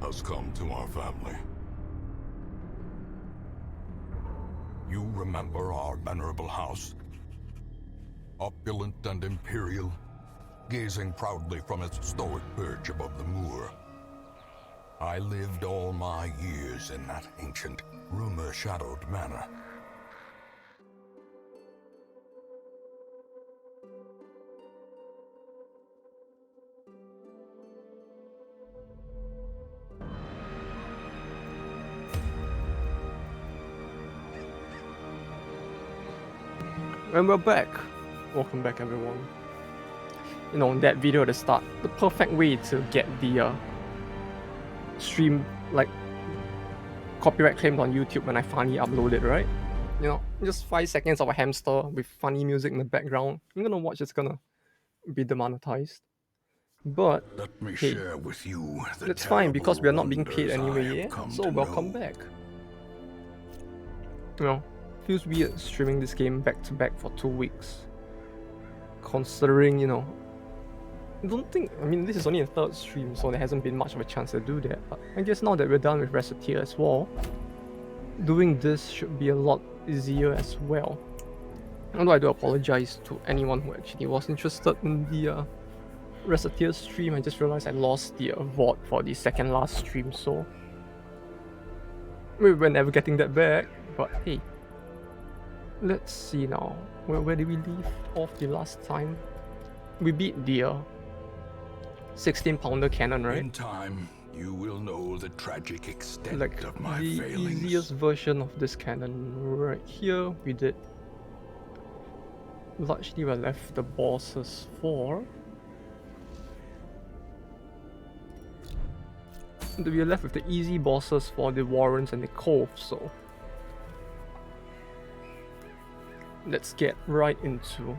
has come to our family. You remember our venerable house? Opulent and imperial, gazing proudly from its stoic perch above the moor. I lived all my years in that ancient, rumor-shadowed manor. And we're back. Welcome back, everyone. You know, in that video at the start, the perfect way to get the stream, like, copyright claimed on YouTube when I finally upload it, right? You know, just 5 seconds of a hamster with funny music in the background. I'm gonna watch it's gonna be demonetized. But let me hey, share with you the that's fine because we are not being paid anyway, yeah? So welcome back. You know, feels weird streaming this game back to back for 2 weeks. Considering, you know, I mean, this is only a 3rd stream, so there hasn't been much of a chance to do that. But I guess now that we're done with Recettear as well, doing this should be a lot easier as well. Although I do apologize to anyone who actually was interested in the Recettear stream. I just realized I lost the VOD for the second last stream, so we're never getting that back. But hey, let's see now. Where did we leave off the last time? We beat the 16-pounder cannon, right? In time, you will know the tragic extent like of my the failings. easiest version of this cannon. Right here, we did. Largely, we left the bosses for. We are left with the easy bosses for the Warrens and the Cove, so let's get right into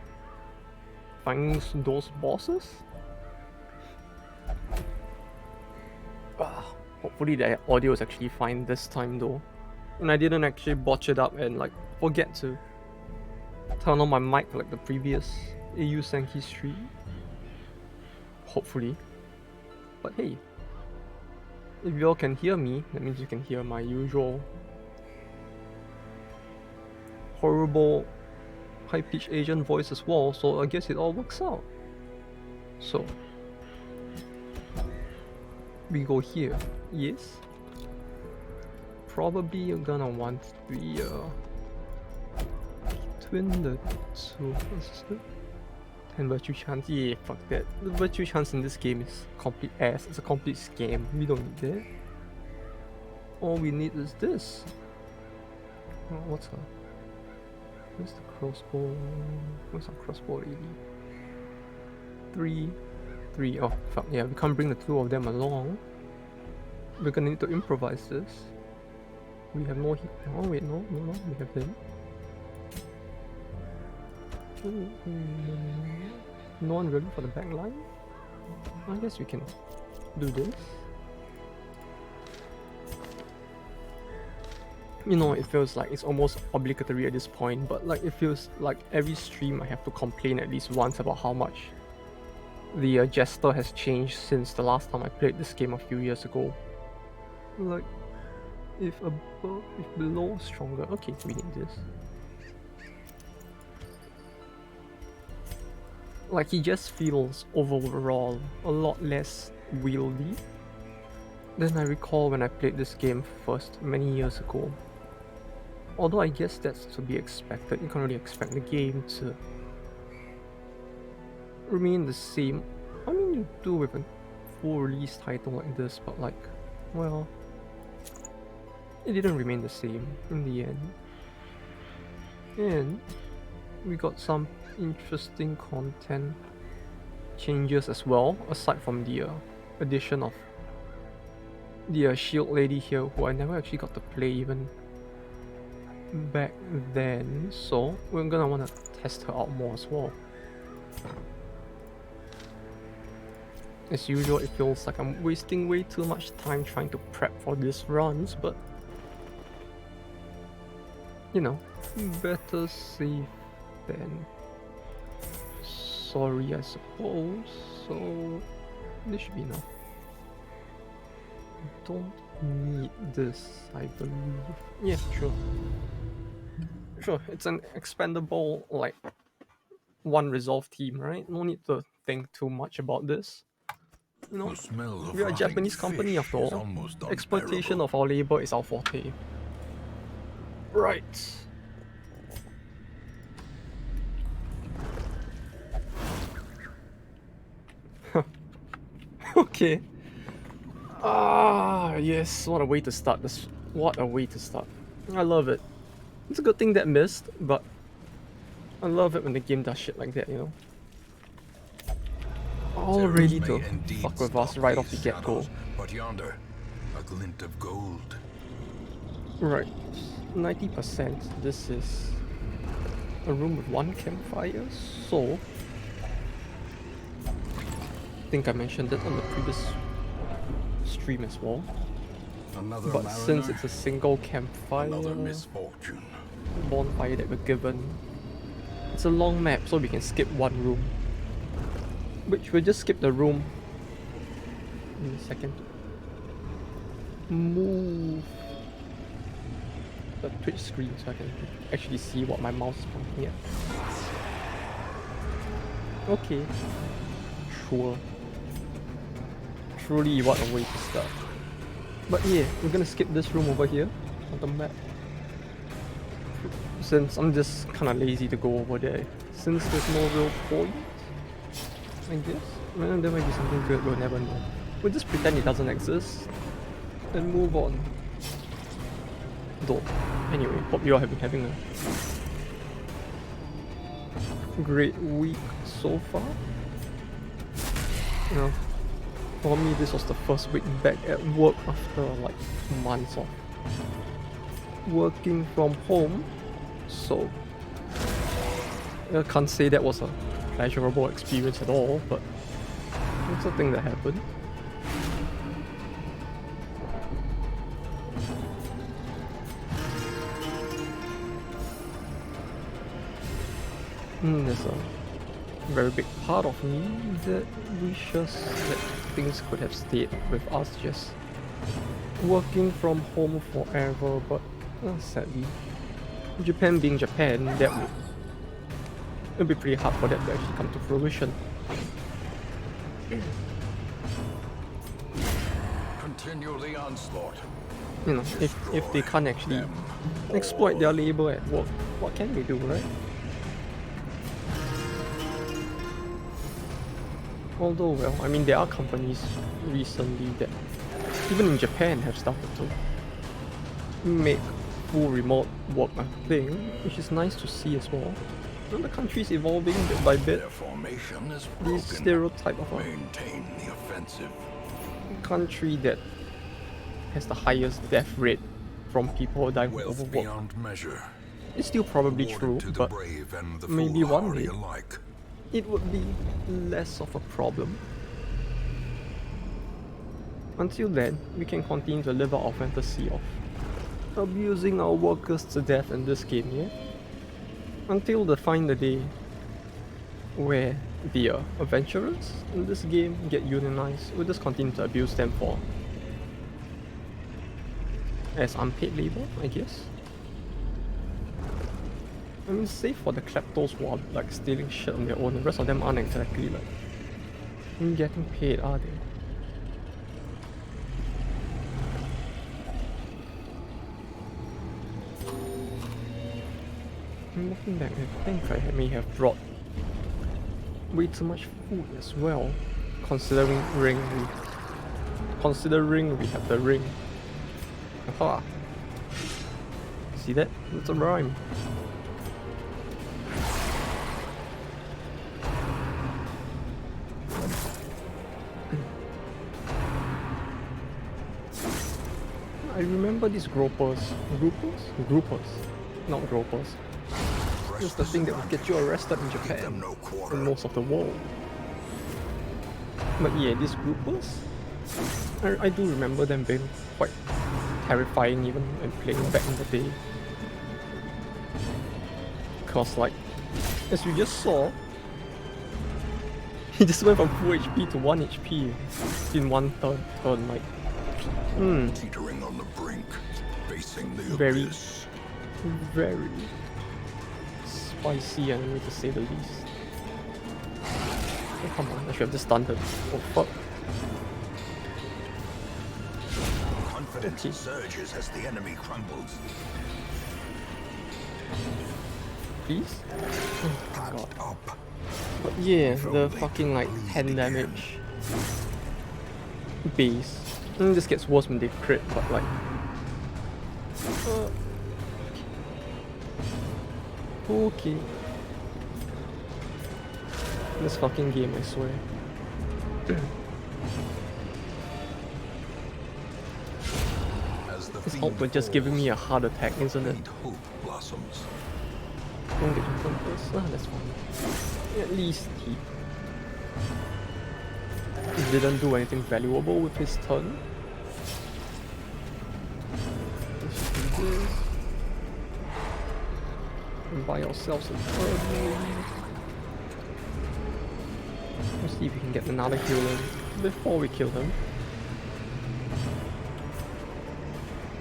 finding those bosses. Hopefully the audio is actually fine this time though. And I didn't actually botch it up and like forget to turn on my mic like the previous AU Sankey stream. Hopefully. But hey, if y'all can hear me, that means you can hear my usual horrible high-pitched Asian voice as well, so I guess it all works out. So we go here. Yes. Probably you're gonna want the twin the two. What's this? 10 virtue chance. Yeah, fuck that. The virtue chance in this game is complete ass. It's a complete scam. We don't need that. All we need is this. Oh, what's her? Where's the crossbow? Where's our crossbow lady? 3. Oh fuck yeah, we can't bring the 2 of them along. We're gonna need to improvise this. We have no heat. Oh wait, no, we have them. No one ready for the back line? I guess we can do this. You know, it feels like it's almost obligatory at this point, but like it feels like every stream I have to complain at least once about how much the Jester has changed since the last time I played this game a few years ago. Like, if above, if below, stronger. Okay, we need this. Like, he just feels overall a lot less wieldy than I recall when I played this game first many years ago. Although I guess that's to be expected. You can't really expect the game to remain the same. I mean, you do with a full release title like this, but like, well, it didn't remain the same in the end. And we got some interesting content changes as well, aside from the addition of the shield lady here, who I never actually got to play even back then, so we're gonna want to test her out more as well. As usual, it feels like I'm wasting way too much time trying to prep for these runs, but you know, better safe than sorry, I suppose. So this should be enough. don't need this, I believe. Yeah, sure. Sure, it's an expendable, like, one resolve team, right? No need to think too much about this. You know, The smell of we are a rotting Japanese company fish after is all. almost Exploitation unbearable. of our labor is our forte. Right. Okay. Ah, yes, what a way to start this. What a way to start. I love it. It's a good thing that missed, but I love it when the game does shit like that, you know? All Terrors ready may to indeed fuck with us stalk right off these the get-go. shadows, but yonder, a glint of gold. Right. 90%. This is a room with one campfire, so I think I mentioned it on the previous stream as well. Another But mariner, since it's a single campfire another misfortune. bonfire that we're given, it's a long map, so we can skip one room. Which we'll just skip the room in a second. Move the Twitch screen so I can actually see what my mouse is pointing at. Okay. Sure. Truly, what a way to start. But yeah, we're gonna skip this room over here on the map. Since I'm just kinda lazy to go over there. Since there's no real point, I guess. Well, there might be something good, we'll never know. We'll just pretend it doesn't exist and move on. Though, anyway, hope you all have been having a great week so far. You know, for me, this was the first week back at work after like months of working from home. So, I can't say that was a pleasurable experience at all, but it's a thing that happened. There's a very big part of me that wishes that things could have stayed with us just working from home forever, but sadly, Japan being Japan, that it'd be pretty hard for that to actually come to fruition. Continue the onslaught. You know, if they can't actually exploit their labor at work, what can they do, right? Although, well, I mean, there are companies recently that, even in Japan, have started to make full remote work a thing, which is nice to see as well. And the country's evolving bit by bit. Their formation is The broken. stereotype of a Maintain the offensive. country that has the highest death rate from people dying from Wealth overwork. beyond measure. It's still probably Awarded true, to the but brave and the maybe one foolhardy day alike. it would be less of a problem. Until then, we can continue to live out our fantasy of abusing our workers to death in this game, yeah? Until they find the day where the adventurers in this game get unionized, we'll just continue to abuse them for as unpaid labor, I guess. I mean, save for the kleptos who are like stealing shit on their own, the rest of them aren't exactly like getting paid, are they? Looking back, I think I may have brought way too much food as well, considering we have the ring. Aha! See that? It's a rhyme. I remember these groupers, not gropers. It's the thing that would get you arrested in Japan and most of the world. But yeah, these groupers, I do remember them being quite terrifying even when playing back in the day. Cause like, as you just saw, he just went from full HP to 1 HP in one turn like teetering on the brink, facing the Very- abyss. Very spicy enemy to say the least. Oh, come on, I should have just stunned him. Oh fuck. Confidence surges as the enemy crumbles. Please? Oh my god. Up. But yeah, the fucking like 10 damage base. This gets worse when they crit, but like... okay. This fucking game, I swear. This ult was just giving me a heart attack, isn't it? Hope blossoms. Don't get him first. Ah, that's fine. At least he didn't do anything valuable with his turn. Let's do this. And buy ourselves a turn. Let's see if we can get another heal in before we kill him.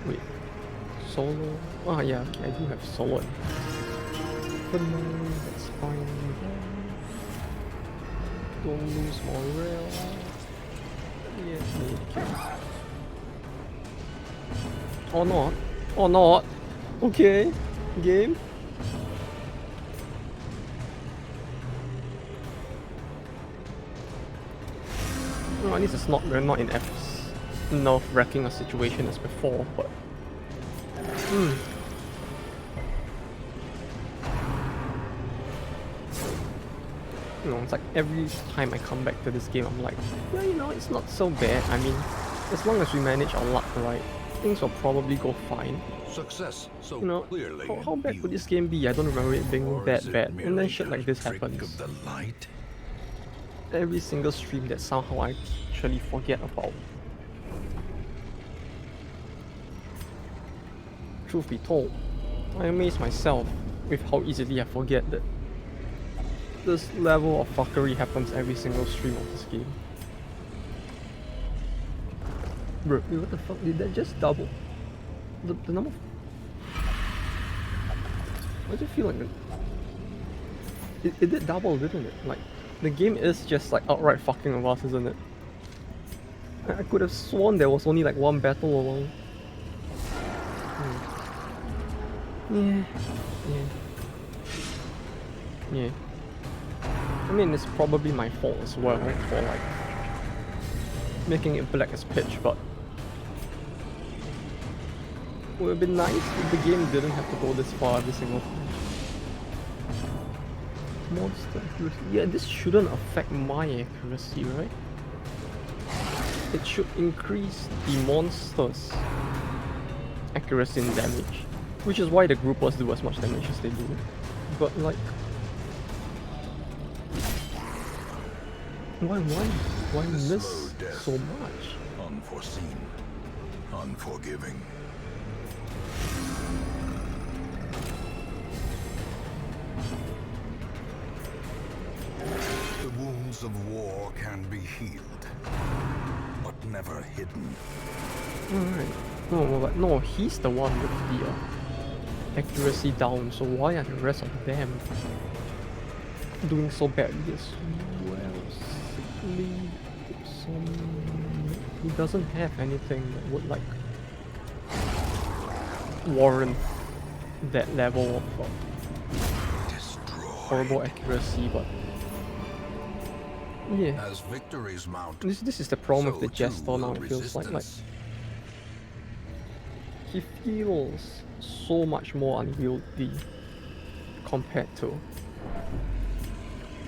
Wait. Solo? Ah yeah, okay, I do have solo. But no, that's fine. Don't lose morale. Yeah, need kill. Or not. Or not. Okay. Game. No, at least it's not, we're not in nerve wrecking a situation as before, but you know, it's like every time I come back to this game, I'm like, yeah, you know, it's not so bad. I mean, as long as we manage our luck right, things will probably go fine. Success so You know, clearly. how in bad view. could this game be? I don't remember it being Or that is it bad. And then merely shit like a this trick happens. of the light? Every single stream that somehow I actually forget about. Truth be told, I amaze myself with how easily I forget that this level of fuckery happens every single stream of this game. Bro, wait, what the fuck? Did that just double? The number of... Why does it feel like it did double, didn't it? Like, the game is just like outright fucking with us, isn't it? I could have sworn there was only like one battle along. Yeah. Yeah. I mean, it's probably my fault as well for like making it black as pitch, but it would have been nice if the game didn't have to go this far every single time. Monster accuracy. Yeah, this shouldn't affect my accuracy, right? It should increase the monster's accuracy and damage, which is why the groupers do as much damage as they do. But like, why miss so much? Unforeseen. Unforgiving. The wounds of war can be healed, but never hidden. Alright. No, he's the one with the accuracy down, so why are the rest of them doing so badly as well? Sickly, he doesn't have anything that would like warrant that level of horrible accuracy, but yeah. As victories mount, This is the problem with the so Jester too now, will it feels like resistance. he feels so much more unwieldy compared to.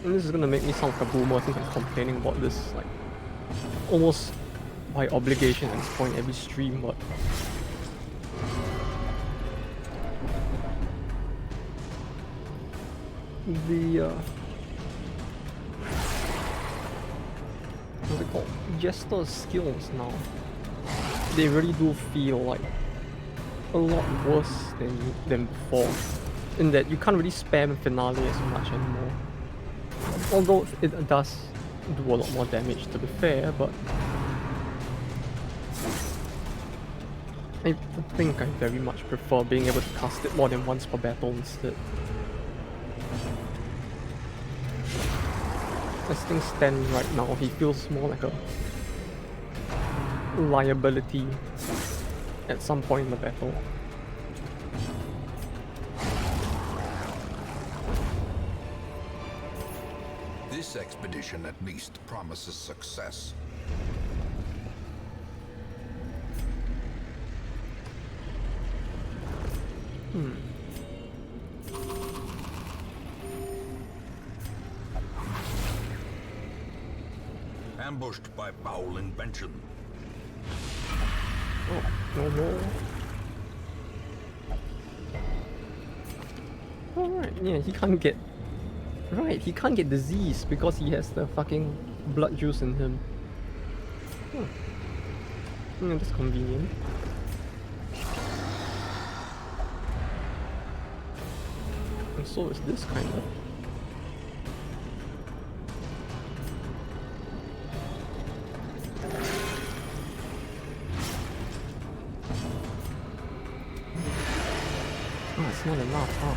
And this is gonna make me sound like a boomer since I'm complaining about this like almost by obligation at this point every stream, but the what's it called? Jester skills now, they really do feel like a lot worse than before, in that you can't really spam finale as much anymore. Although it does do a lot more damage, to be fair, but I think I very much prefer being able to cast it more than once per battle instead. As things stand right now, he feels more like a liability at some point in the battle. This expedition at least promises success. Ambushed by foul invention. Oh, no more. Alright, yeah, he can't get... Right, he can't get disease because he has the fucking blood juice in him. Yeah, that's convenient. And so is this kind of. Oh, it's not enough, huh?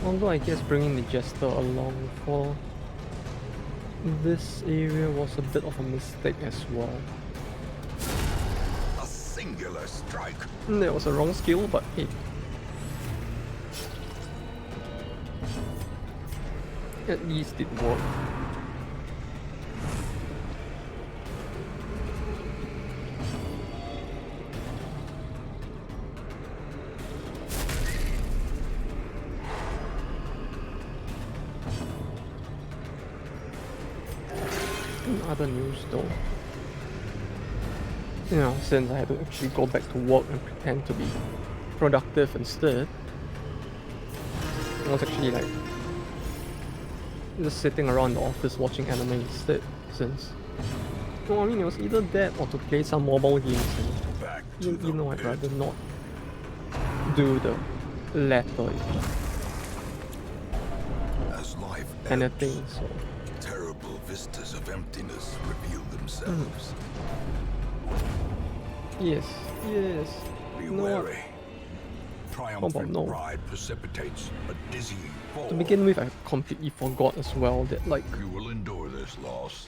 Although I guess bringing the Jester along for this area was a bit of a mistake as well. A singular strike. That was a wrong skill, but hey. At least it worked. In other news though, you know, since I had to actually go back to work and pretend to be productive instead, I was actually like just sitting around the office watching anime instead, since, well, I mean, it was either that or to play some mobile games, and you know, I'd rather not do the latter As life anything, ebbs, so. terrible vistas of emptiness reveal themselves. Yes, yes. Be No. wary. Triumphant no? pride precipitates a dizzying fall. To begin with, I completely forgot as well that, like, You will endure this loss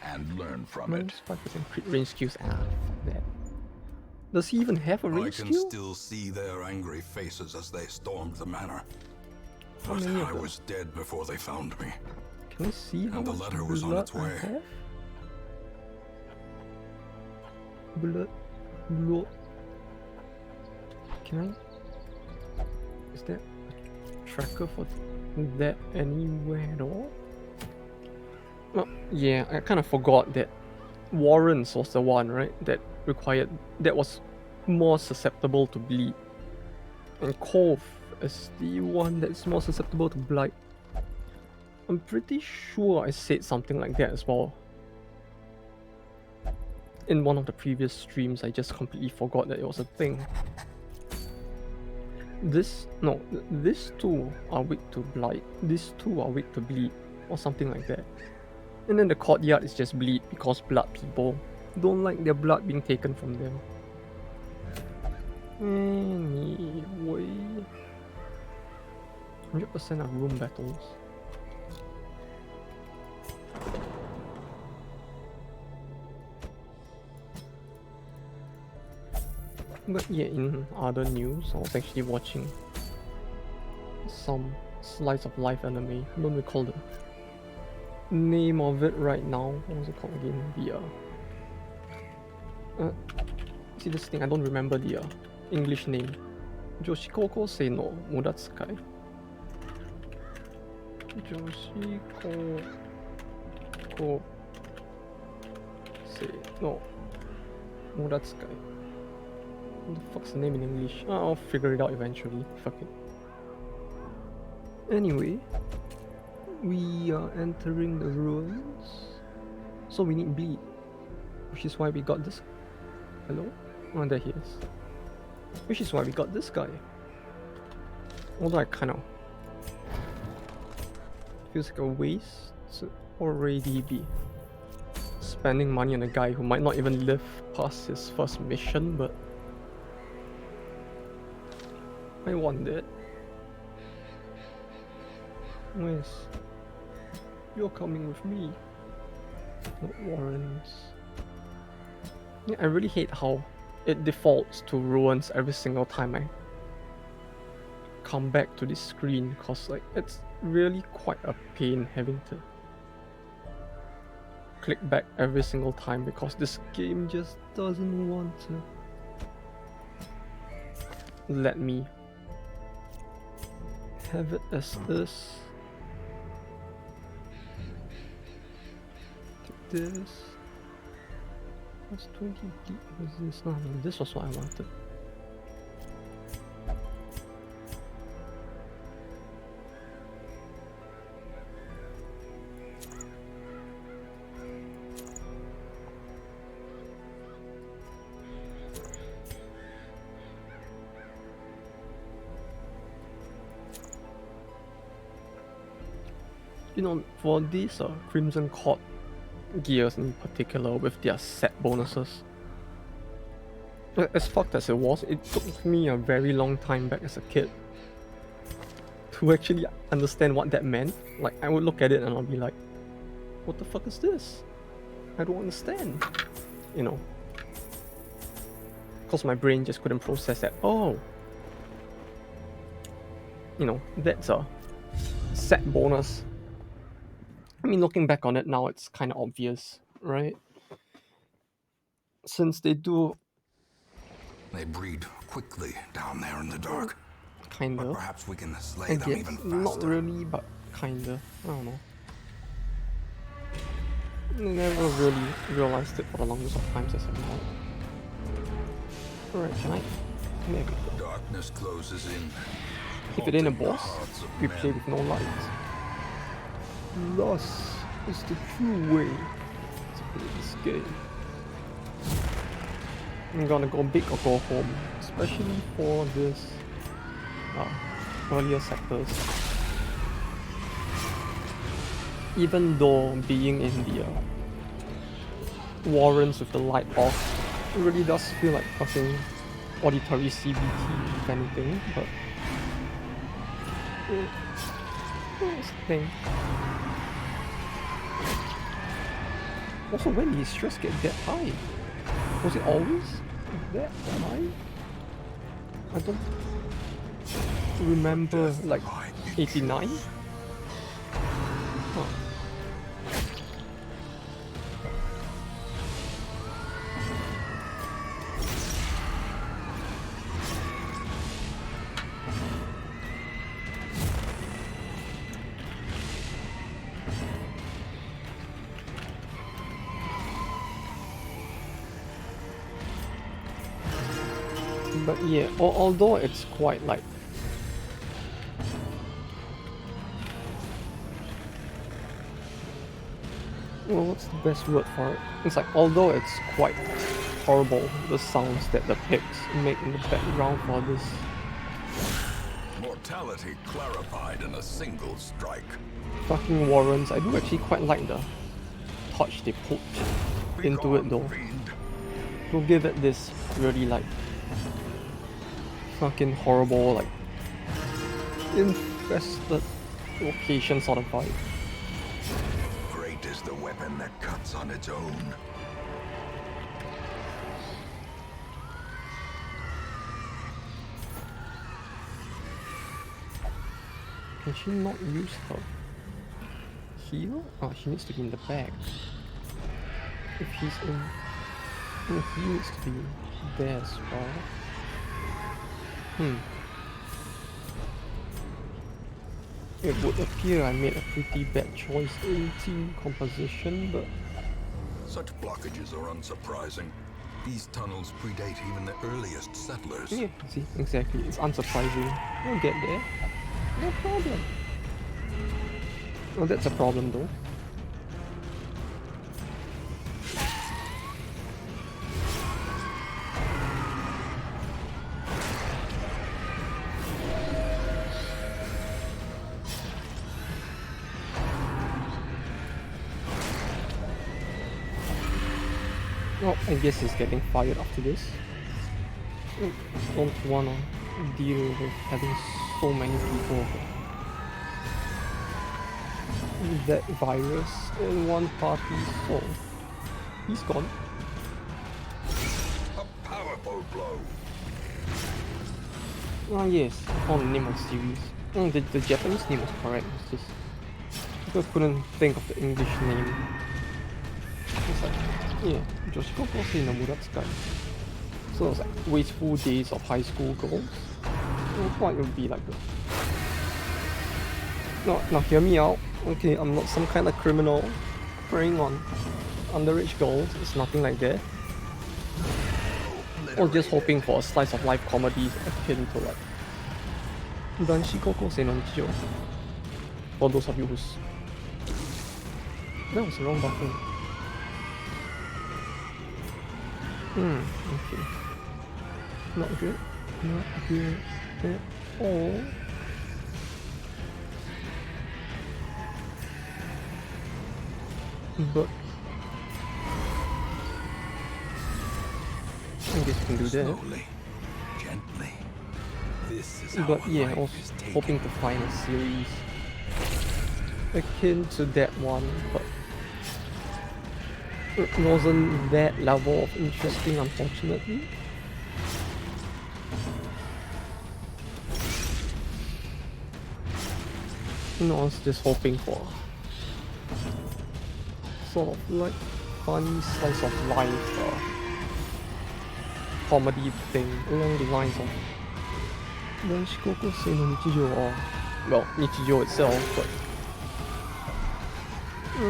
and learn from it. 5% crit range skills. Ah, fuck that. Does he even have a I range can skill? still see their angry faces as they stormed the manor. How But many of I them? was dead before they found me. Can I see how And the much letter was on blood its way. I have? Blood. Can I? Is there a tracker for that anywhere at all? Well, yeah, I kind of forgot that Warren's was the one, right? That was more susceptible to bleed. And Cove is the one that's more susceptible to blight. I'm pretty sure I said something like that as well. In one of the previous streams, I just completely forgot that it was a thing. These two are weak to blight, these two are weak to bleed, or something like that. And then the courtyard is just bleed because blood people don't like their blood being taken from them. Anyway, 100% are room battles. But yeah, in other news, I was actually watching some slice of life anime. I don't recall the name of it right now. What was it called again? See this thing, I don't remember the English name. Joshikoko se no Mudatsukai. Joshikoko se no Mudatsukai. What the fuck's the name in English? I'll figure it out eventually. Fuck it. Anyway, we are entering the ruins, so we need bleed, which is why we got this. Hello? Oh, there he is. Which is why we got this guy. Although I kind of feels like a waste to already be spending money on a guy who might not even live past his first mission, but I want it. Where's... You're coming with me. Not Warrens. Yeah, I really hate how it defaults to ruins every single time I come back to this screen, cause like it's really quite a pain having to click back every single time because this game just doesn't want to let me have it as this. Take this. What's 20 deep? What is this? No, this was what I wanted. You know, for these Crimson Court gears in particular with their set bonuses, as fucked as it was, it took me a very long time back as a kid to actually understand what that meant. Like, I would look at it and I'll be like, what the fuck is this? I don't understand. You know, because my brain just couldn't process that. Oh, you know, that's a set bonus. I mean, looking back on it now, it's kind of obvious, right? Since they do... They breed quickly down there in the dark. Kind But of. perhaps we can slay I them guess. even faster. Not really, but kind of. I don't know. I never really realized it for the longest of times as I know. Alright, can I... There we go. Darkness closes in. If it ain't a haunting the boss, hearts of we men. play with no light. Loss is the true way to play this game. I'm gonna go big or go home, especially for this earlier sectors. Even though being in the Warrens with the light off, it really does feel like fucking auditory CBT if anything, but it's the thing. Also, when did his stress get that high? Was it always that high? I don't remember, like 89? Huh. But yeah, although it's quite like... Well, what's the best word for it? It's like, although it's quite horrible, the sounds that the pigs make in the background for this. Mortality clarified in a single strike. Fucking Warrens, I do actually quite like the touch they put into it though. To give it this really like fucking horrible, like infested location sort of vibe. Great is the weapon that cuts on its own. Can she not use her heal? Oh, she needs to be in the back. If he's in... Oh, he needs to be there as well. It would appear I made a pretty bad choice in team composition, but... Such blockages are unsurprising. These tunnels predate even the earliest settlers. Yeah, see, exactly. It's unsurprising. We'll get there. No problem. Oh, that's a problem though. Oh, I guess he's getting fired after this. Don't wanna deal with having so many people with that virus in one party, so he's gone. A powerful blow. Ah yes, I found the name of the series. The Japanese name was correct, it's just I couldn't think of the English name. It's like, yeah, Joshiko Kosei no Muratsukai. So it's like wasteful days of high school girls. What would be like that? No, now hear me out. Okay, I'm not some kind of criminal preying on underage girls. It's nothing like that. Or just hoping for a slice of life comedy akin to like Danshi Kokosei no Nichijou. For those of you who's... That was the wrong button. Okay. Not good. Not good at all. But I guess we can do that. Slowly, gently. This is how But yeah, I life was is taken. hoping to find a series akin to that one, but it wasn't that level of interesting, unfortunately. No, I was just hoping for sort of like funny slice of life comedy thing along the lines of Danshi Kokosei no Nichijou, or well, Nichijou itself, but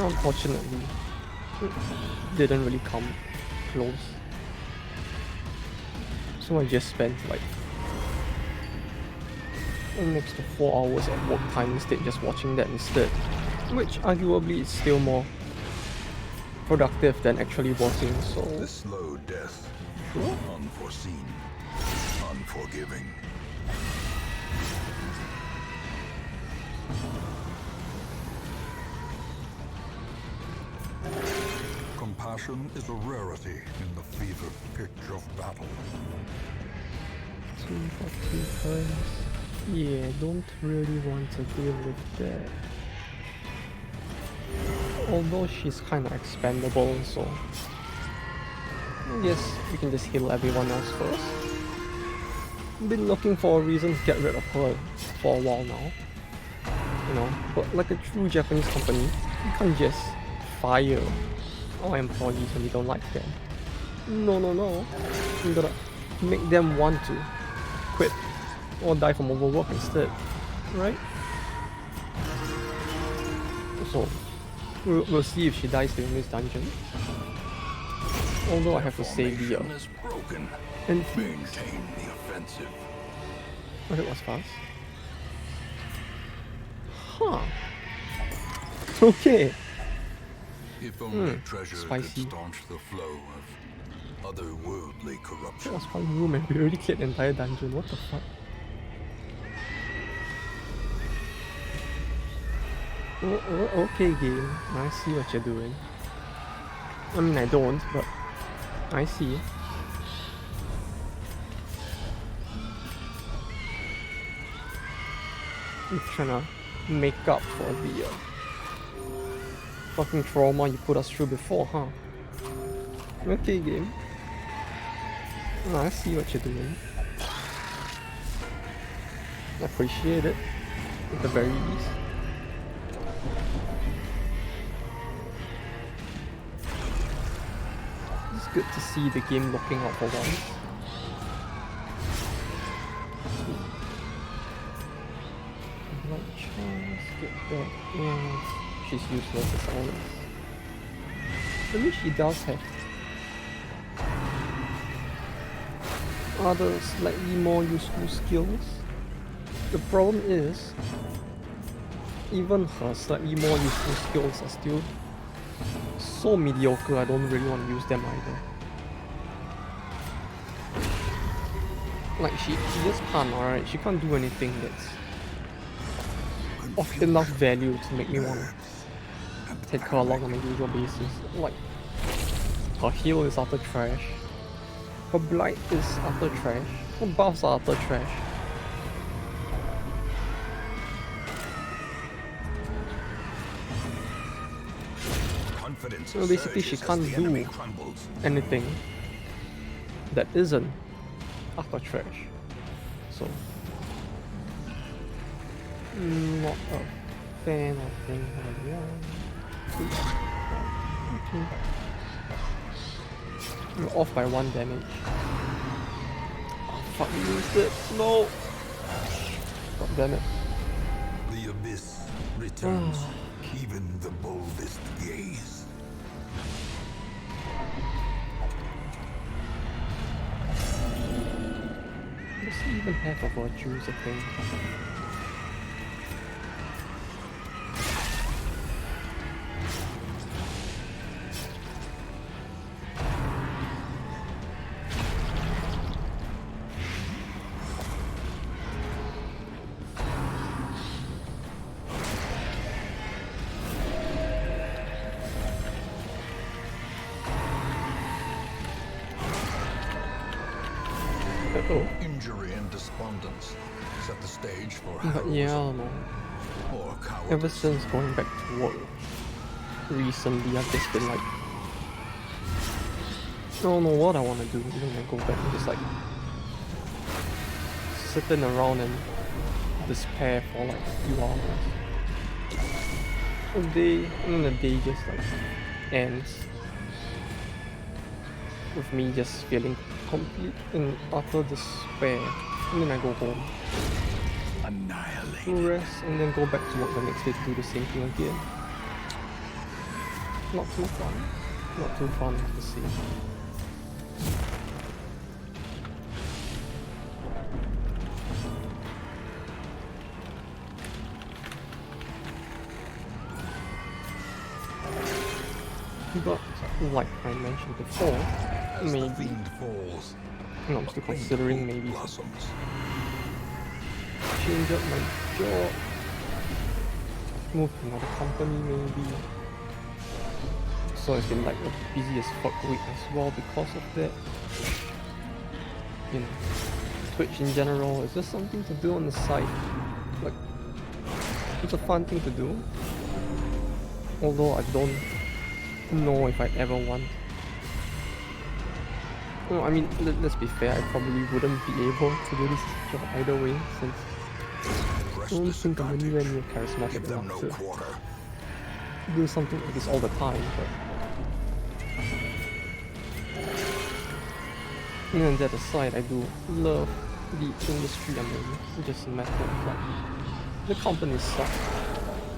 unfortunately it didn't really come close. So I just spent like next to 4 hours of work time instead, just watching that instead, which arguably is still more productive than actually working. So The slow death. sure. Unforeseen. Unforgiving. Compassion is a rarity in the fever pitch of battle. 2 for 2 turns. Yeah, don't really want to deal with that. Although she's kind of expendable, so I guess we can just heal everyone else first. Been looking for a reason to get rid of her for a while now. You know, but like a true Japanese company, you can't just fire our employees when you don't like them. No, no, no. You gotta make them want to quit or die from overwork instead, right? So we'll see if she dies during this dungeon. Although I have to say the Formation is broken. and Maintain the offensive. oh, that was fast. Huh. Okay. If only treasure spicy. could staunch the flow of otherworldly That corruption. was one room and we already cleared the entire dungeon. What the fuck? Okay, game. I see what you're doing. I mean, I don't, but I see. You're trying to make up for the fucking trauma you put us through before, huh? Okay, game. I see what you're doing. I appreciate it, at the very least. It's good to see the game looking out for once. Right chance, get that. Yeah, she's useless as always. At least she does have other slightly more useful skills. The problem is, even her slightly more useful skills are still so mediocre, I don't really want to use them either. Like, she just can't, alright? She can't do anything that's of enough value to make me want to take her along on a usual basis. Like, Her heal is utter trash. Her blight is utter trash. Her buffs are utter trash. So basically she can't do anything that isn't utter trash. So not a fan of things like that. We're off by 1 damage. Oh fuck, we lose it. No! God damn it. The abyss returns even the boldest gaze. Does he even have a virtues, I think? Injury and despondence set the stage for But yeah, I don't know. or cowardice. Ever since going back to work recently, I've just been like, I don't know what I want to do when I go back. I'm just like sitting around and despair for like a few hours. And then the day just like ends with me just feeling complete and utter despair. And then I go home, Annihilated. rest, and then go back to work the next day to do the same thing again. Not too fun. Not too fun to see. But like I mentioned before, As the maybe fiend falls, I'm still considering maybe blossoms. change up my job, move to another company maybe. So it's been like a busy as fuck week as well because of that. You know, Twitch in general is just something to do on the side. Like, it's a fun thing to do. Although I don't know if I'd ever want. No, I mean, let's be fair, I probably wouldn't be able to do this job either way since I don't think I'm anywhere near charismatic Give them enough no to quarter. do something like this all the time, but even that aside, I do love the industry I'm in. It's just a matter of like, the companies suck.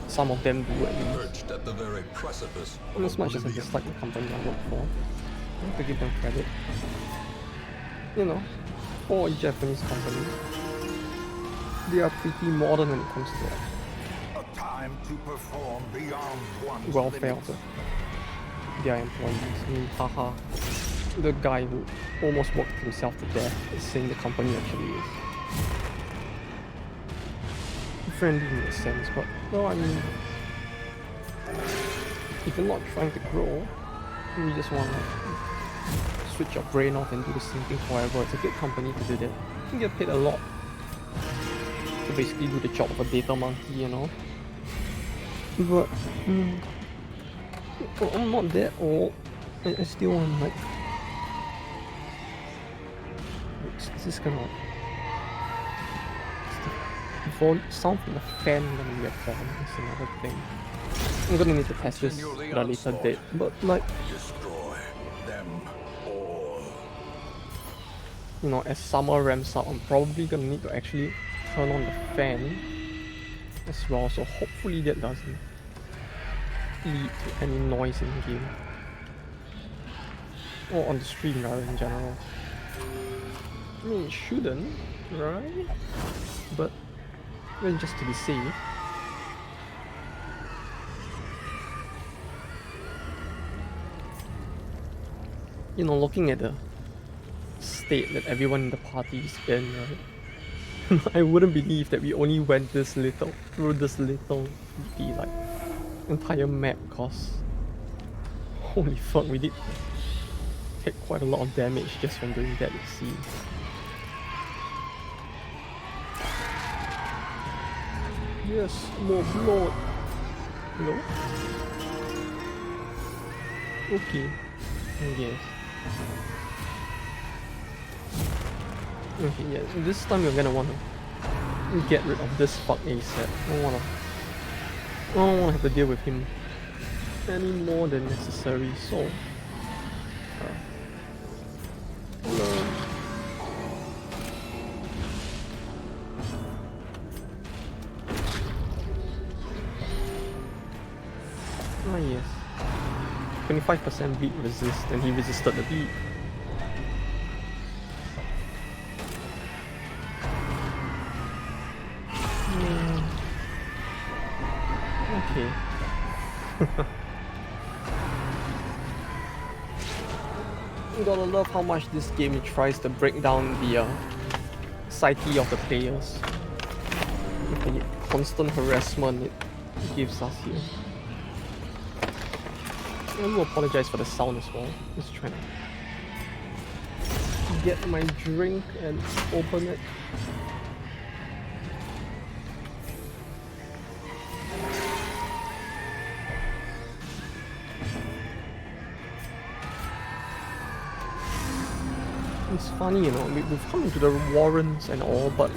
Some of them do at least. Perched at the very precipice And of as much as I oblivion. dislike the company I work for, I have to give them credit. You know, for a Japanese company, they are pretty modern when it comes to like, A time to perform beyond one's welfare limits. of their employees. I mean, haha, the guy who almost worked himself to death is saying the company actually is friendly in a sense, but no, I mean, if you're not trying to grow, you just want to switch your brain off and do the same thing forever. It's a good company to do that. You can get paid a lot to basically do the job of a data monkey, you know. But I'm not that old. I still want like, is this gonna phone sound from the fan gonna be a problem? That's another thing. I'm gonna need to test this at a later date. But like, Destroy them all. you know, as summer ramps up, I'm probably gonna need to actually turn on the fan as well. So hopefully that doesn't lead to any noise in game or on the stream rather in general. I mean, it shouldn't, right? But well, just to be safe. You know, looking at the state that everyone in the party is in, right? I wouldn't believe that we only went this little through this little the like entire map, cause holy fuck, we did take quite a lot of damage just from doing that, it seems. Yes, more blood. No? Okay. Yes. Okay, yeah. This time you're gonna wanna get rid of this fuck ASAP. I don't wanna have to deal with him any more than necessary, so yes. 25% beat resist, and he resisted the beat. Okay. You gotta love how much this game tries to break down the psyche of the players. The constant harassment it gives us here. I will apologize for the sound as well. Just trying to get my drink and open it. It's funny, you know, we've come into the Warrens and all, but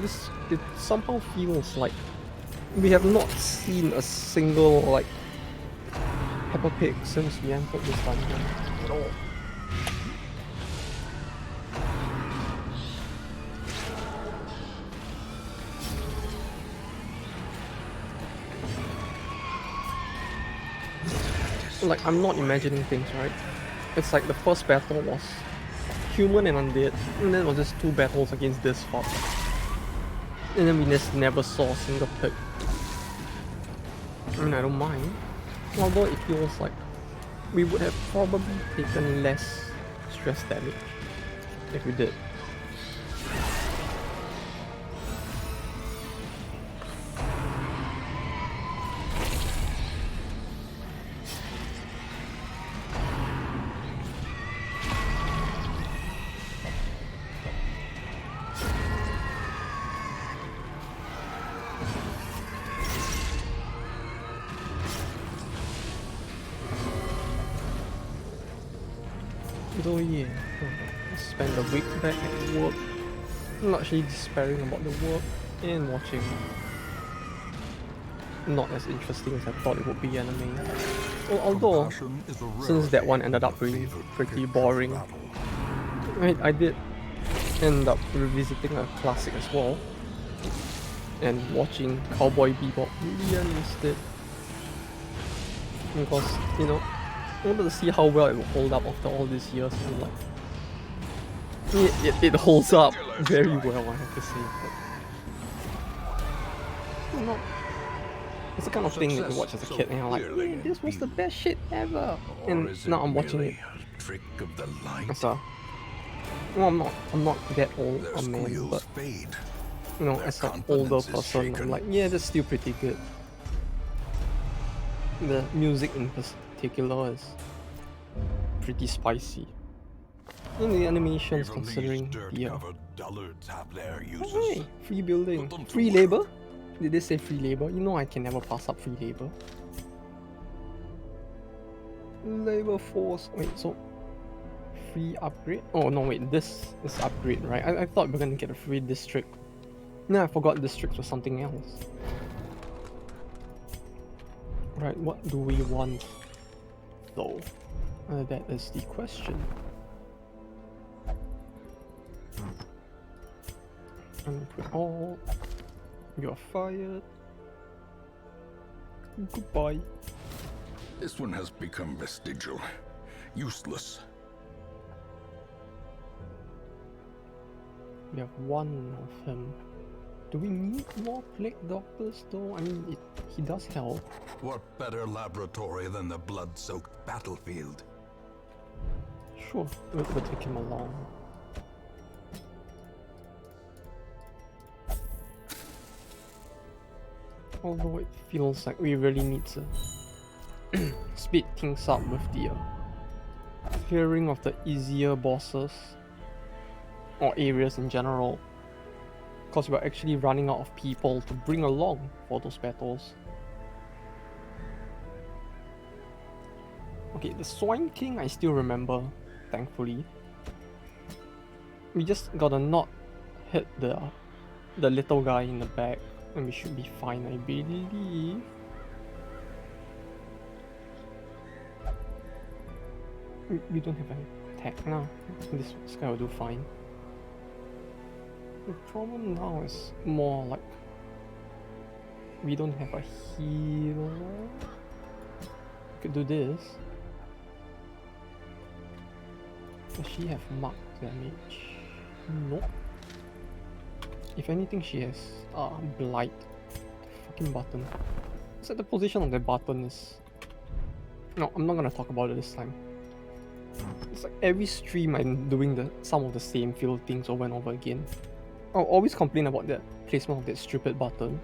it somehow feels like we have not seen a single, like, Peppa Pig since we entered this dungeon at all. Like, I'm not imagining things, right? It's like the first battle was human and undead, and then it was just 2 battles against this fuck. And then we just never saw a single pig. I mean, I don't mind. Although it feels like we would have probably taken less stress damage if we did. So yeah, spend a week back at work, not actually despairing about the work and watching not as interesting as I thought it would be anime. Well, although, since that one ended up being pretty boring, I did end up revisiting a classic as well and watching Cowboy Bebop really instead, because, you know, I wanted to see how well it would hold up after all these years, and like, it holds up very well, I have to say. But, you know, it's the kind of thing that you watch as a kid and you're like, yeah, this was the best shit ever, and now I'm watching it as a, well, I'm not that old a man, but, you know, as an older person, I'm like, yeah, that's still pretty good. The music in particular is pretty spicy. And the animations, considering the hey, free building, free labor. Did they say free labor? You know I can never pass up free labor. Labor force. Wait, so free upgrade? Oh no, wait, this is upgrade, right? I thought we were gonna get a free district. No, I forgot districts was something else. Right, what do we want though? That is the question. Unput all. You're fired. Goodbye. This one has become vestigial, useless. We have one of him. Do we need more plague doctors though? I mean, he does help. What better laboratory than the blood-soaked battlefield? Sure, we'll take him along. Although it feels like we really need to speed things up with the clearing of the easier bosses or areas in general, because we're actually running out of people to bring along for those battles. Okay, the Swine King I still remember, thankfully. We just gotta not hit the little guy in the back and we should be fine, I believe. We don't have an attack now. This guy will do fine. The problem now is more like we don't have a healer. We could do this. Does she have mark damage? Nope. If anything, she has blight. The fucking button. So the position of the button is. No, I'm not gonna talk about it this time. It's like every stream I'm doing some of the same field things over and over again. I'll always complain about the placement of that stupid button.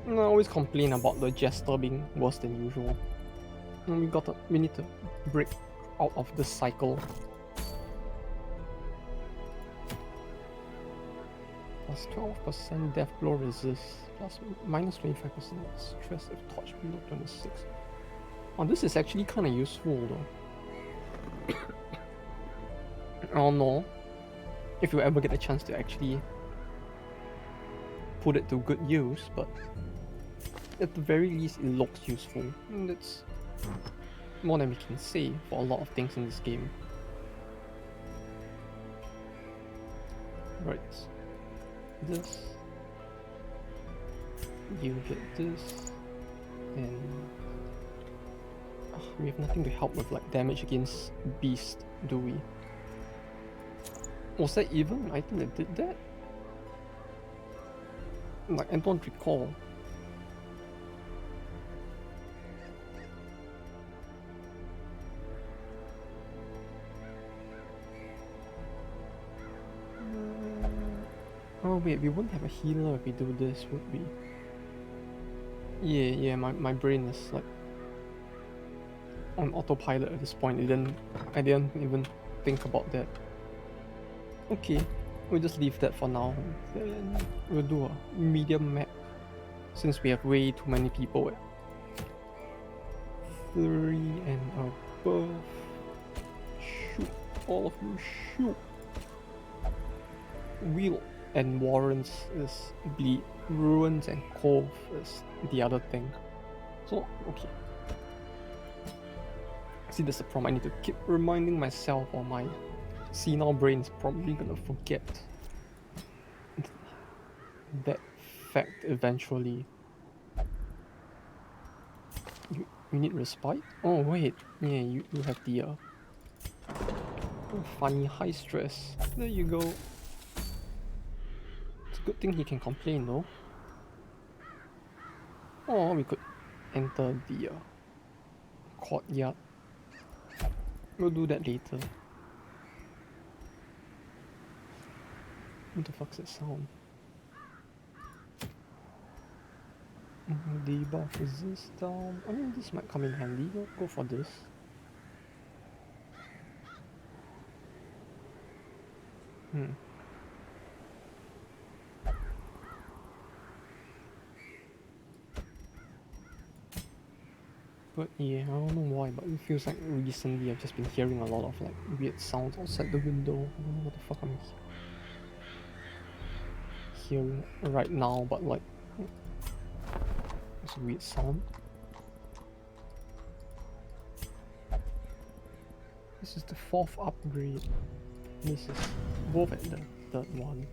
And I always complain about the jester being worse than usual. And we need to break out of this cycle. Plus 12% death blow resist, plus minus 25% stress if touched below 26. Oh, this is actually kind of useful though. I don't know if you ever get a chance to actually put it to good use, but at the very least it looks useful, and that's more than we can say for a lot of things in this game. Right, this, you hit this, and we have nothing to help with like damage against beast, do we? Was that even an item that did that? Like, I don't recall. Oh wait, we wouldn't have a healer if we do this, would we? Yeah, my brain is like on autopilot at this point. I didn't even think about that. Okay, we'll just leave that for now. Then we'll do a medium map since we have way too many people at 3 and above. Shoot, all of you, shoot. Wheel and Warrens is bleed. Ruins and Cove is the other thing. So, okay. See, that's the problem. I need to keep reminding myself, or my senile brain's probably gonna forget that fact eventually. You need respite? Oh wait, yeah, you have the funny high stress. There you go. It's a good thing he can complain though. Or we could enter the courtyard. We'll do that later. What the fuck's that sound? Debuff resist down. I mean, this might come in handy. We'll go for this. But yeah, I don't know why, but it feels like recently I've just been hearing a lot of like weird sounds outside the window. I don't know what the fuck I'm hearing right now, but like it's a weird sound. This is the 4th upgrade. This is both at the 3rd one.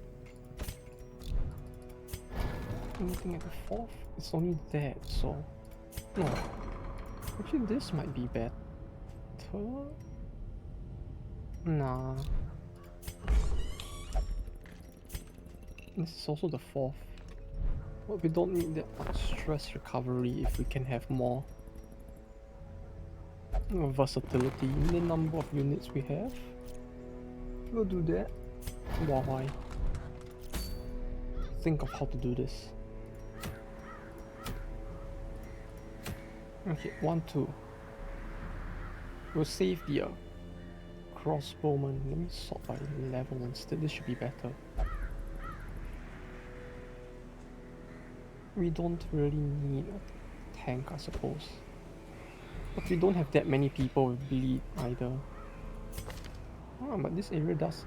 Anything at the 4th? It's only that, so no. Actually, this might be better. Nah. This is also the 4th. But we don't need that much stress recovery if we can have more versatility in the number of units we have. We'll do that while I think of how to do this. Okay, 1, 2. We'll save the crossbowman. Let me sort by level instead. This should be better. We don't really need a tank, I suppose. But we don't have that many people with bleed either. Oh, but this area does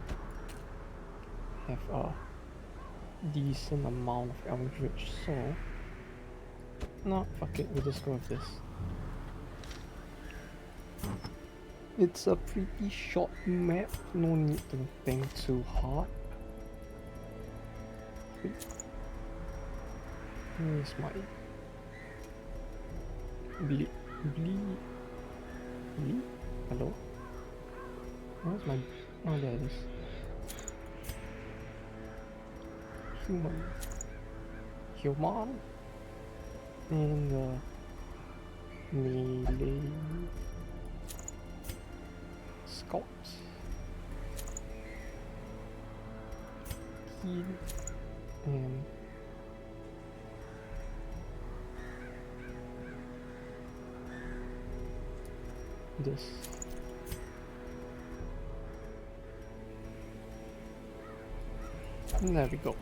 have a decent amount of eldritch, so no, fuck it, we'll just go with this. It's a pretty short map, no need to think too hard. Wait. Where's my bleed? Hello? Where's my... oh, there it is. Human. And melee scouts. Heal and this. And there we go.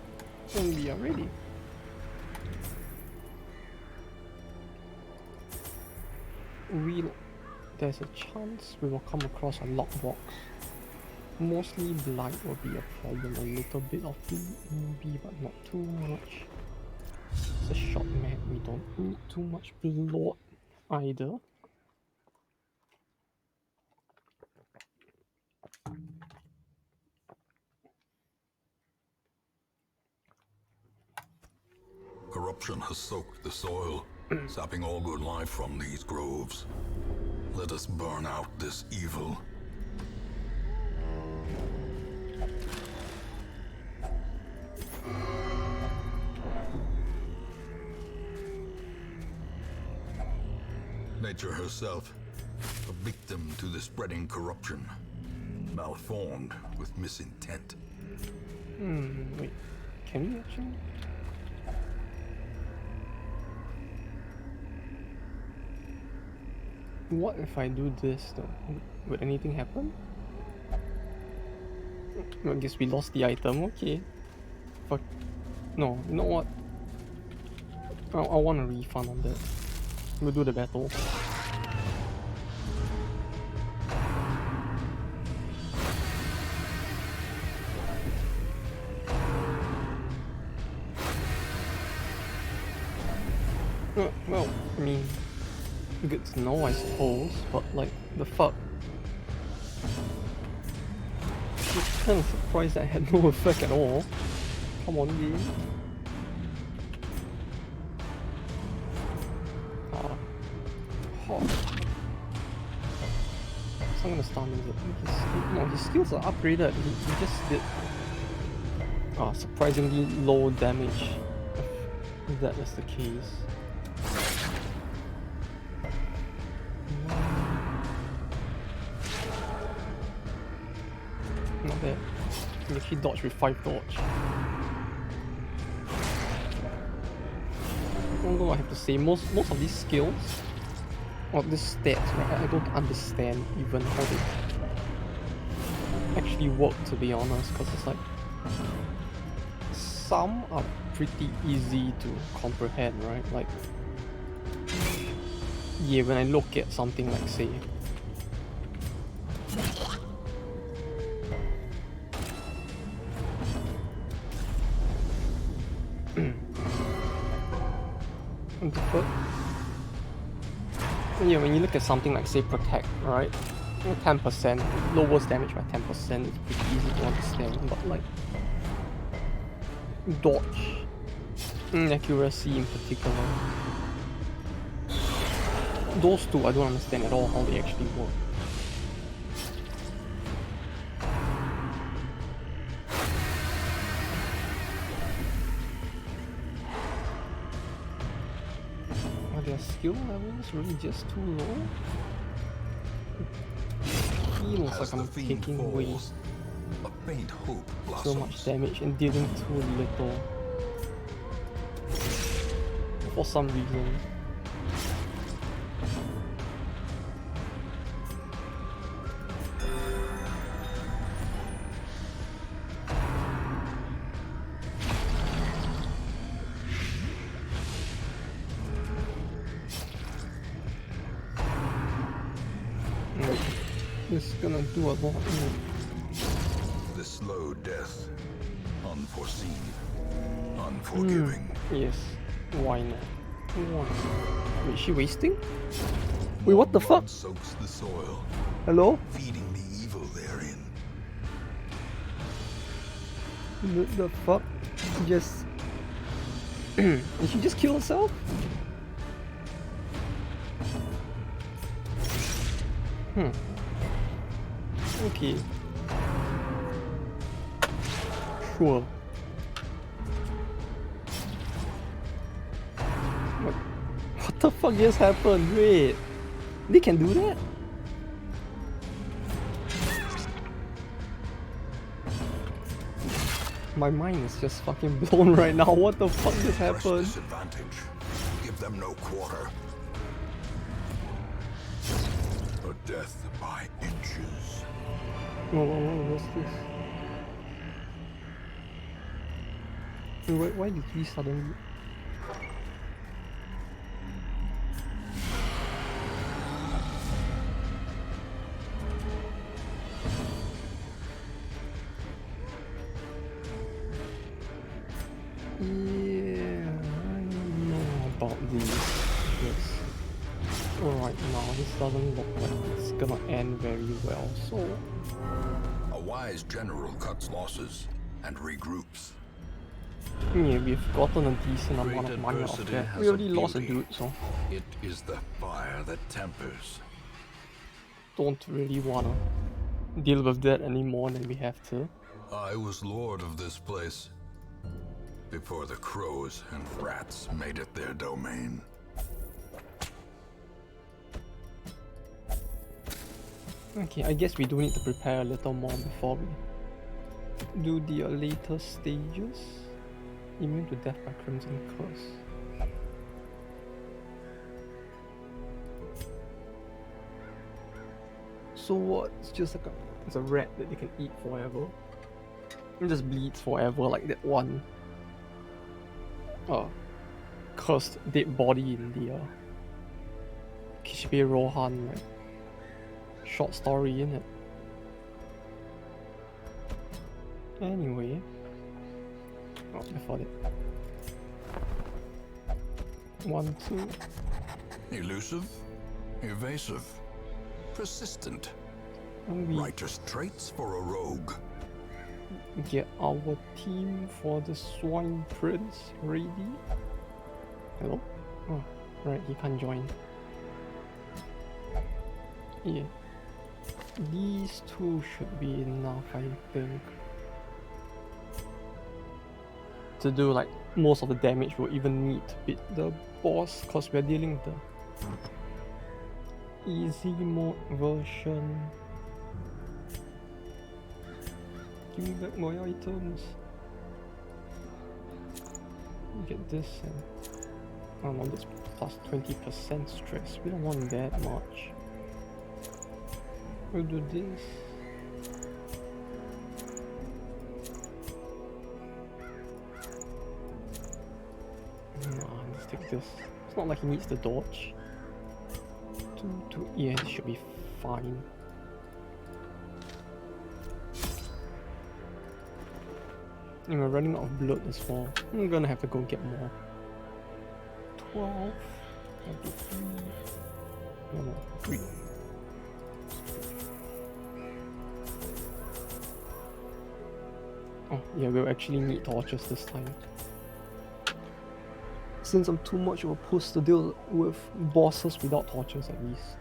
And we are ready. There's a chance we will come across a lockbox. Mostly blight will be a problem, a little bit of bleed maybe, but not too much. It's a short map, we don't need too much blood either. Corruption has soaked the soil, sapping all good life from these groves. Let us burn out this evil. Nature herself, a victim to the spreading corruption, malformed with misintent. Wait, can we actually? What if I do this though? Would anything happen? I guess we lost the item, okay. Fuck. No, you know what? I want a refund on that. We'll do the battle. Well, I mean, good to know, I suppose, but like, the fuck? I'm kind of surprised that I had no effect at all. Come on, game. Oh. So I'm gonna stun him. No, his skills are upgraded. He just did surprisingly low damage, if that is the case. Not bad. He actually dodged with 5 dodge. Although I have to say, most of these skills, or these stats, right, I don't understand even how they actually work, to be honest, because it's like, some are pretty easy to comprehend, right? Like, yeah, when I look at something like, say, yeah, when you look at something like, say, protect, right? 10% lowers damage by 10%. It's pretty easy to understand, but like dodge, accuracy in particular, those two I don't understand at all how they actually work. Their skill levels really just too low? It feels like I'm taking away so much damage and dealing too little for some reason. It's gonna do a lot. The slow death. Unforeseen. Unforgiving. Yes. Why not? Why? Wait, is she wasting? Wait, what the fuck? Soaks the soil, Hello? feeding the evil therein. The fuck? Just... Did she just kill herself? Okay. Sure. What the fuck just happened? Wait. They can do that? My mind is just fucking blown right now. What the fuck just happened? Disadvantage. Give them no quarter. A death by inches. What's this? Wait, why did we suddenly... Yeah, I know about these. Yes. Right now, this doesn't look like it's gonna end very well, so... A wise general cuts losses and regroups. Yeah, we've gotten a decent amount Great of money off adversity that. has We already a lost a beauty. dude, so... It is the fire that tempers. Don't really wanna deal with that any more than we have to. I was lord of this place before the crows and rats made it their domain. Okay, I guess we do need to prepare a little more before we do the later stages. Immune to death by Crimson Curse. So what? It's just like it's a rat that they can eat forever. It just bleeds forever like that one cursed dead body in the Kishibe Rohan like short story in it. Anyway, before that, 1, 2. Elusive, evasive, persistent. And we Righteous traits for a rogue. get our team for the Swine Prince ready. Hello? Oh, right, he can't join. Yeah. These two should be enough, I think. To do like most of the damage we'll even need to beat the boss, cause we're dealing with the easy mode version. Give me back my items. Get this and oh no, this plus 20% stress. We don't want that much. We'll do this. No, let's take this. It's not like he needs to dodge. Yeah, it should be fine. And we're running out of blood as well. I'm gonna have to go get more. 12, 23, no, 3. Oh, yeah, we'll actually need torches this time. Since I'm too much of a puss to deal with bosses without torches at least.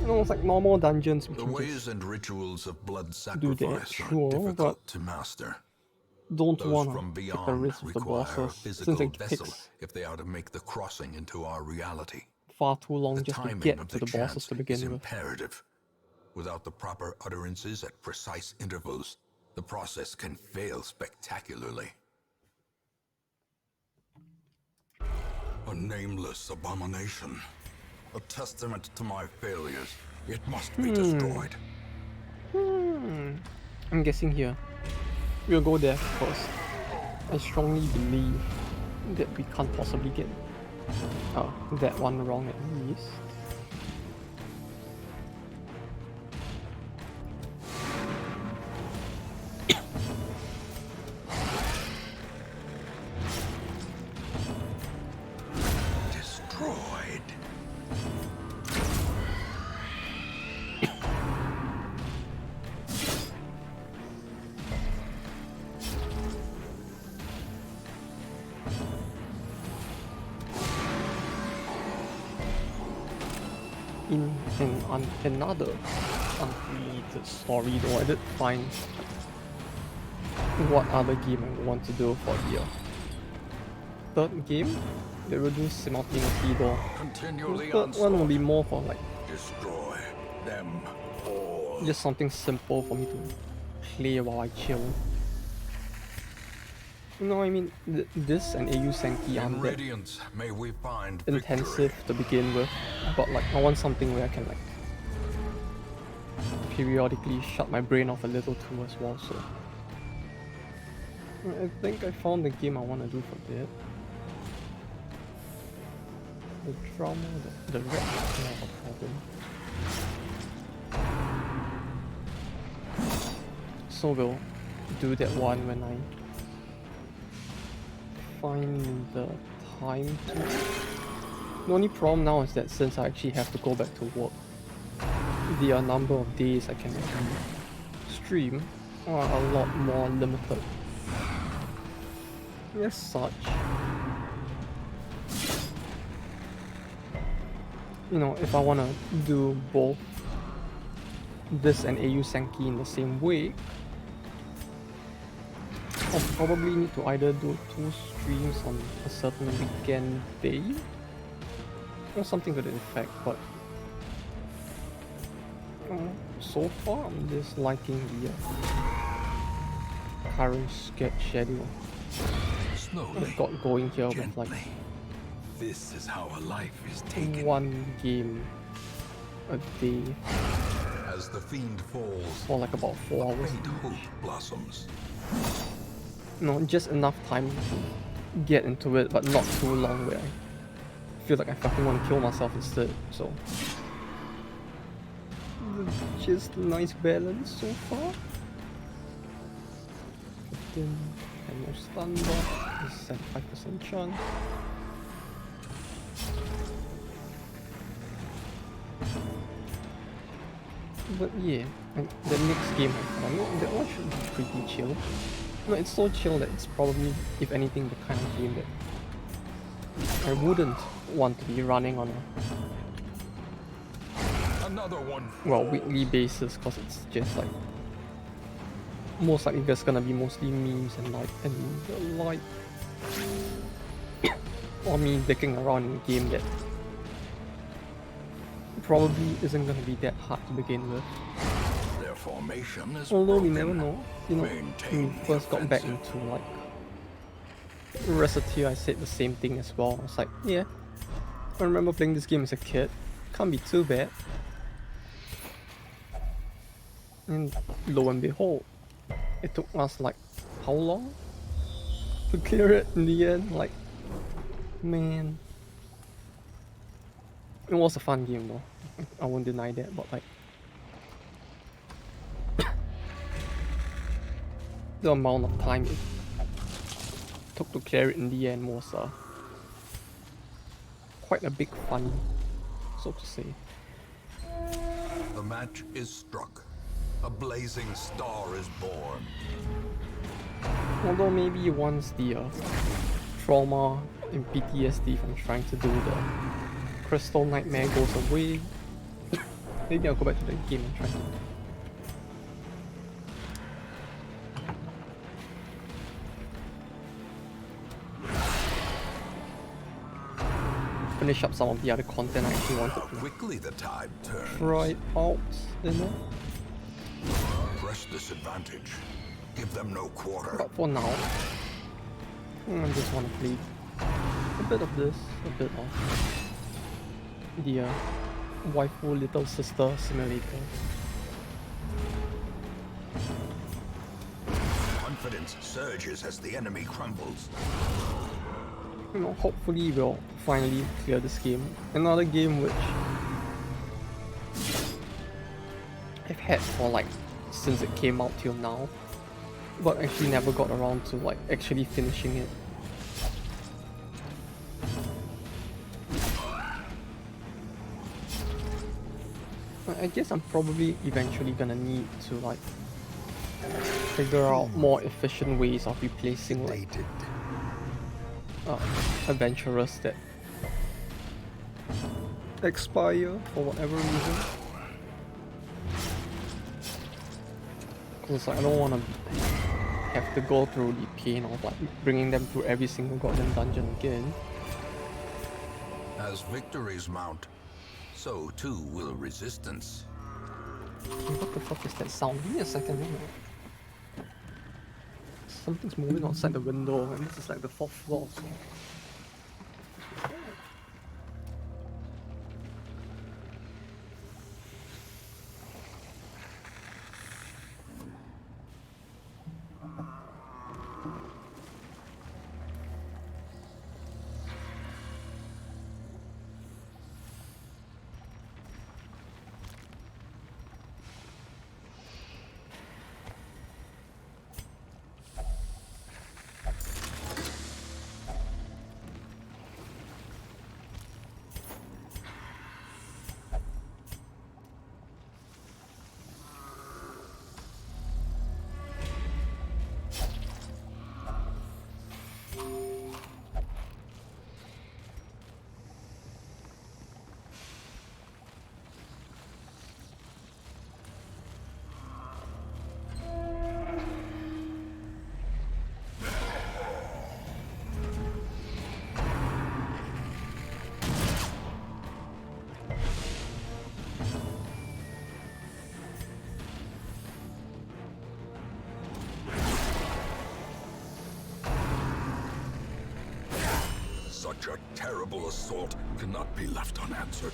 You know, it's like normal dungeons, we The can ways just and rituals of blood do that, sacrifice sure, are difficult but to master. don't Those wanna from take the beyond risk with the require a bosses, physical since it vessel takes if they are to make the crossing into our reality. far too long The just to timing get of to the bosses chance to is begin with. imperative. Without the proper utterances at precise intervals, the process can fail spectacularly. A nameless abomination. A testament to my failures. It must be destroyed. I'm guessing here. We'll go there first. I strongly believe that we can't possibly get that one wrong at least. another unrelated story though, I did find what other game I want to do for the third game. They will do simultaneously though. Continually The third one will be more for like destroy them all. just something simple for me to play while I chill. You know, I mean, this and AU Senki In aren't that Radiance, may we find intensive victory. to begin with, but like I want something where I can like periodically shut my brain off a little too as well. So I think I found the game I want to do for that. The drama, the red is not a problem. So we'll do that one when I find the time to. The only problem now is that since I actually have to go back to work, the number of days I can actually stream are a lot more limited. As such, you know, if I want to do both this and AU Senki in the same week, I'll probably need to either do 2 streams on a certain weekend day or something to that effect, but so far I'm just liking the current schedule Slowly, that got going here with like gently. This is how a life is taken. 1 game a day As the fiend falls, for like about 4 hours. faint hope blossoms. No, just enough time to get into it, but not too long where I feel like I fucking want to kill myself instead, so. Just a nice balance so far. 15 and no stun block, this is at 5% chance. But yeah, and the next game I found, that one should be pretty chill. No, it's so chill that it's probably, if anything, the kind of game that I wouldn't want to be running on Another one. a weekly basis, because it's just like most likely there's gonna be mostly memes and the like or me dicking around in a game that probably isn't gonna be that hard to begin with. Their formation is Although we broken. never know, you know, when Maintain we the first got back offensive. into like Reciteer, I said the same thing as well. I was like, yeah, I remember playing this game as a kid, can't be too bad. And lo and behold, it took us like how long to clear it in the end? Like, man, it was a fun game though. I won't deny that, but like the amount of time it took to clear it in the end was quite a big fun, so to say. The match is struck. A blazing star is born. Although maybe once the trauma and PTSD from trying to do the crystal nightmare goes away, maybe I'll go back to the game and try to finish up some of the other content I actually wanted How to quickly the tide turns. try out, you know? Press this advantage. Give them no quarter. But for now, I just want to play a bit of this, a bit of the waifu little sister simulator. Confidence surges as the enemy crumbles. You know, hopefully we'll finally clear this game. Another game which I've had for like since it came out till now, but actually never got around to like actually finishing it. I guess I'm probably eventually gonna need to like figure out more efficient ways of replacing like Dated. adventurers that expire for whatever reason. Cause I don't want to have to go through the pain of like bringing them through every single goddamn dungeon again. As victories mount, so too will resistance. What the fuck is that sound? Give me a second. Something's moving outside the window, and this is like the 4th floor. So. Such a terrible assault cannot be left unanswered.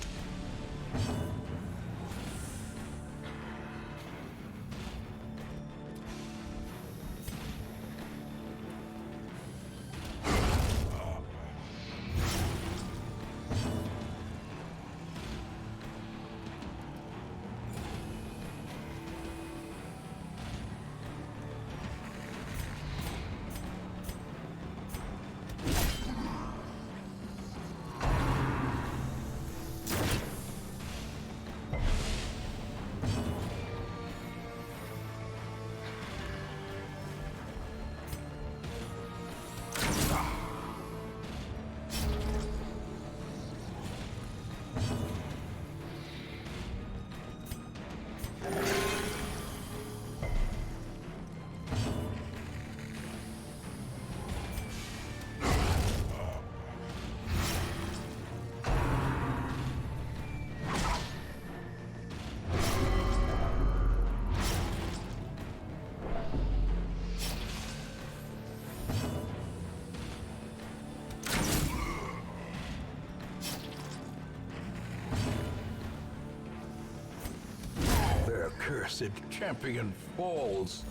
Their cursed champion falls.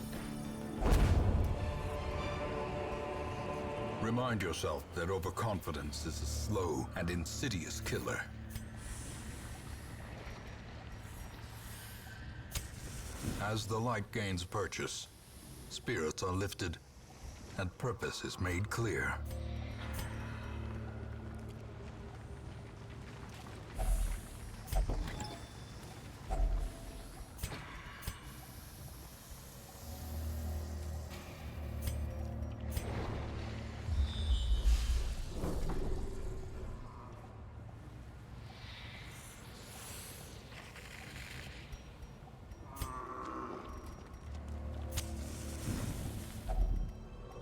Remind yourself that overconfidence is a slow and insidious killer. As the light gains purchase, spirits are lifted, and purpose is made clear.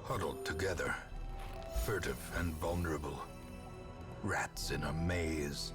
Huddled together, furtive and vulnerable, rats in a maze.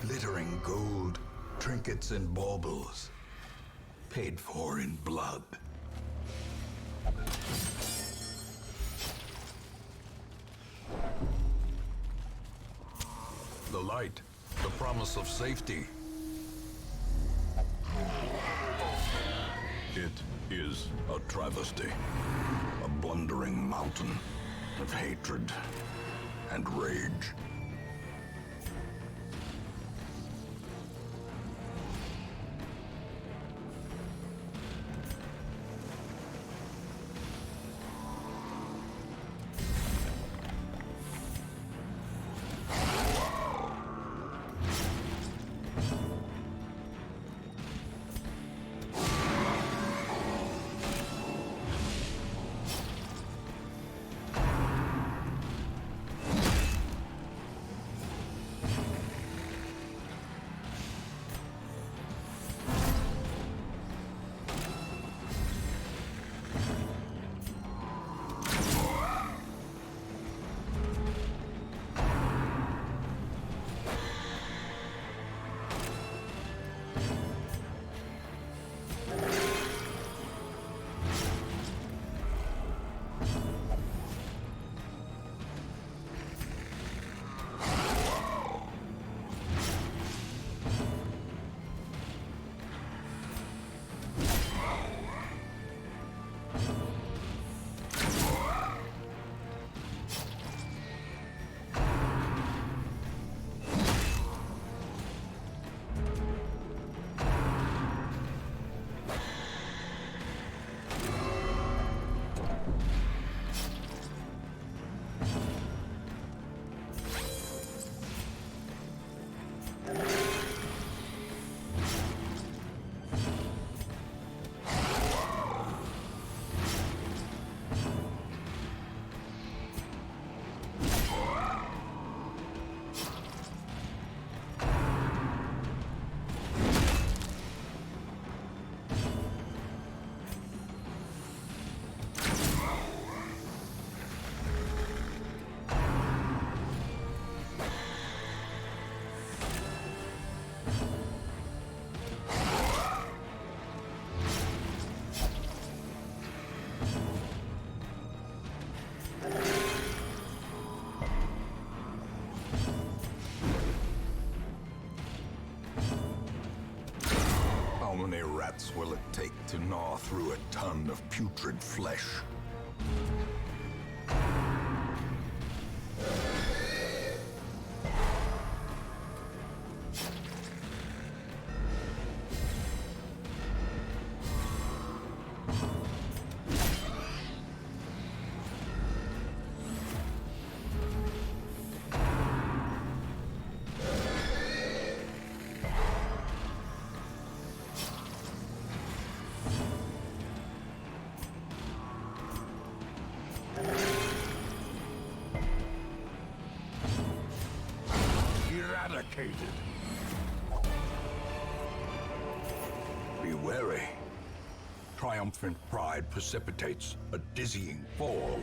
Glittering gold, trinkets and baubles. paid for in blood. The light, the promise of safety. It is a travesty, a blundering mountain of hatred and rage. How many rats will it take to gnaw through a ton of putrid flesh? Eradicated. Be wary. Triumphant pride precipitates a dizzying fall.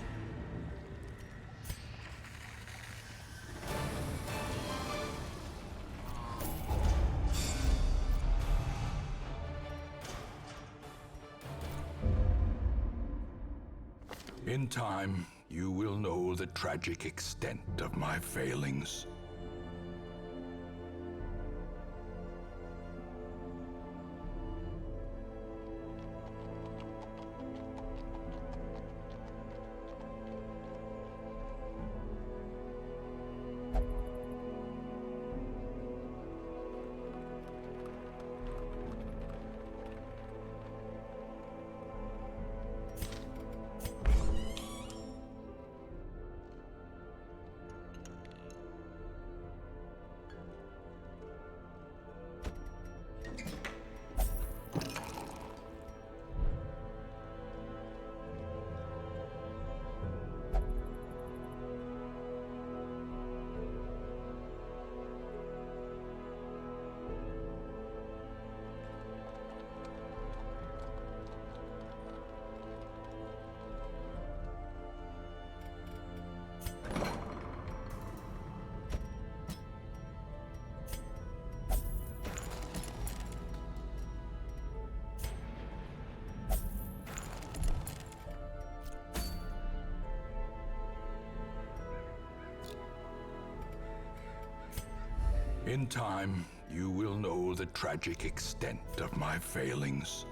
In time, you will know the tragic extent of my failings. In time, you will know the tragic extent of my failings.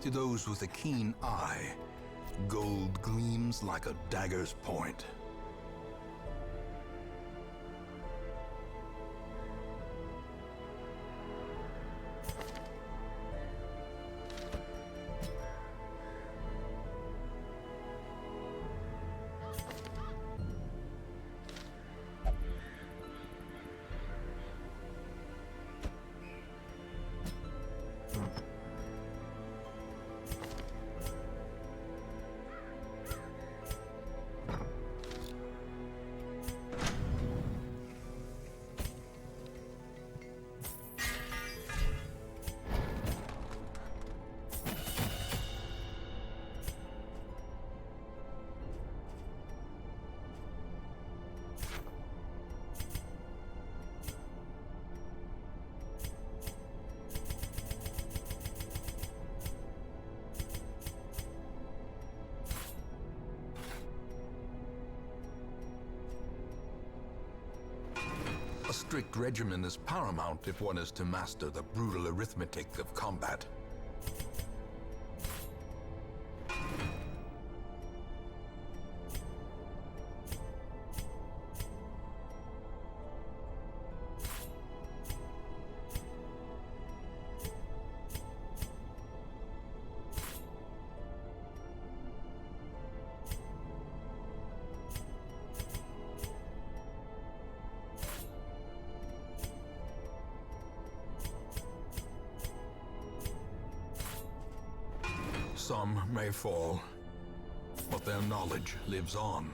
To those with a keen eye, gold gleams like a dagger's point. A strict regimen is paramount if one is to master the brutal arithmetic of combat. Some may fall, but their knowledge lives on.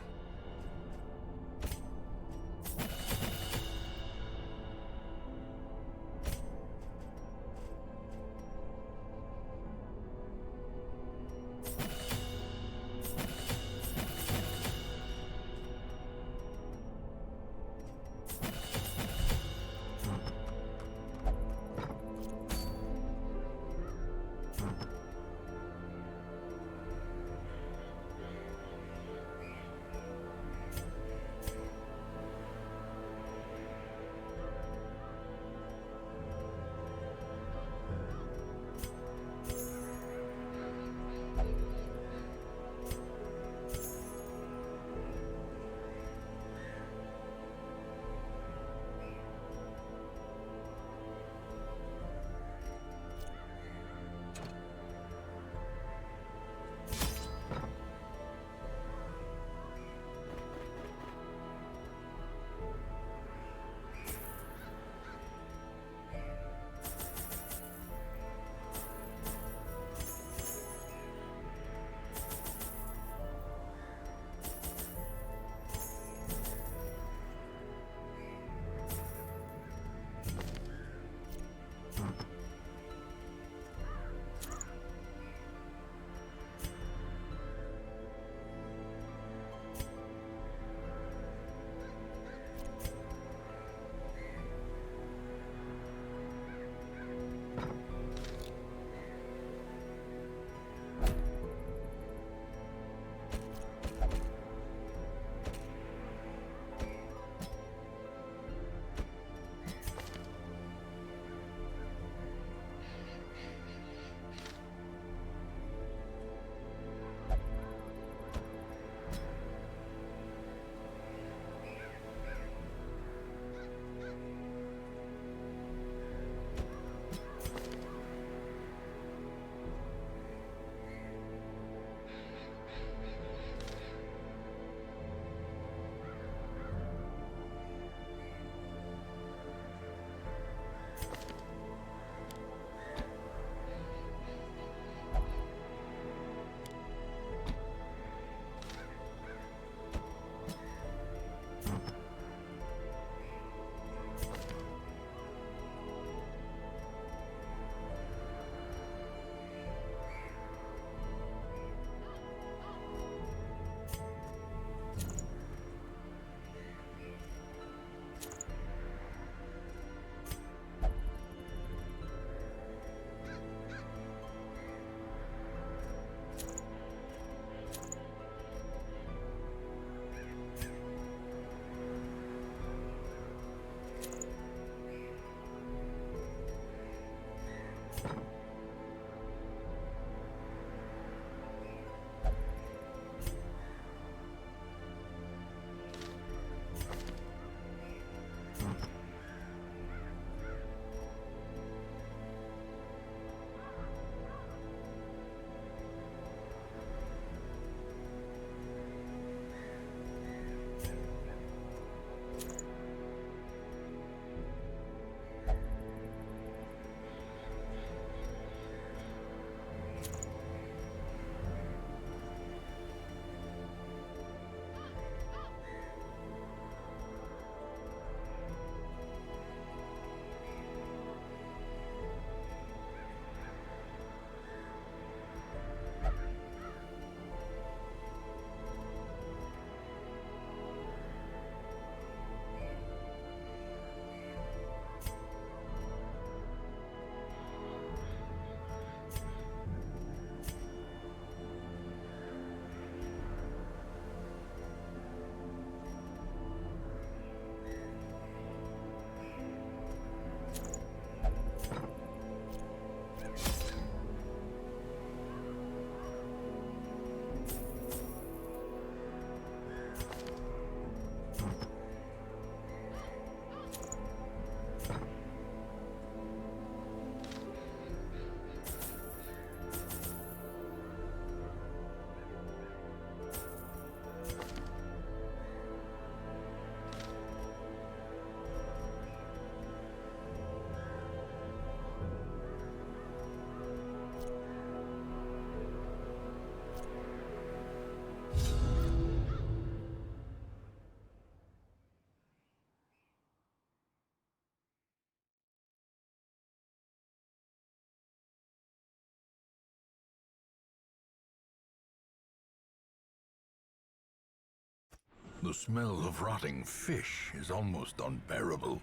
The smell of rotting fish is almost unbearable.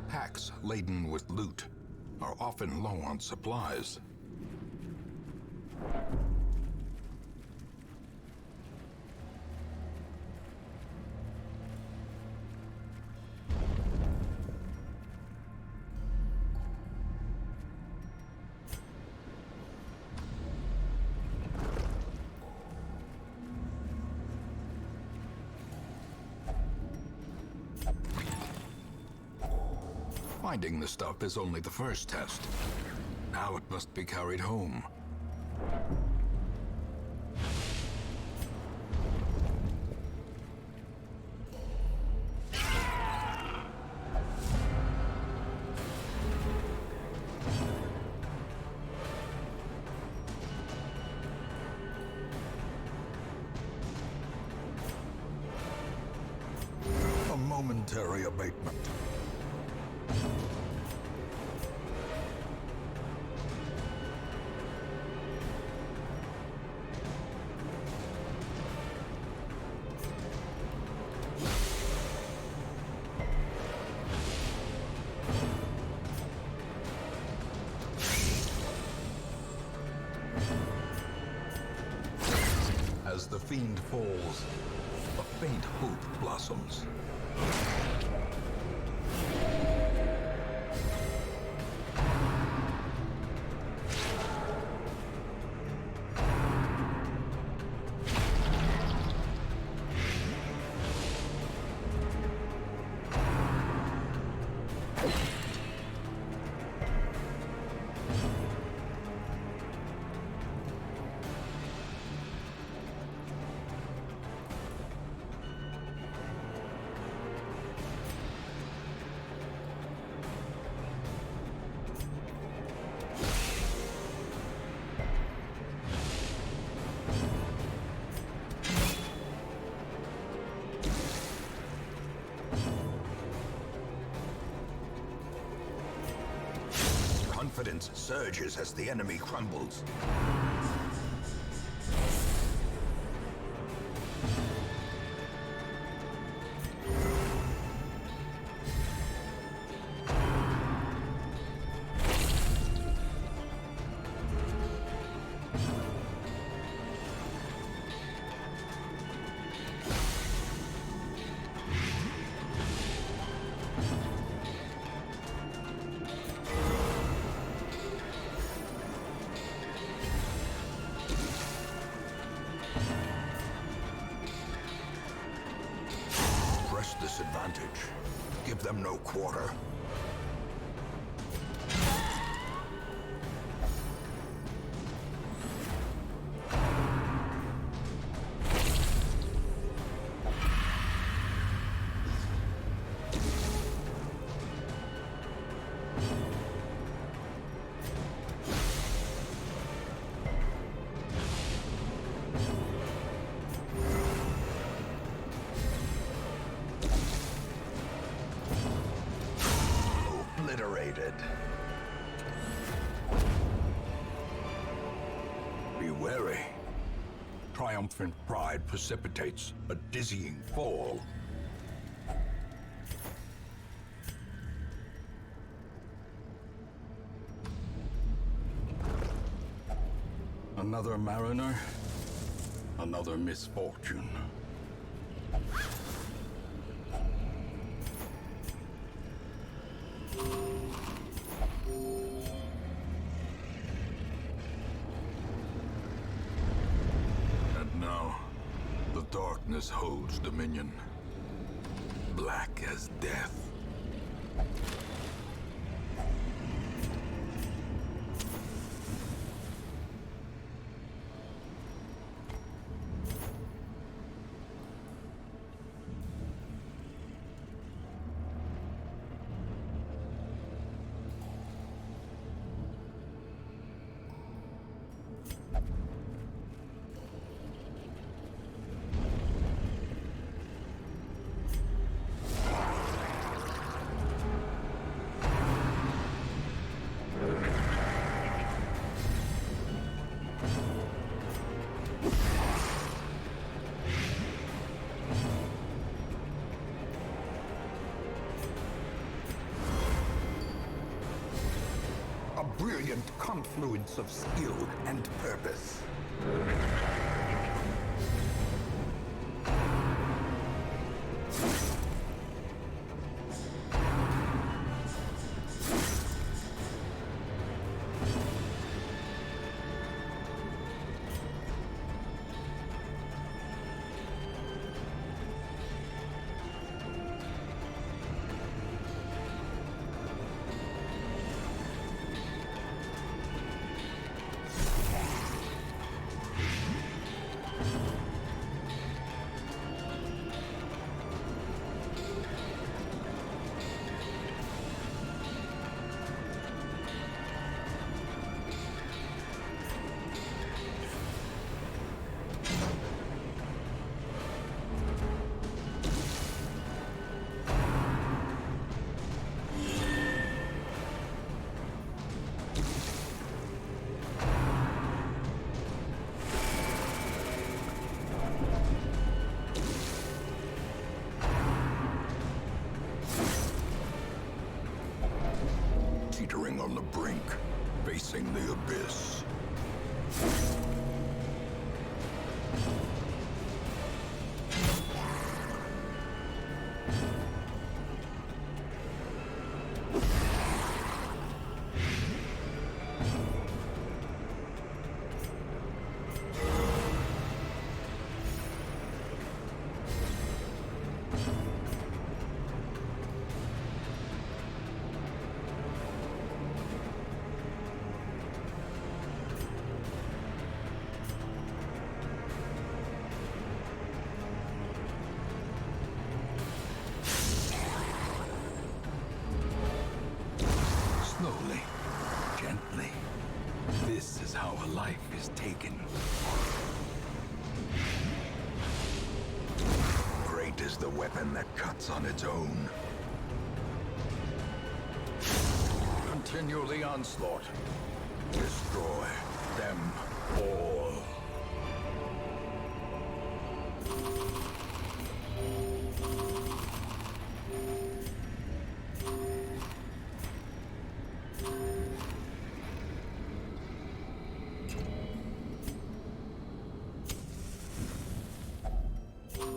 Packs laden with loot are often low on supplies. Finding the stuff is only the first test. Now it must be carried home. A momentary abatement. As the fiend falls, a faint hope blossoms. Confidence surges as the enemy crumbles. Press this advantage. Give them no quarter. Obliterated. Be wary. Triumphant pride precipitates a dizzying fall. Another mariner, another misfortune. And now, the darkness holds dominion, black as death. brilliant confluence of skill and purpose. Teetering on the brink, facing the abyss. Slowly, gently. This is how a life is taken. Great is the weapon that cuts on its own. Continue the onslaught. Destroy them all.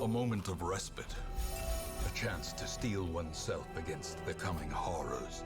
A moment of respite. A chance to steel oneself against the coming horrors.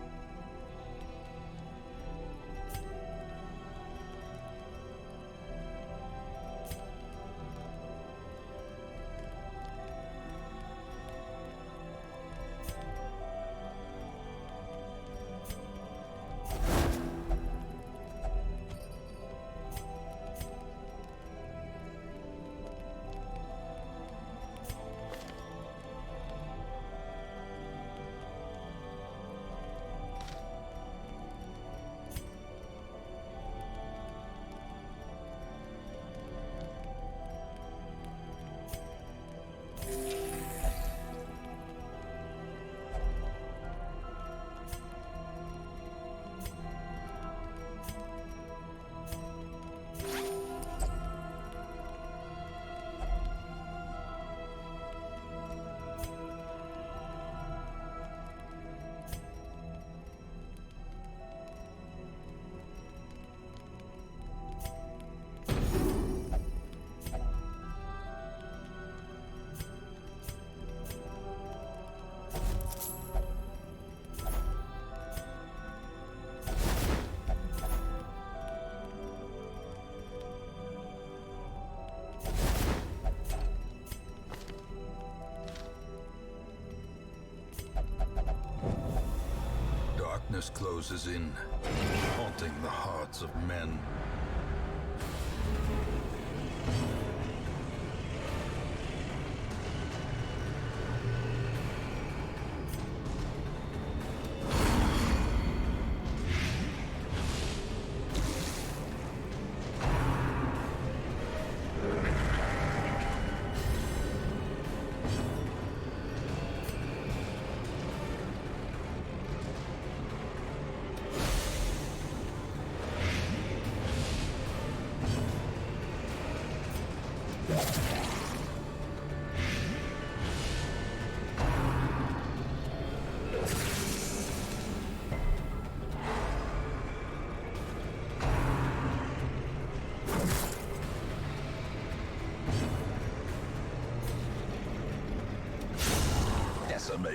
Darkness closes in, haunting the hearts of men.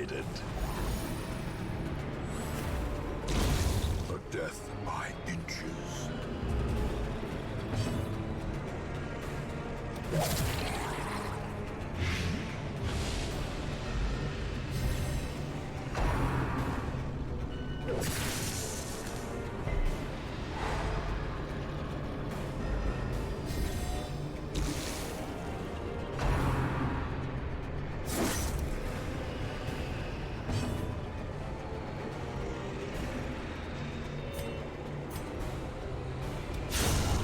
decided. A death by inches.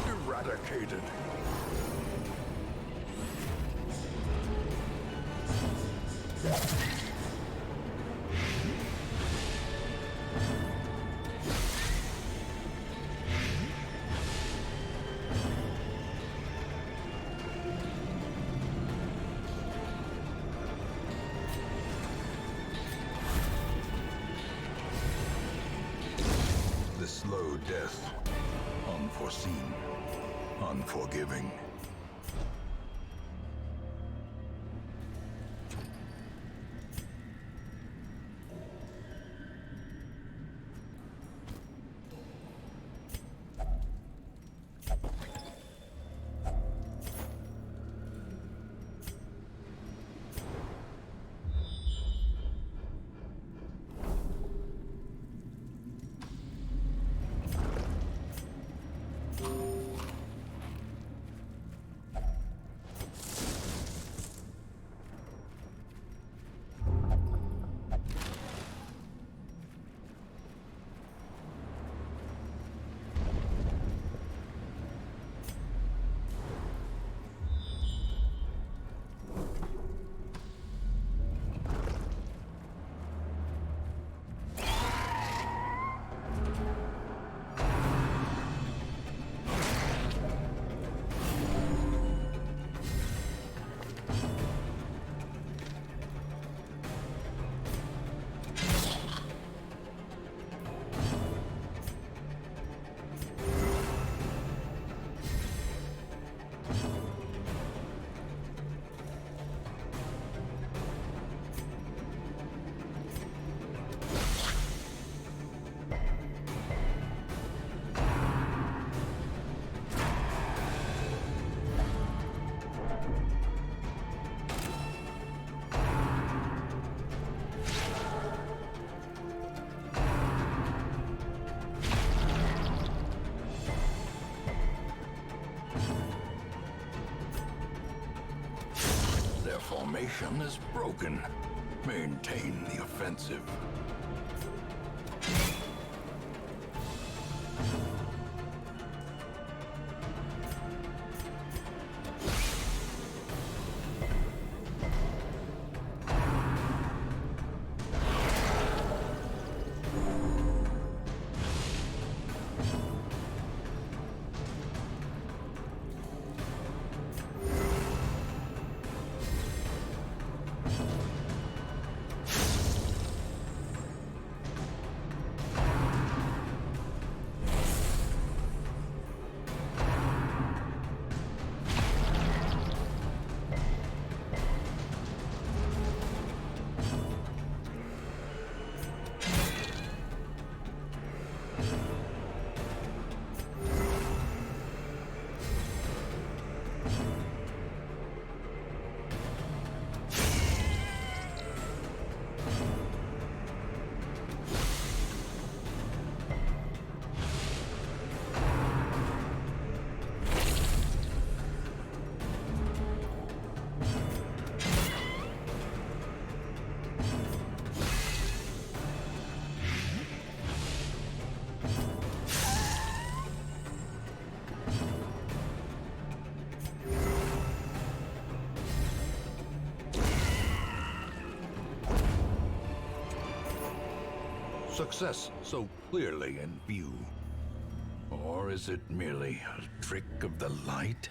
Eradicated. The slow death, unforeseen, unforgiving. Their formation is broken. Maintain the offensive. Success so clearly in view. Or is it merely a trick of the light?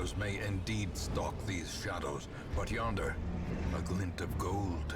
Others may indeed stalk these shadows, but yonder, a glint of gold.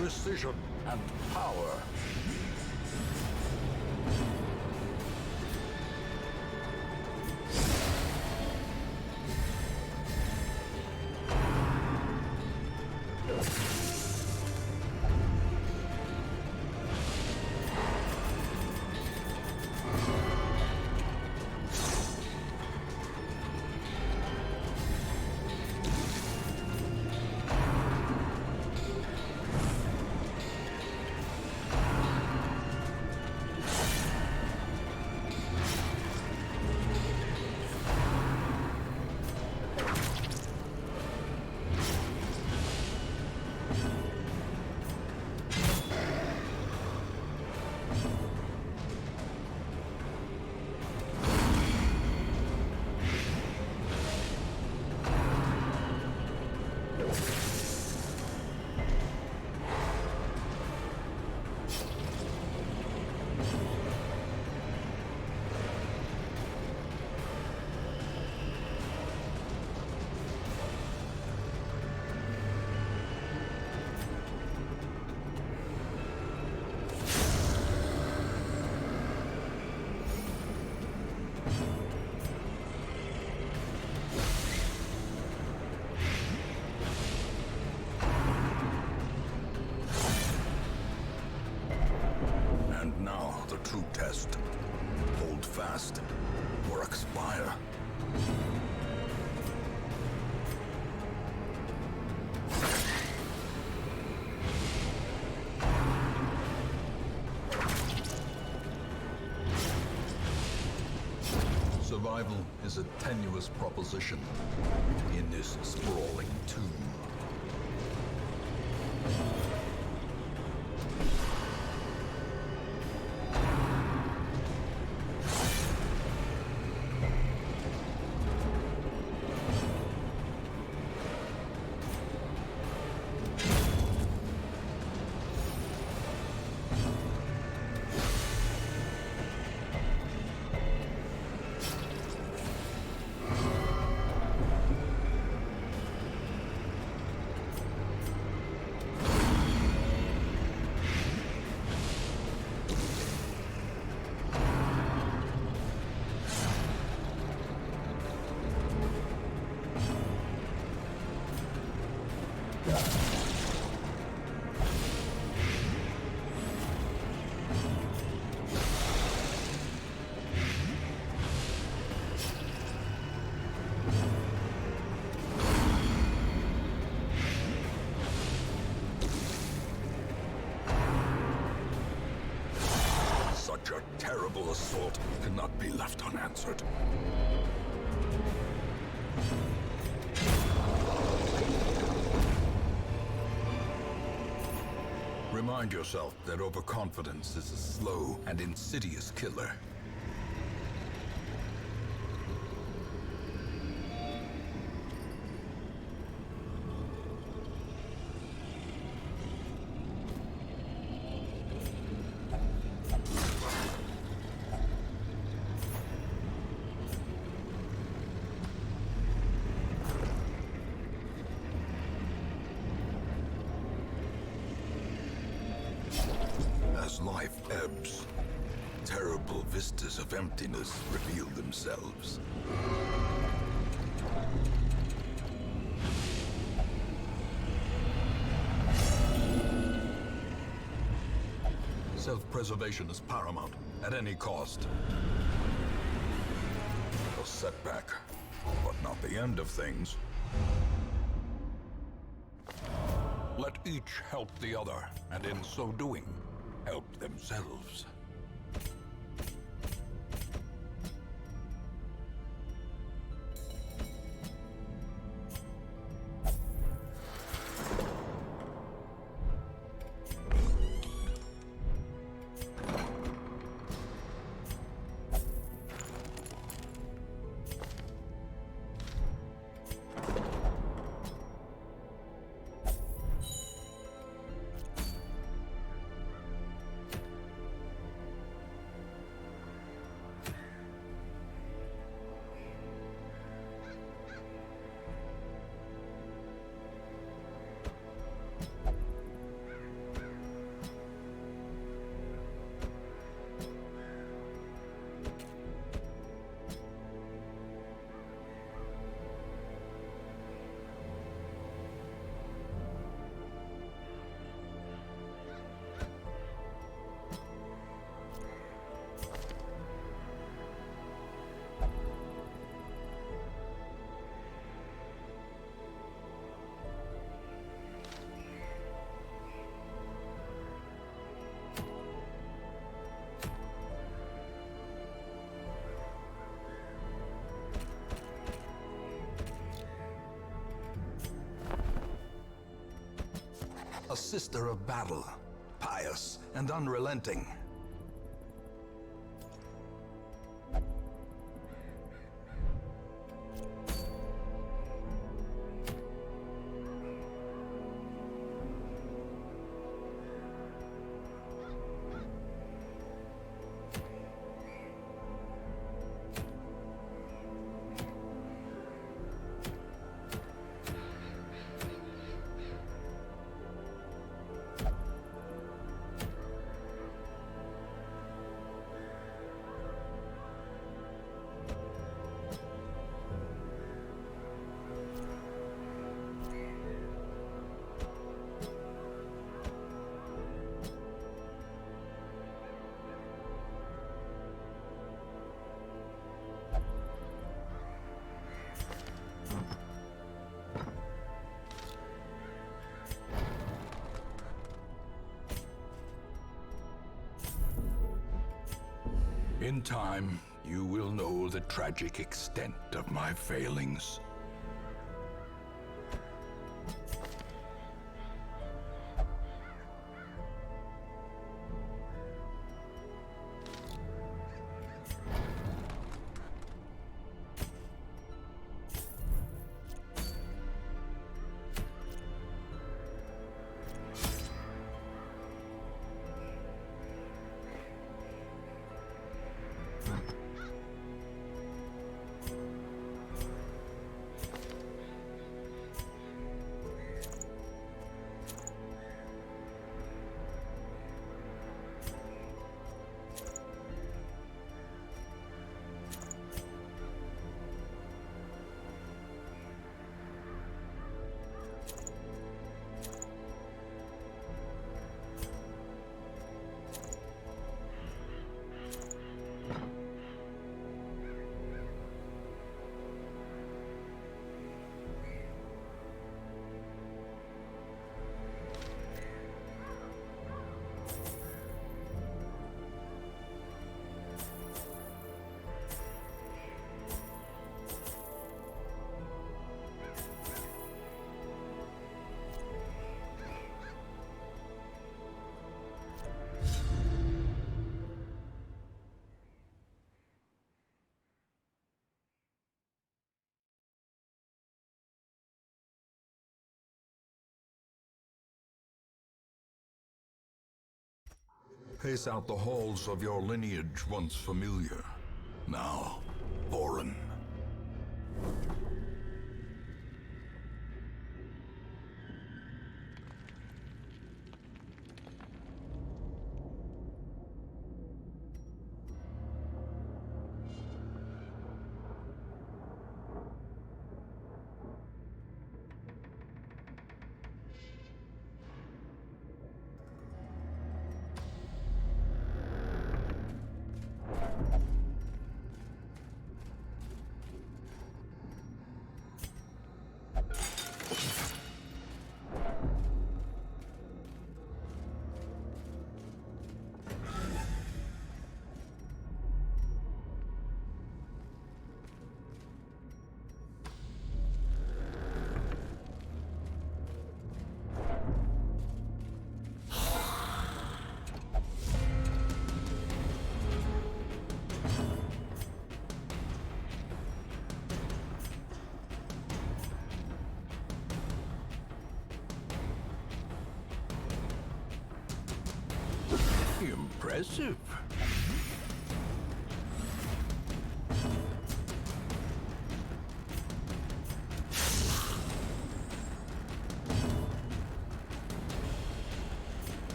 Precision and power. True test. Hold fast or expire. Survival is a tenuous proposition in this sprawling tomb. terrible assault cannot be left unanswered. Remind yourself that overconfidence is a slow and insidious killer. As life ebbs, terrible vistas of emptiness reveal themselves. Self-preservation is paramount, at any cost. A setback, but not the end of things. Let each help the other, and in so doing, help themselves. A sister of battle, pious and unrelenting. In time, you will know the tragic extent of my failings. Pace out the halls of your lineage once familiar, now foreign. Impressive.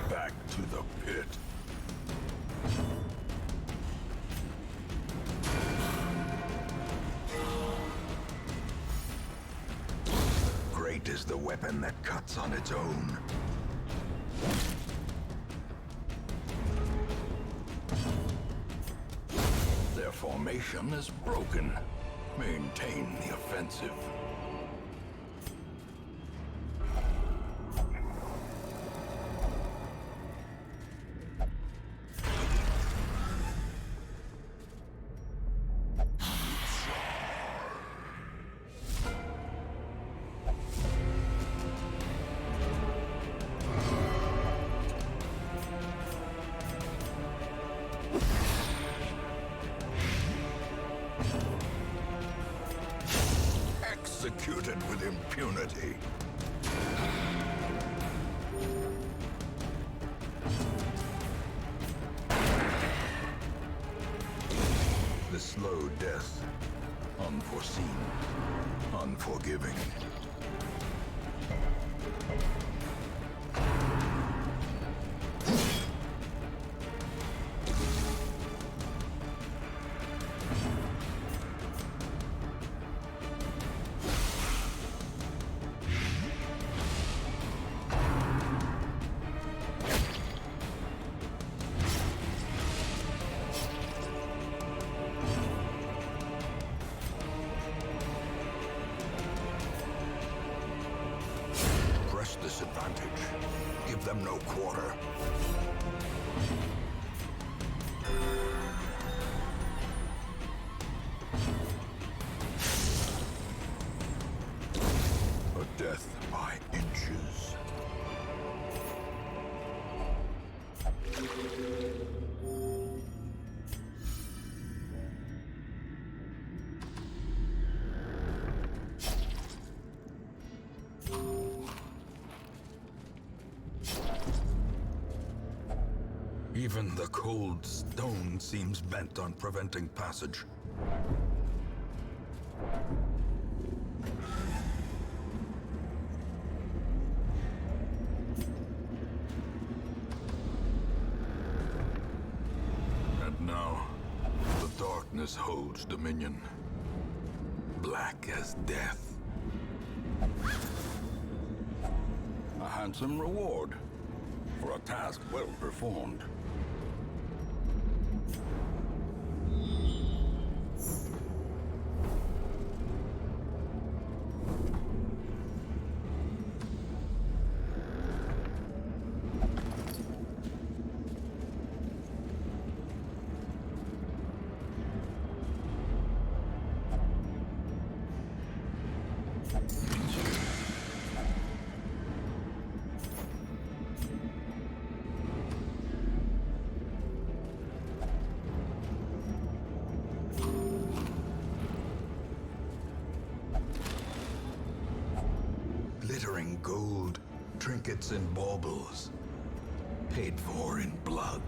Back to the pit. Great is the weapon that cuts on its own. Their formation is broken. Maintain the offensive. Executed with impunity. The slow death, unforeseen, unforgiving. Press this advantage. Give them no quarter. A death by inches. Even the cold stone seems bent on preventing passage. And now, the darkness holds dominion. Black as death. A handsome reward for a task well performed. Glittering gold, trinkets and baubles. paid for in blood.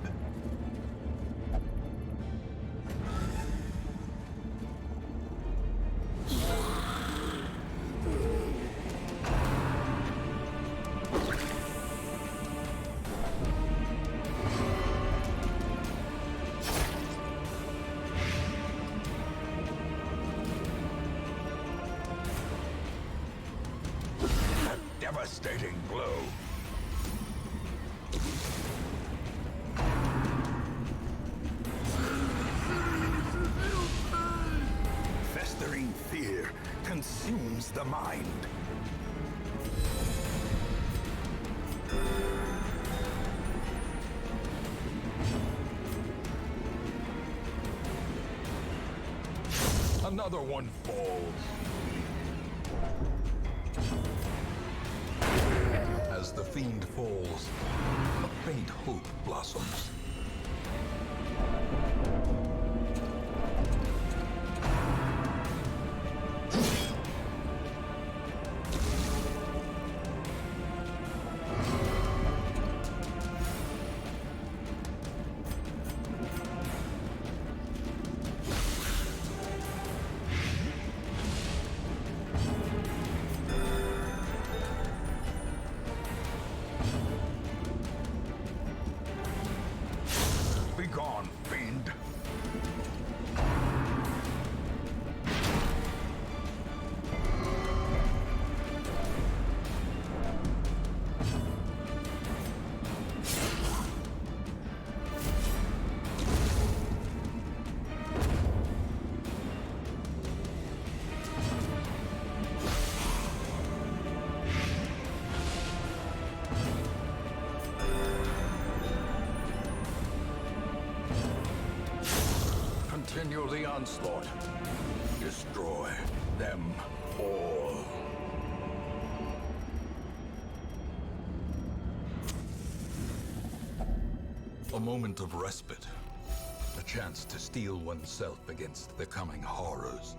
A devastating blow. Festering fear consumes the mind. Another one falls. As the fiend falls, a faint hope blossoms. Begone, fiend! Continue the onslaught. Destroy them all. A moment of respite. A chance to steel oneself against the coming horrors.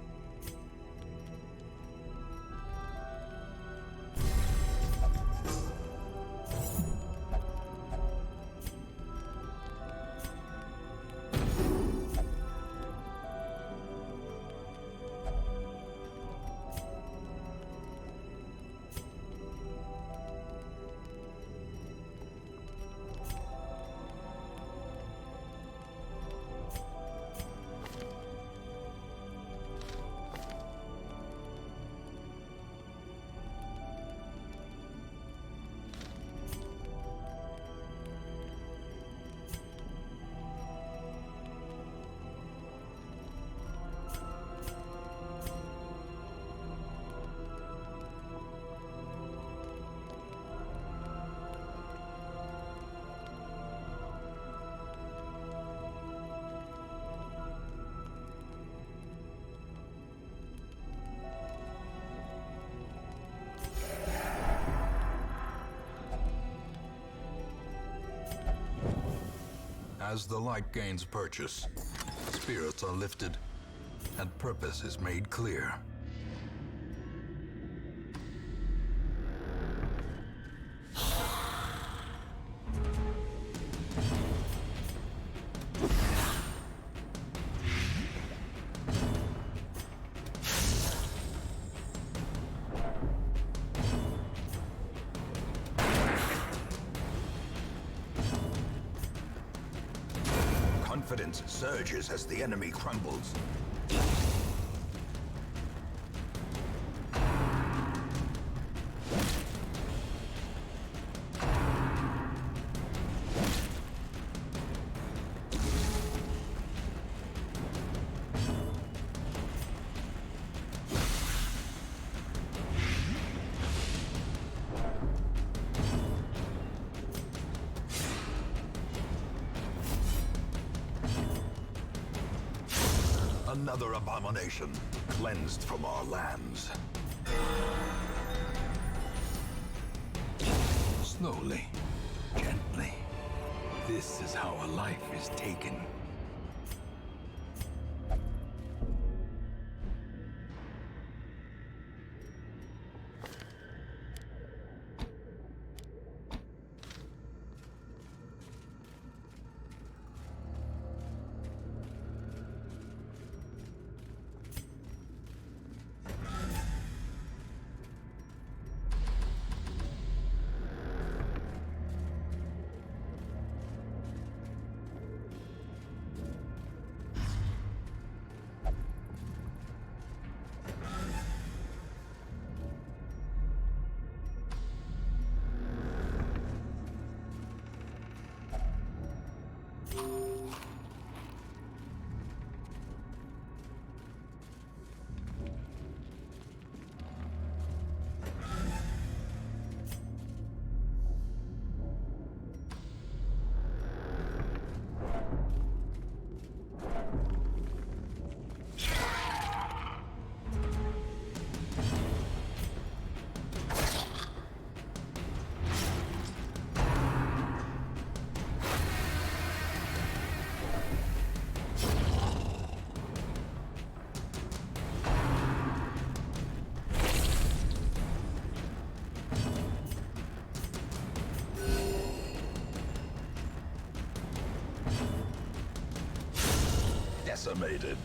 As the light gains purchase, spirits are lifted, and purpose is made clear. Confidence surges as the enemy crumbles. Another abomination cleansed from our lands. Slowly, gently. This is how a life is taken. decimated.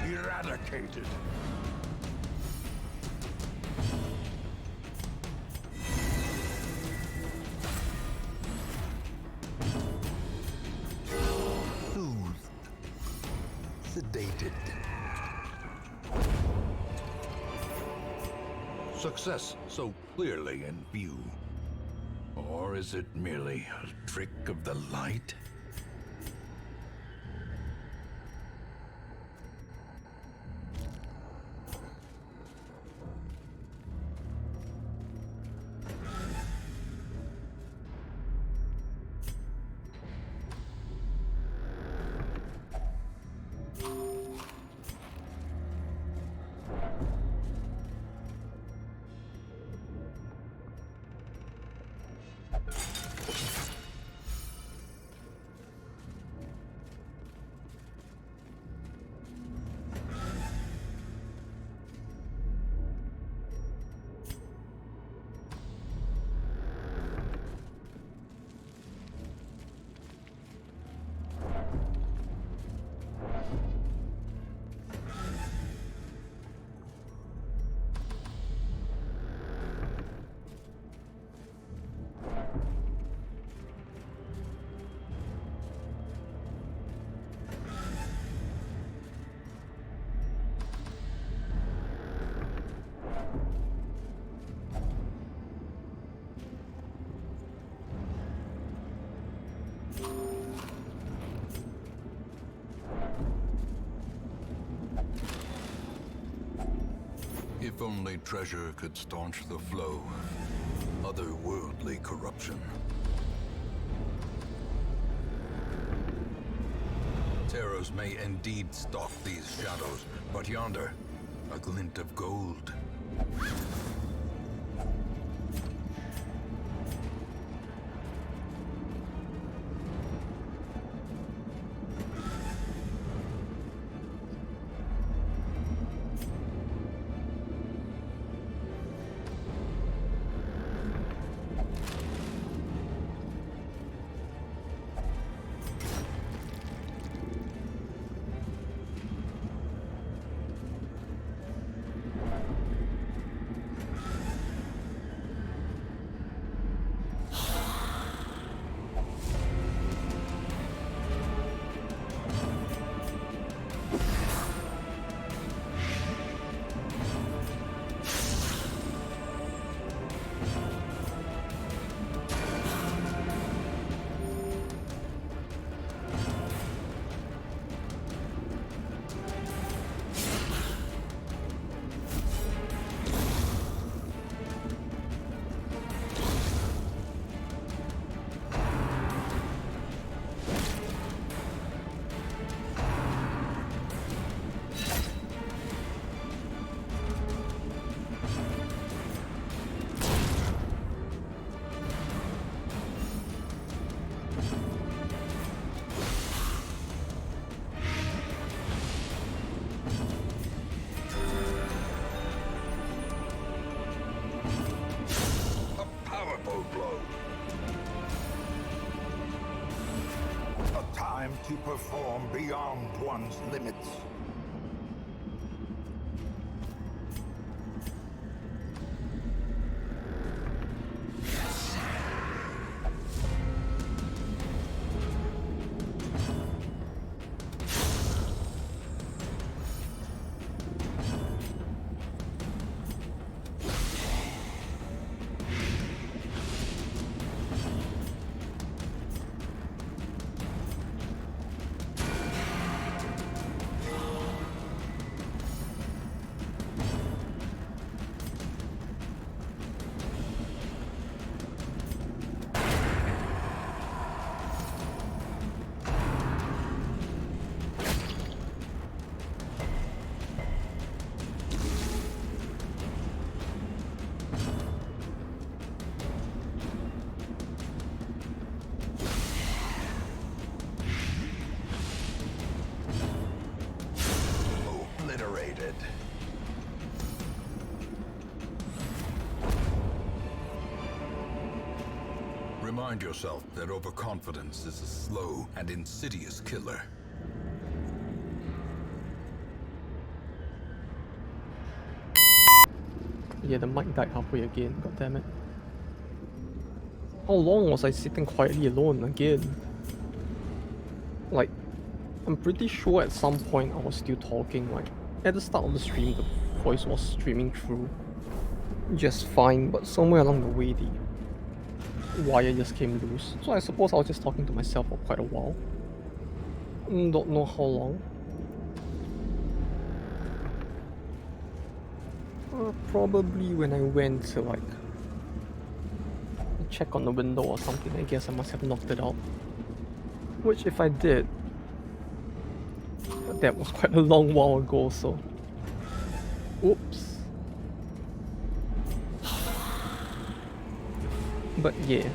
Eradicated. Soothed. Sedated. Success so clearly in view. Or is it merely a trick of the light? If only treasure could staunch the flow of otherworldly corruption. Terrors may indeed stalk these shadows, but yonder, a glint of gold. To perform beyond one's limits. obliterated. Remind yourself that overconfidence is a slow and insidious killer. Yeah, the mic died halfway again, god damn it. How long was I sitting quietly alone again? Like, I'm pretty sure at some point I was still talking, like, at the start of the stream the voice was streaming through just fine, but somewhere along the way the wire just came loose. So I suppose I was just talking to myself for quite a while. Don't know how long. Probably when I went to like check on the window or something, I guess I must have knocked it out. Which if I did, that was quite a long while ago, so... Oops. But yeah.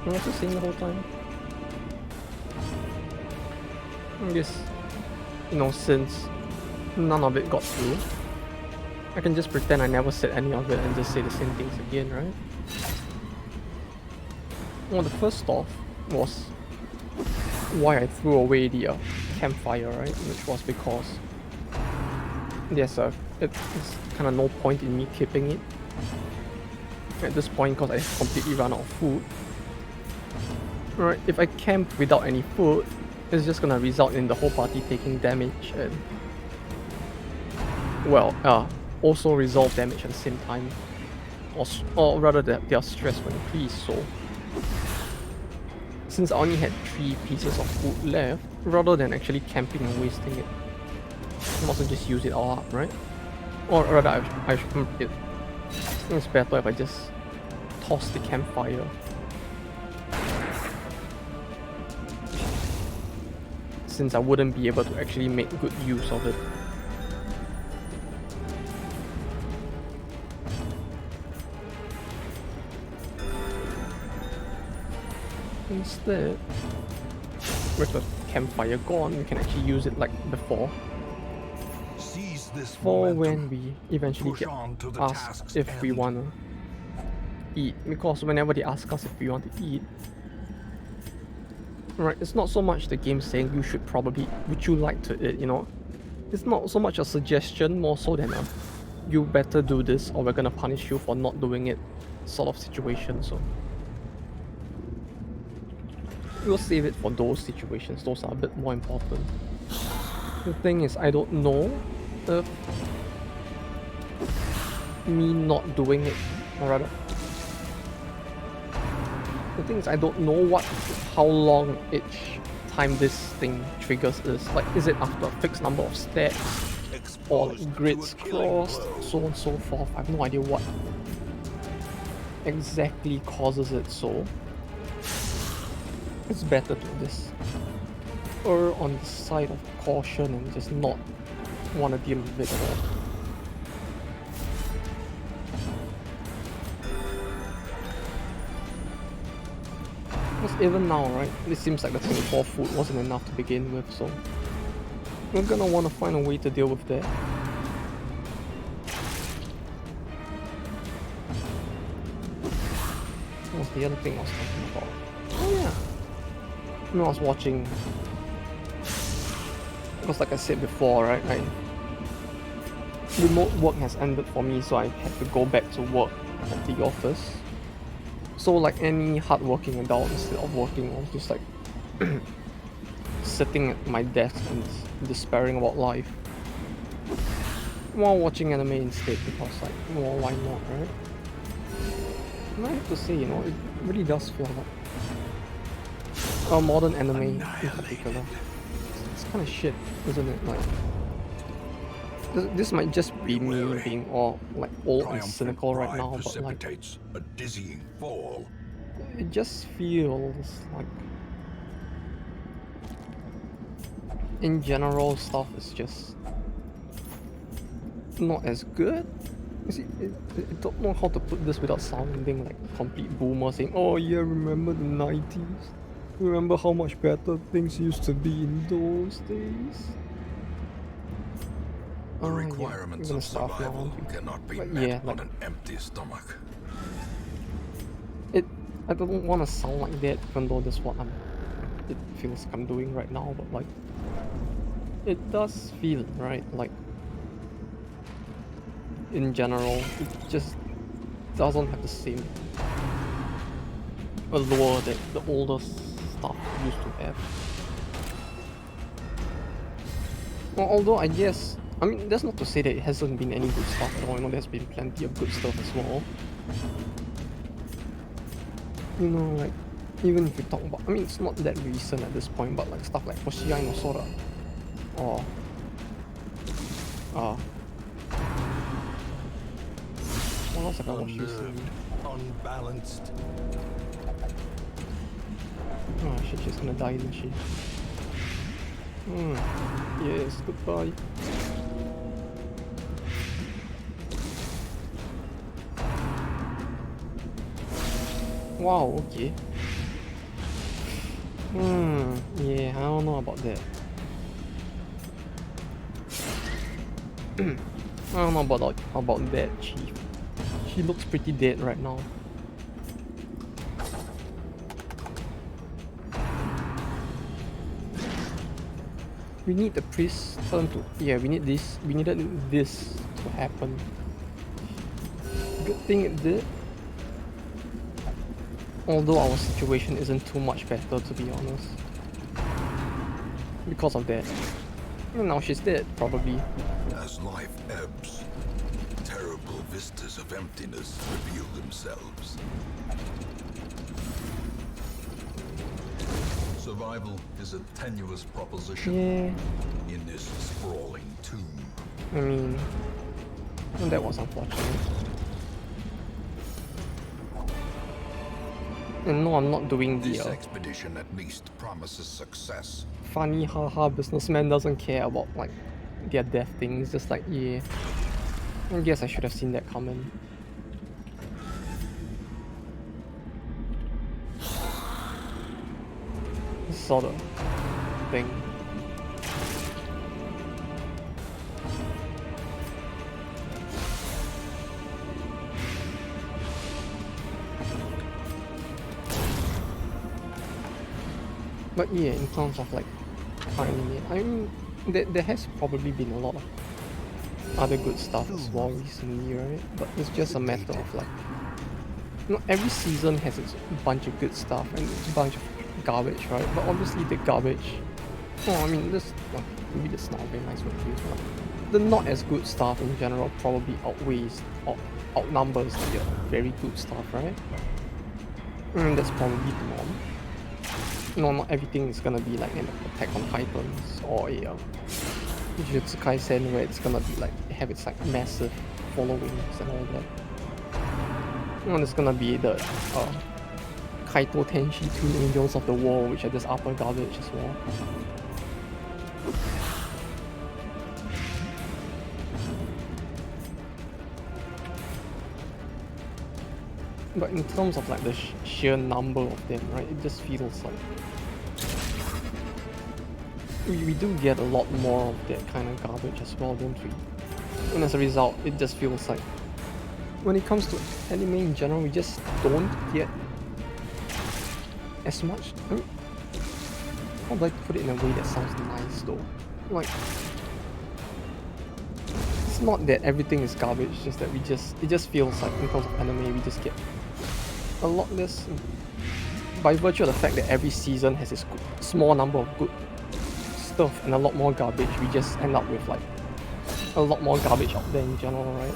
I was just saying the whole time. I guess, you know, since none of it got through, I can just pretend I never said any of it and just say the same things again, right? Well, the first off was why I threw away the campfire, right? Which was because it's kind of no point in me keeping it at this point because I completely run out of food. Right, if I camp without any food, it's just gonna result in the whole party taking damage and, well, also resolve damage at the same time, or rather their stress will increase. So since I only had 3 pieces of food left, rather than actually camping and wasting it, I can also just use it all up, right? Or rather, it's better if I just toss the campfire. Since I wouldn't be able to actually make good use of it. Instead, with the campfire gone, we can actually use it like before. Seize this For momentum. when we eventually Push get on to the asked task's if we end. wanna eat. Because whenever they ask us if we want to eat, right, it's not so much the game saying you should probably, would you like to eat, you know? It's not so much a suggestion, more so than a, you better do this or we're gonna punish you for not doing it sort of situation, so. We'll save it for those situations, those are a bit more important. The thing is, I don't know if me not doing it, or rather, the thing is, I don't know how long each time this thing triggers is. Like, is it after a fixed number of steps, or like grids crossed, so on and so forth. I have no idea what exactly causes it, so it's better to just err on the side of caution and just not want to deal with it at all. Because even now, right, it seems like the 24 food wasn't enough to begin with, so we're gonna want to find a way to deal with that. What was the other thing I was talking about? Oh yeah. I was watching, because like I said before, right, remote work has ended for me, so I had to go back to work at the office. So like any hardworking adult, instead of working, I was just like sitting at my desk and despairing about life while watching anime instead, because like, well, why not, right? And I have to say, you know, it really does feel like modern anime in particular. It's kind of shit, isn't it? Like, this might just be me being all like old and cynical right now, but like, a dizzying fall. it just feels like, in general, stuff is just not as good. You see, I don't know how to put this without sounding like a complete boomer saying, oh yeah, remember the 90s? Remember how much better things used to be in those days? The yeah, requirements we're gonna of starve now, survival aren't we? cannot be But met yeah, on like an empty stomach. I don't want to sound like that, even though that's what it feels like I'm doing right now. But like, it does feel right. Like in general, it just doesn't have the same allure that the older stuff used to have. Well, although I guess, I mean, that's not to say that it hasn't been any good stuff at all. You know, there's been plenty of good stuff as well. You know, like, even if you talk about, I mean, it's not that recent at this point, but like stuff like Hoshia no Sora, or, what else have I watched recently? Unbalanced. Oh shit, she's gonna die, isn't she? Yes, goodbye. Wow, okay. Yeah, I don't know about that. I don't know about that, Chief. She looks pretty dead right now. We need the priest turn to, yeah, we needed this to happen. Good thing it did. Although our situation isn't too much better, to be honest. Because of that. And now she's dead, probably. As life ebbs, terrible vistas of emptiness reveal themselves. Survival is a tenuous proposition Yeah, in this sprawling tomb. I mean, that was unfortunate. And no, I'm not doing the This expedition at least promises success. funny haha businessman doesn't care about like their death thing. It's just like, yeah, I guess I should have seen that coming. Sort of thing. But yeah, in terms of like finally, I mean, there has probably been a lot of other good stuff as well recently, right? But it's just a matter of like, you know, every season has its bunch of good stuff and its bunch of garbage, right? But obviously the garbage, well, I mean, maybe that's not a very nice word to use, but the not as good stuff in general probably outnumbers the very good stuff, right? And that's probably the norm. No, not everything is gonna be like an Attack on Titans or a Jujutsu Kaisen where it's gonna be like have its like massive followings and all that. And it's gonna be the Kaito Tenshi Twin Angels of the War, which are just upper garbage as well. But in terms of like the sheer number of them, right, it just feels like we do get a lot more of that kind of garbage as well, don't we? And as a result, it just feels like when it comes to anime in general, we just don't get as much. I mean, how do I put it in a way that sounds nice though? Like, it's not that everything is garbage, it's just that it just feels like in terms of anime, we just get a lot less by virtue of the fact that every season has its small number of good stuff and a lot more garbage. We just end up with like a lot more garbage out there in general, right?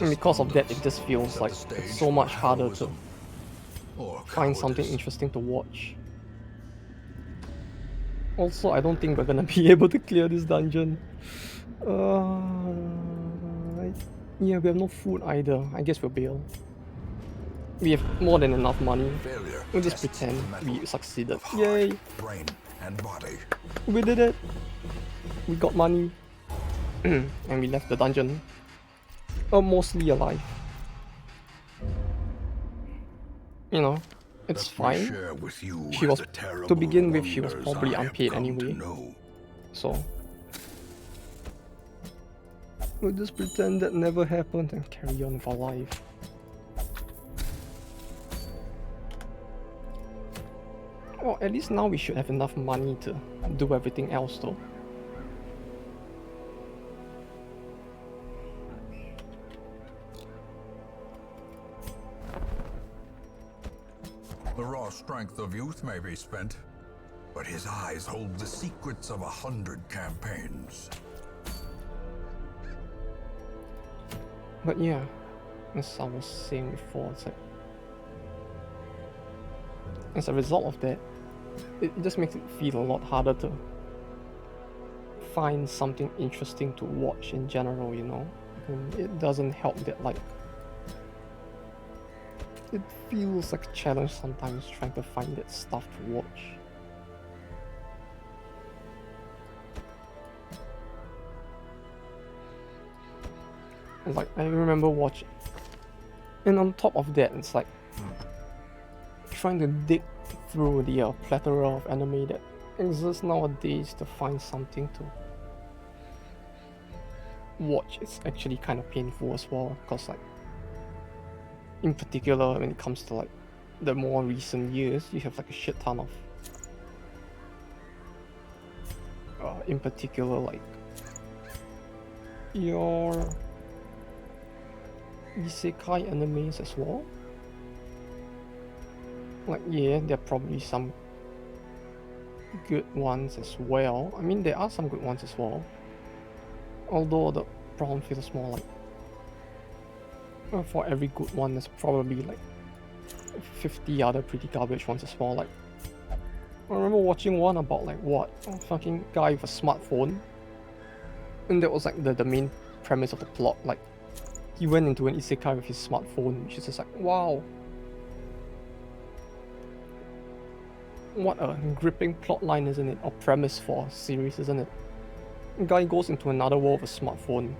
And because of that, it just feels like it's so much harder to find something interesting to watch. Also, I don't think we're gonna be able to clear this dungeon. Yeah, we have no food either. I guess we'll bail. We have more than enough money. We'll just pretend we succeeded. Yay! Brain and body. We did it! We got money. And we left the dungeon. Mostly alive. You know, it's fine. She was, to begin with, she was probably unpaid anyway. So, We'll just pretend that never happened and carry on with our life. Well, at least now we should have enough money to do everything else though. The raw strength of youth may be spent, but his eyes hold the secrets of 100 campaigns. But yeah, as I was saying before, it's like, as a result of that, it just makes it feel a lot harder to find something interesting to watch in general, you know? And it doesn't help that, like, it feels like a challenge sometimes trying to find that stuff to watch. And like, I remember watching, and on top of that, it's like trying to dig through the plethora of anime that exists nowadays to find something to watch. It's actually kind of painful as well, because like, in particular when it comes to like the more recent years, you have like a shit ton of in particular like your isekai animes as well. Like, yeah, there are probably some good ones as well. I mean, there are some good ones as well, although the problem feels more like for every good one there's probably like 50 other pretty garbage ones as well. Like, I remember watching one about like what, a fucking guy with a smartphone, and that was like the main premise of the plot. Like, he went into an isekai with his smartphone, which is just like, wow, what a gripping plotline, isn't it? Or premise for a series, isn't it? A guy goes into another world with a smartphone.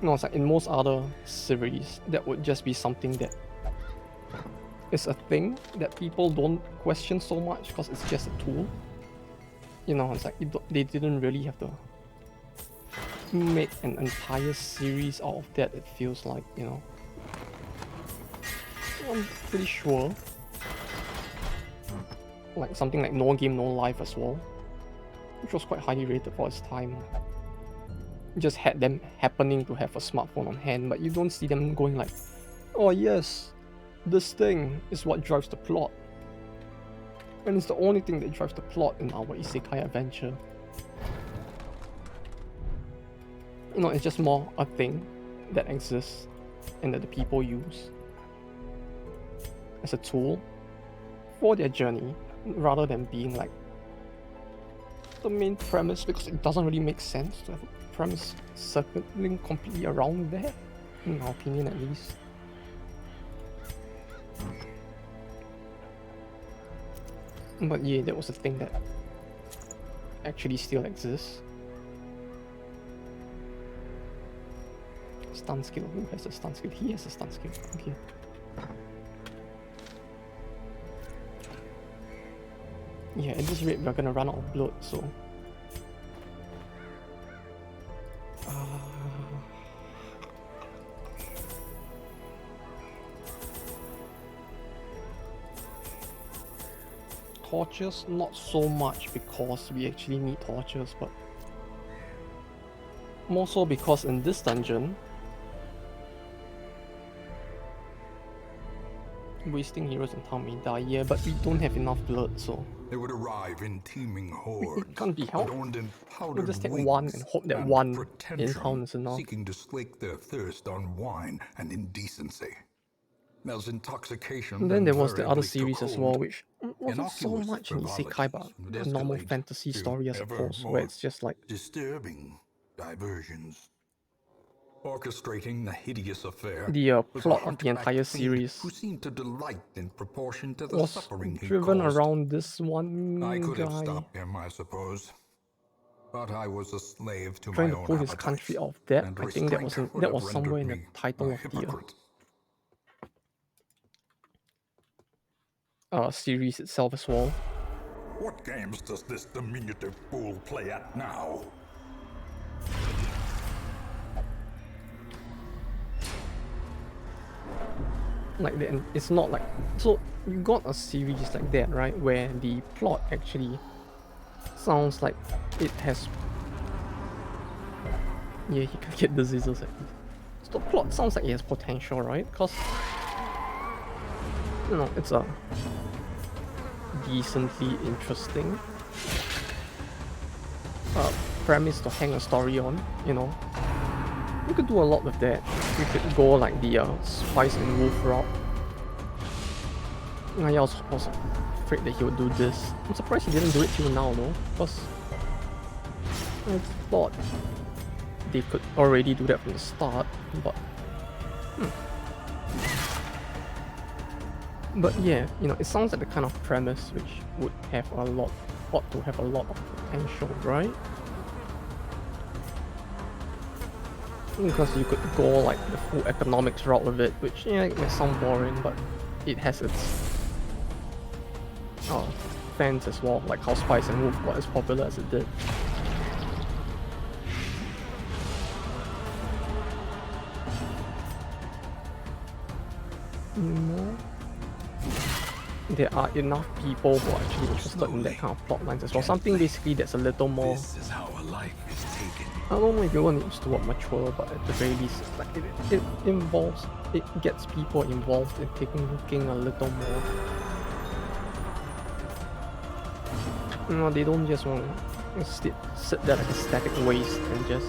No, it's like in most other series, that would just be something that is a thing that people don't question so much because it's just a tool. You know, it's like they didn't really have to make an entire series out of that, it feels like, you know. I'm pretty sure. Like something like No Game No Life as well, which was quite highly rated for its time. Just had them happening to have a smartphone on hand, but you don't see them going like, oh yes, this thing is what drives the plot. And it's the only thing that drives the plot in our isekai adventure. You know, it's just more a thing that exists and that the people use as a tool for their journey, rather than being like the main premise, because it doesn't really make sense to have a premise circling completely around there, in my opinion at least. But yeah, that was a thing that actually still exists. Stun skill, who has a stun skill? He has a stun skill, okay. Yeah, at this rate we're gonna run out of blood, so... Torches, not so much because we actually need torches, but more so because in this dungeon, wasting heroes in town may die, yeah, but we don't have enough blood, so They would arrive in teeming hordes, it can't be helped. adorned in powdered We'll just take wigs one and hope that and one in pretension, town is enough. seeking to slake their thirst on wine and indecency. There's intoxication. And then there was the other invariably took series as well, hold. which wasn't so Innocuous much in isekai, frivolities but would a normal escalate fantasy to story, I ever suppose, more where it's just like disturbing diversions. Orchestrating the hideous affair the was plot a of the entire hunchbacked fiend series who seemed to delight in proportion to the was suffering he driven caused. around this one I could have guy stopped him, I suppose, but I was a slave to trying my to own pull his appetites, country out of debt. and I think that restraint was would have somewhere in rendered the me title a of hypocrite. the series itself as well. What games does this diminutive fool play at now? like that. It's not like, so you got a series like that, right, where the plot actually sounds like it has, yeah, he can get diseases like this. So the plot sounds like it has potential, right? Because, you know, it's a decently interesting premise to hang a story on, you know. You could do a lot with that. You could go like the Spice and Wolf route. I was afraid that he would do this. I'm surprised he didn't do it till now though, because I thought they could already do that from the start, but But yeah, you know, it sounds like the kind of premise which would have ought to have a lot of potential, right? Because you could go like the full economics route of it, which, yeah, it may sound boring, but it has its fans as well, like how Spice and Wolf got as popular as it did. You know, there are enough people who are actually interested in that kind of plot lines as well. Something basically that's a little more, This is how a life is taken. I don't know if you want to use the word mature, but at the very least, like it involves, it gets people involved in thinking a little more. You know, they don't just want to sit there like a static waste and just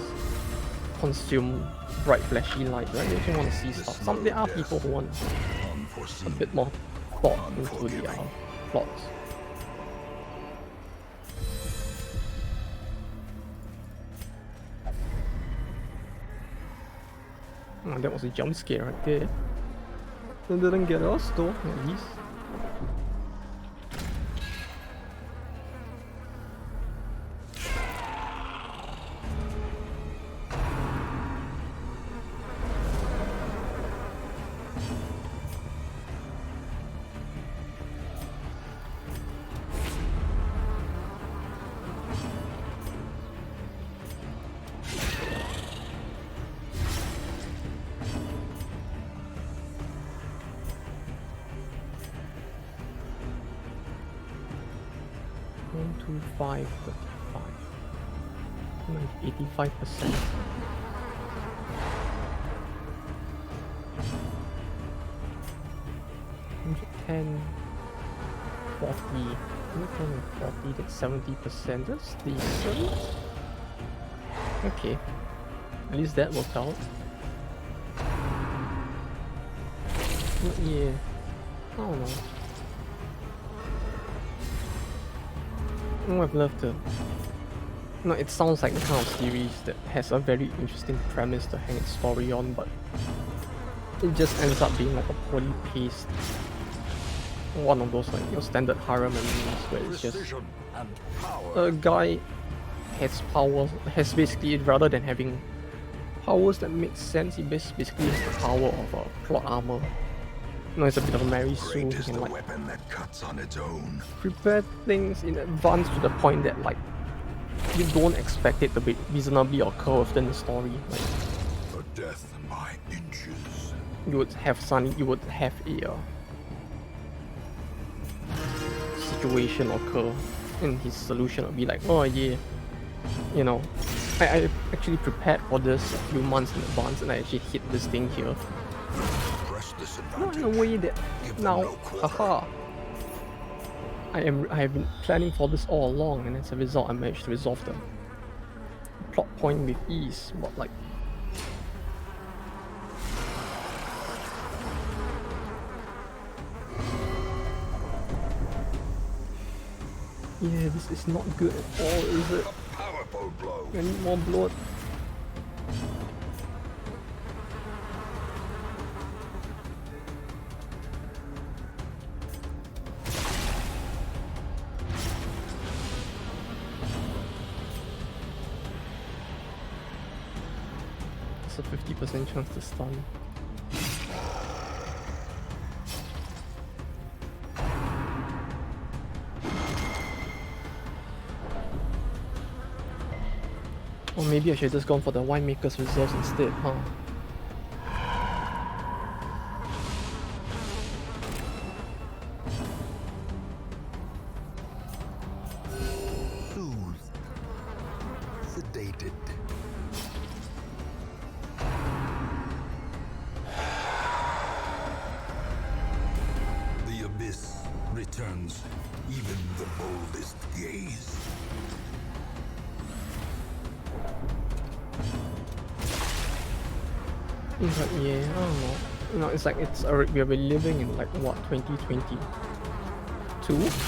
consume bright flashy light, right? They just want to see stuff. There are people who want a bit more thought into the plots. Oh, that was a jump scare right there. It didn't get us though, at least. $125.35. 85%. $140, that's 70%. That's decent. Okay, at least that worked out. But yeah, I don't know. I'd love to. No, it sounds like the kind of series that has a very interesting premise to hang its story on, but it just ends up being like a poorly paced one of those like your standard harem animes where it's just a guy has basically, rather than having powers that make sense, he basically has the power of plot armor. You know, it's a bit of a Mary Sue. You can like weapon that cuts on its own. prepare things in advance to the point that like you don't expect it to be reasonably occur within the story. Like For death by inches. you would have a situation occur, and his solution would be like, oh yeah, you know, I actually prepared for this a few months in advance, and I actually hit this thing here. Press this Not in a advantage. way that now, haha, I have been planning for this all along, and as a result, I managed to resolve the plot point with ease. But like, yeah, this is not good at all, is it? A powerful blow. I need more blood. It's a 50% chance to stun. Or maybe I should have just gone for the winemaker's reserves instead, huh? ones, even the boldest gaze. But yeah, I don't know. You know, it's like we've been living in like what 2022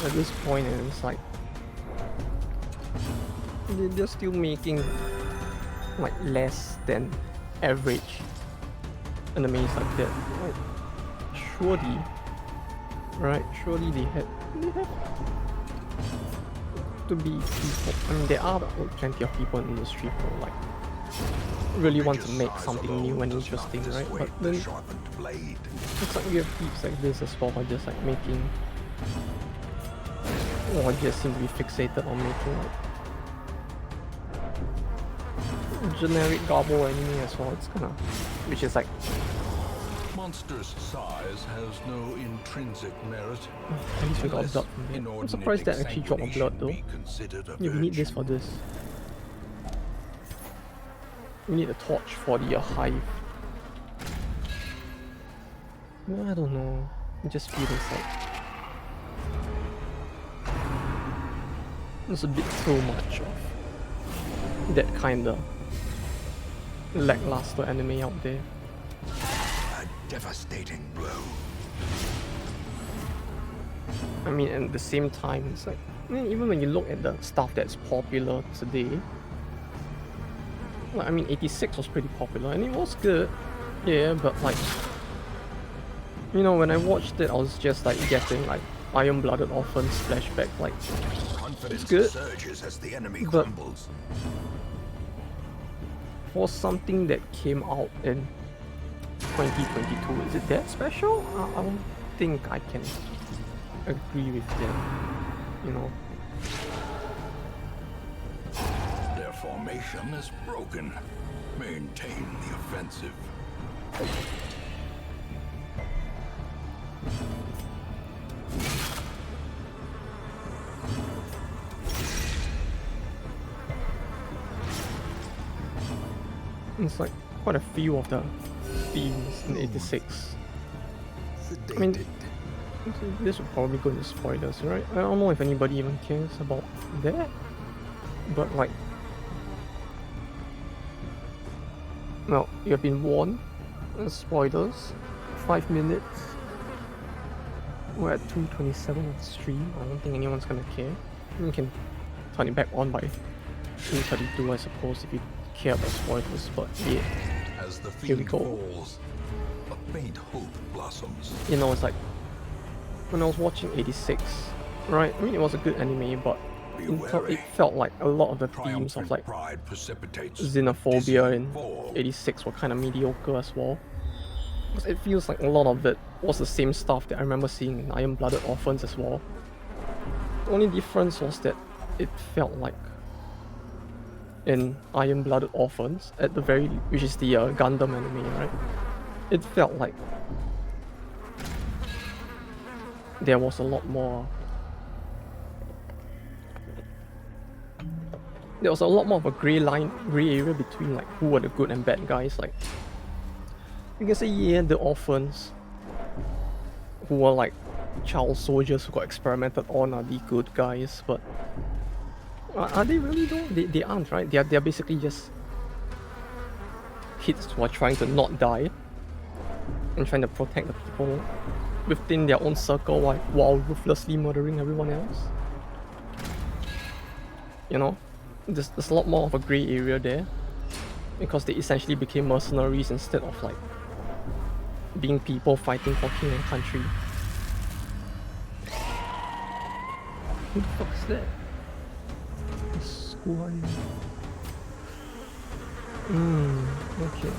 at this point, and it's like they're still making like less than average animes like that. Like, surely, right? Surely they have to be people. I mean, there are plenty of people in the industry who like really want to make something new and interesting, right? But then it's like we have peeps like this as well, who are just like making, or just seem to be fixated on making like generic garble anime as well. It's kind of, which is like, Monster's size has no intrinsic merit. at least we got blood from there. I'm surprised that actually dropped a blood though. Yeah, we need this for this. We need a torch for the hive. Well, I don't know. It just feels like there's a bit too much of that kind of lackluster anime out there. A devastating blow. I mean, at the same time, it's like, even when you look at the stuff that's popular today, like, I mean, 86 was pretty popular and it was good, yeah, but like, you know, when I watched it, I was just like getting like Iron-Blooded Orphans flashback, like, it's good, Surges as the enemy but crumbles. for something that came out in 2022, is it that special? I don't think I can agree with that, you know. Their formation is broken. Maintain the offensive. It's like quite a few of the themes in 86. I mean, this would probably go into spoilers, right? I don't know if anybody even cares about that, but like, well, you have been warned. Spoilers. 5 minutes. We're at 2:27 of the stream. I don't think anyone's gonna care. You can turn it back on by 2:32, I suppose, if you care about spoilers. But yeah, As the here we fiend go. falls, a faint hope blossoms. You know, it's like when I was watching 86, right? I mean, it was a good anime, but it felt like a lot of the themes of like Pride precipitates xenophobia in fall. 86 were kind of mediocre as well. Because it feels like a lot of it was the same stuff that I remember seeing in Iron-Blooded Orphans as well. The only difference was that it felt like in Iron-Blooded Orphans, at the very, which is the Gundam anime, right? It felt like there was a lot more. There was a lot more of a grey area between like who were the good and bad guys. Like, you can say, yeah, the orphans who were like child soldiers who got experimented on are the good guys, but are they really though? They aren't, right? They're basically just kids who are trying to not die and trying to protect the people within their own circle while ruthlessly murdering everyone else. You know, there's a lot more of a grey area there because they essentially became mercenaries instead of like being people fighting for king and country. Who the fuck is that? School. Okay.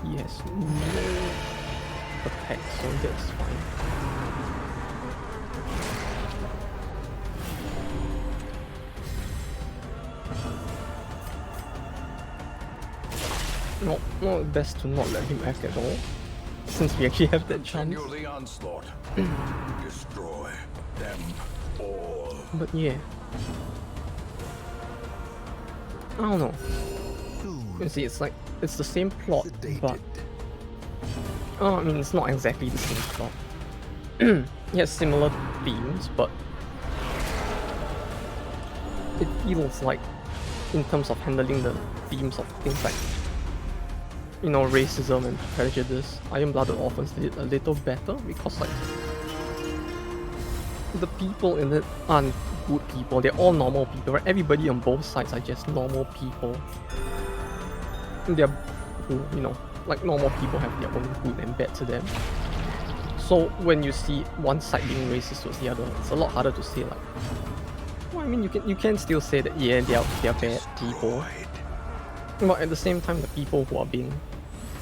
Yes, no attack, so that's fine. No, best to not let him act at all, since we actually have that chance. Continue the onslaught. Destroy them all. But yeah, I don't know. You see, it's like it's the same plot, but I mean, it's not exactly the same plot. It has similar themes, but it feels like, in terms of handling the themes of things like, you know, racism and prejudice, Iron-Blooded Orphans did it a little better because, like, the people in it aren't good people. They're all normal people, right? Everybody on both sides are just normal people. They're who, you know, like normal people have their own good and bad to them. So when you see one side being racist towards the other, it's a lot harder to say like. Well, I mean, you can still say that yeah, they're bad people, but at the same time, the people who are being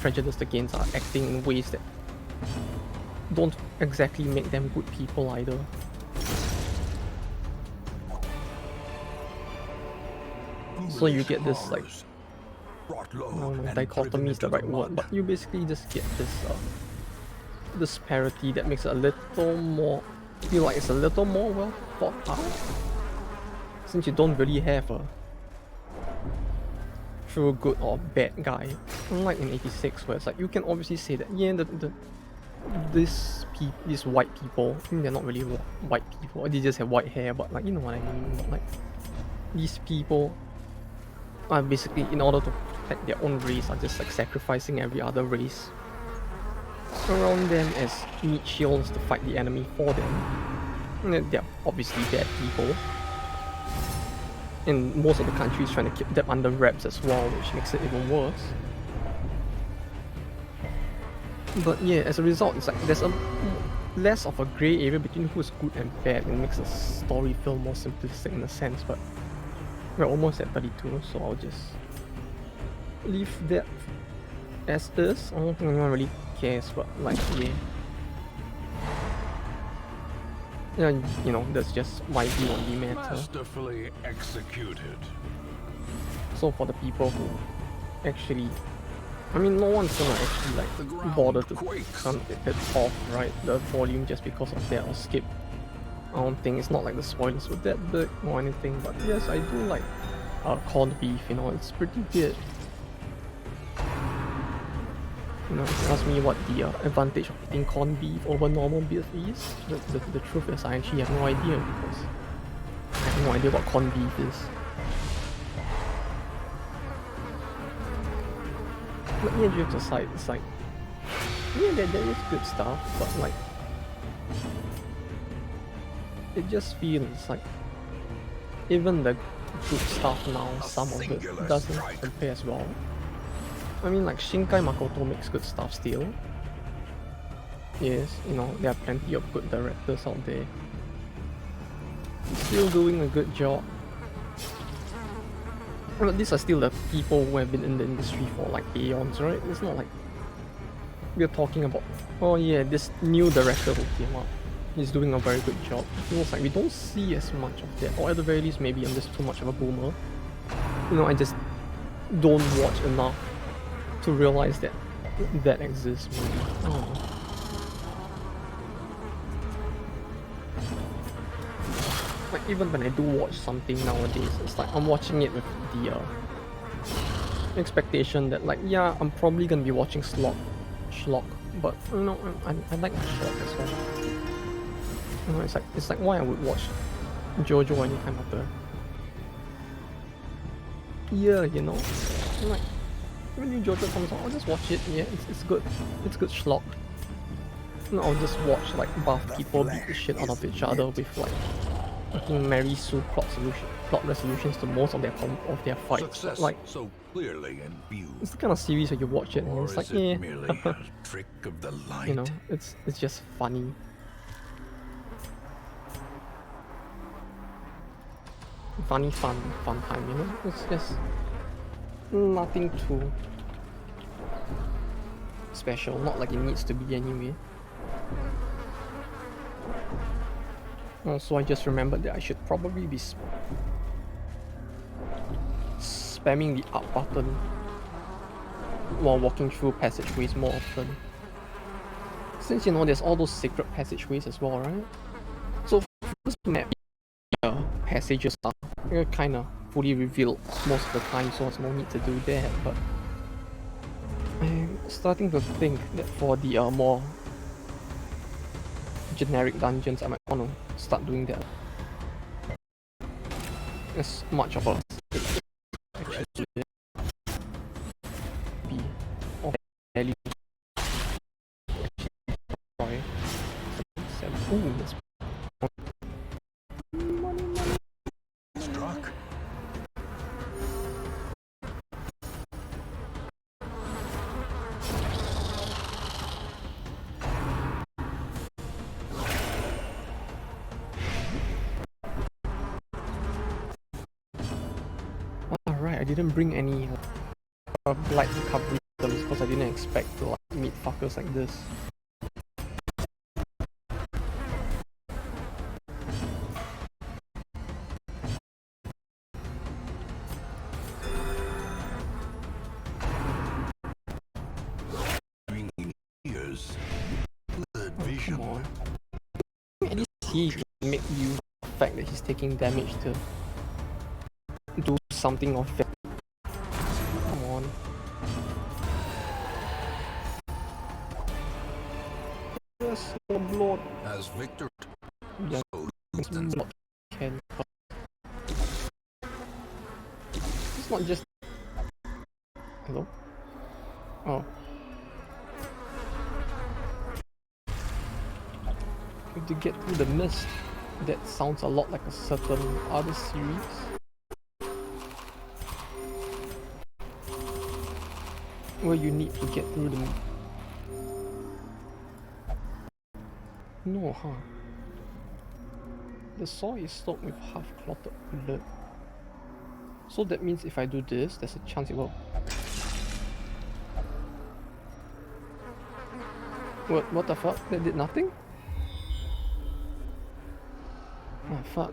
prejudiced against are acting in ways that don't exactly make them good people either. So you get this like, I don't know, dichotomy is the right word, but you basically just get this disparity that makes it a little more, feel like it's a little more well thought out, since you don't really have a true good or bad guy, unlike in 86 where it's like you can obviously say that yeah, these white people, I mean, they're not really white people, they just have white hair, but like, you know what I mean, but like these people are basically, in order to protect their own race, are just like sacrificing every other race around them as meat shields to fight the enemy for them. And they're obviously bad people, and most of the countries trying to keep them under wraps as well, which makes it even worse. But yeah, as a result, it's like there's a less of a grey area between who's good and bad, and makes the story feel more simplistic in a sense. But we're almost at 32, so I'll just leave that as is. I don't think anyone really cares, but like yeah. And you know, that's just my view on the matter. Masterfully executed. So for the people who actually, I mean, no one's gonna actually like bother to turn it off, right, the volume just because of that, or skip. I don't think it's not like the spoilers were that big or anything, but yes, I do like corned beef, you know, it's pretty good. You know, if you ask me what the advantage of eating corned beef over normal beef is, the truth is I actually have no idea, because I have no idea what corned beef is. But yeah, jokes aside, it's like, yeah, there is good stuff, but like, it just feels like even the good stuff now, some of it doesn't compare as well. I mean, like Shinkai Makoto makes good stuff still. Yes, you know, there are plenty of good directors out there. Still doing a good job. But these are still the people who have been in the industry for like aeons, right? It's not like we're talking about, oh yeah, this new director who came up, he's doing a very good job. It feels like we don't see as much of that, or at the very least maybe I'm just too much of a boomer. You know, I just don't watch enough to realize that that exists, maybe. I don't know. Like even when I do watch something nowadays, it's like I'm watching it with the expectation that like, yeah, I'm probably gonna be watching schlock, but you know, I like schlock as well. You know, it's like why I would watch JoJo any time of the year, you know. I'm like, when new JoJo comes out, I'll just watch it. Yeah, it's good. It's good schlock. And I'll just watch like buff people beat the shit out of each other with like fucking Mary Sue plot resolutions to most of their fights. Success Like so clearly in view. it's the kind of series where you watch it and Or it's like, is it yeah, merely a trick of the light? you know, it's just funny. Funny fun time, you know? It's just nothing too special, not like it needs to be anyway. Also, I just remembered that I should probably be spamming the up button while walking through passageways more often. Since, you know, there's all those secret passageways as well, right? So for this map, passages are kind of fully revealed most of the time, so there's no need to do that. But I'm starting to think that for the more generic dungeons, I might want to start doing that. As much of a actually be of value. Ooh, that's Struck. alright. I didn't bring any light recovery items because I didn't expect to like meet fuckers like this. Ears. Good Oh, vision. come on. At least he can make use of the fact that he's taking damage to do something of value. Come on. Yes, more blood. As victor, Yeah, so it's stands not can. It's not just. Hello? Oh. To get through the mist, that sounds a lot like a certain other series. Where you need to get through the. No, huh? The saw is stocked with half-clotted blood. So that means if I do this, there's a chance it will. What the fuck? That did nothing? Ah, fuck.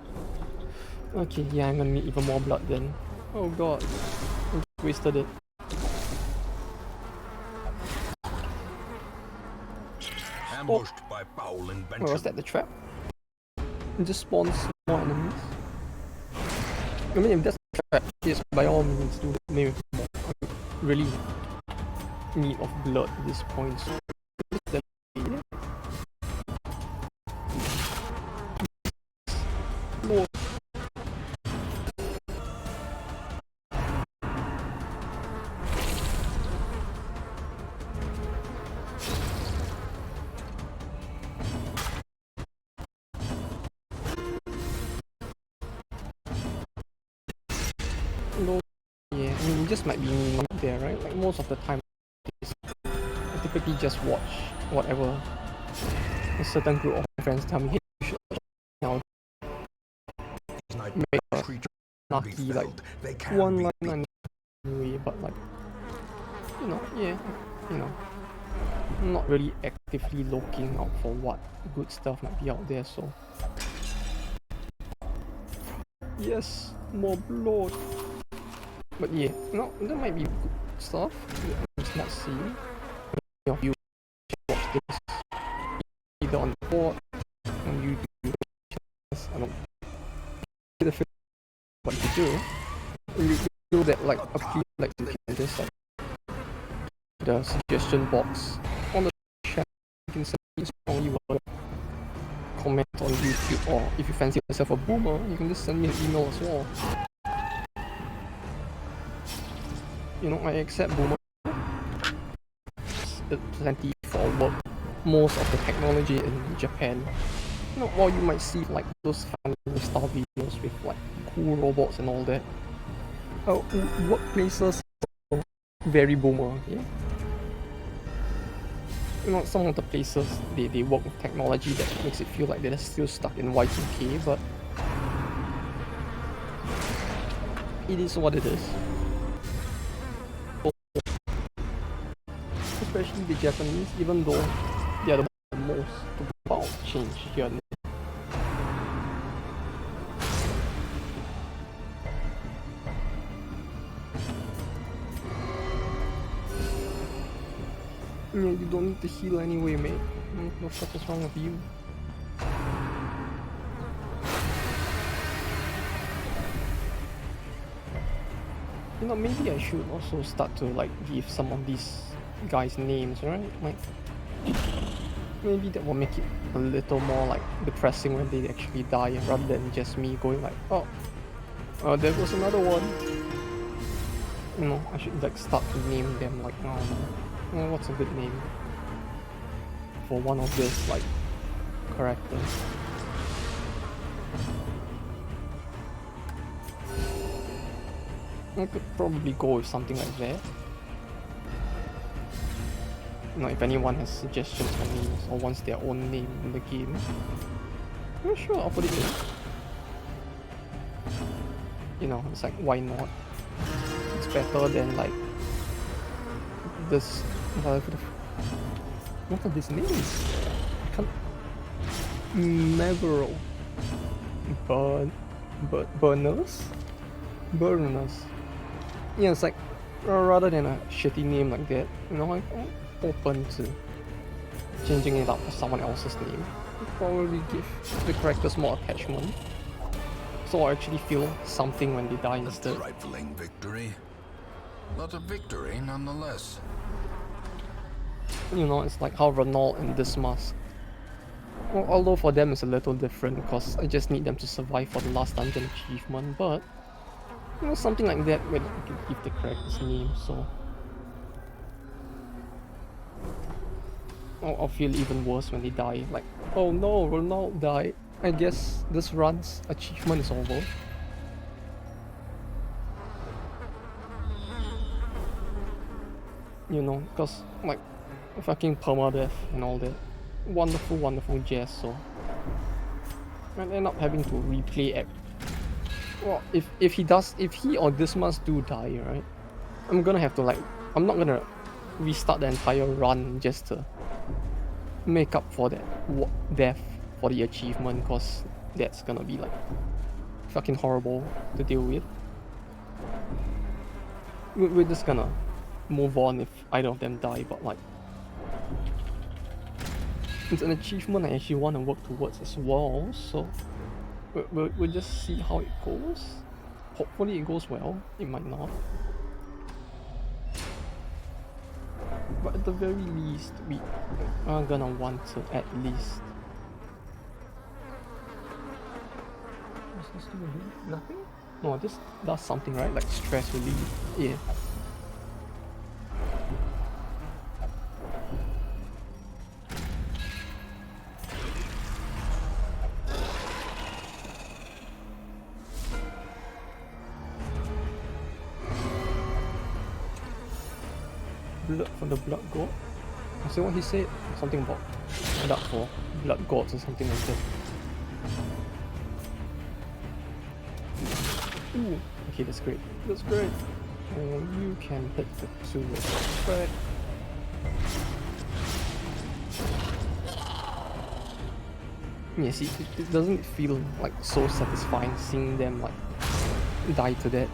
Okay, yeah, I'm gonna need even more blood then. Oh god. I just wasted it. ambushed by foul Oh, invention. was that the trap? It just spawns more enemies. I mean, if that's the trap, yes, by all means do it. Maybe I'm really in need of blood at this point. So no. No. Yeah, I mean, it just might be me not there, right? Like most of the time, I typically just watch whatever a certain group of friends tell me, hey, you should watch now. Make a lucky like They can one be line anyway, but like, yeah, I'm not really actively looking out for what good stuff might be out there, so. Yes, more blood. But yeah, no, there might be good stuff that I'm just not seeing. Many of you watch this either on the board, on YouTube. I don't get the feel what to do. And you do that like a few like you can just like the suggestion box on the chat. You can send me strongly word comment on YouTube, or if you fancy yourself a boomer, you can just send me an email as well. You know, I accept boomer. It's plenty for work. Most of the technology in Japan. You know, while you might see like those funny style videos with like cool robots and all that. Workplaces are very boomer, okay? You know, some of the places they work with technology that makes it feel like they're still stuck in Y2K, but it is what it is. Especially the Japanese, even though they are the most about change here and there. Yeah, you don't need to heal anyway, mate. No fuck is wrong with you. You know, maybe I should also start to like give some of these guys names, right? Like, maybe that will make it a little more like depressing when they actually die, rather than just me going like, oh, there goes another one. You know, I should like start to name them like, what's a good name for one of these like characters? I could probably go with something like that. You know, if anyone has suggestions for names or wants their own name in the game, yeah, sure, I'll put it in. You know, it's like, why not? It's better than like this. What are these names? I can't. Meveral. Burners? Burners. Yeah, it's like, rather than a shitty name like that, you know, I'm open to changing it up for someone else's name. Probably give the characters more attachment, so I actually feel something when they die A instead. trifling victory, but a victory nonetheless. You know, it's like how Renault and Dismas. Well, although for them it's a little different because I just need them to survive for the last dungeon achievement, but you know, something like that where I can give the character's name, so I'll feel even worse when they die. Like, oh no, Renault died. I guess this run's achievement is over. You know, because like fucking permadeath and all that. Wonderful, wonderful jazz, so I end up having to replay well, if he or Dismas do die, right? I'm gonna have to like, I'm not gonna restart the entire run just to make up for that death for the achievement, because that's gonna be like fucking horrible to deal with. We're just gonna move on if either of them die, but like, it's an achievement I actually want to work towards as well, so we'll just see how it goes. Hopefully it goes well, it might not. But at the very least, we are gonna want to at least... What's this do? Nothing? No, this does something, right? Like stress relief. Yeah. Blood from the blood god? I see what he said. Something about blood for blood gods or something like that. Ooh, okay, that's great. That's great. You can hit the two with right. Yeah, see, it doesn't feel like so satisfying seeing them like die to that.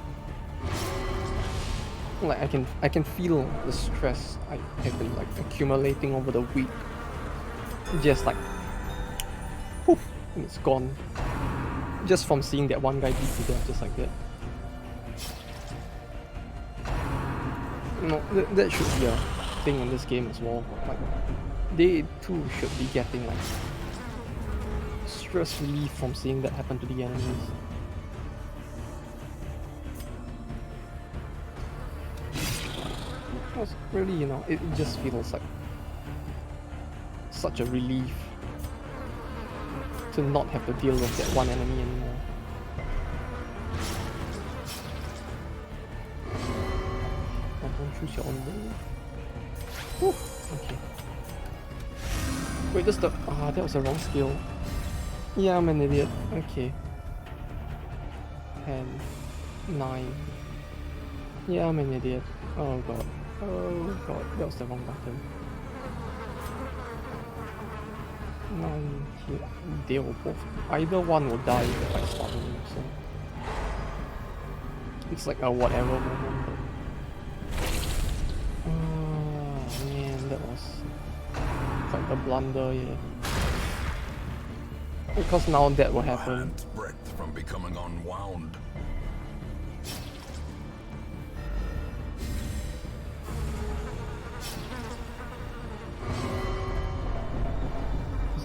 Like I can feel the stress I have been like accumulating over the week. Just like poof, and it's gone. Just from seeing that one guy beat to death just like that. You know, that should be a thing in this game as well. Like, they too should be getting like stress relief from seeing that happen to the enemies. Because really, you know, it just feels like such a relief to not have to deal with that one enemy anymore. Oh, don't choose your own move. Whew, okay. Wait, that's the... that was the wrong skill. Yeah, I'm an idiot. Okay. 10, 9. Yeah, I'm an idiot. Oh god. Oh god, that was the wrong button. 9 here. They will both... Either one will die if I stun them, so... It's like a whatever moment, but... Oh man, that was... quite the blunder, yeah. Because now that will happen. Hand's breadth from becoming unwound.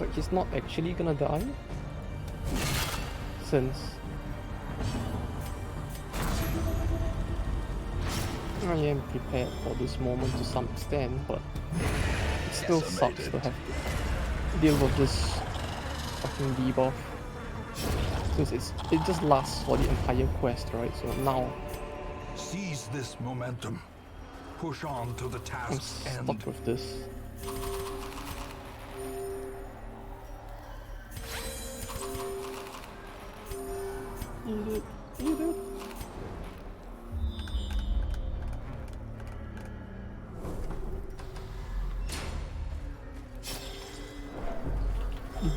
It's like he's not actually gonna die. Since I am prepared for this moment to some extent, but it still sucks to have to deal with this fucking debuff. Since it just lasts for the entire quest, right? So now Seize this momentum. Push on to the I'm task's end. stuck with this. Eat it, eat it.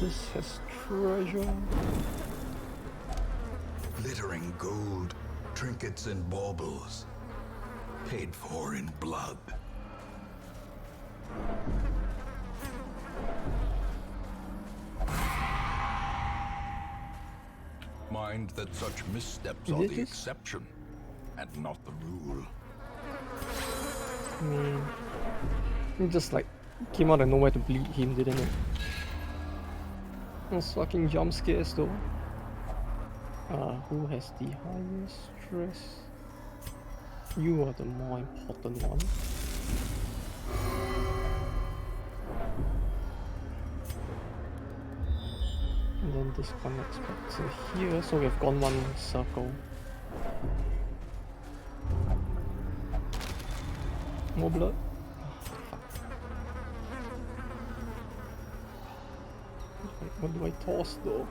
This has treasure. Glittering gold, trinkets and baubles, paid for in blood. Mind that such missteps are the This- exception and not the rule. It just like came out of nowhere to bleed him, didn't it? Those fucking jump scares though. Who has the highest stress? You are the more important one. And then this connects back to here, so we've gone one circle. More blood? What do I toss though?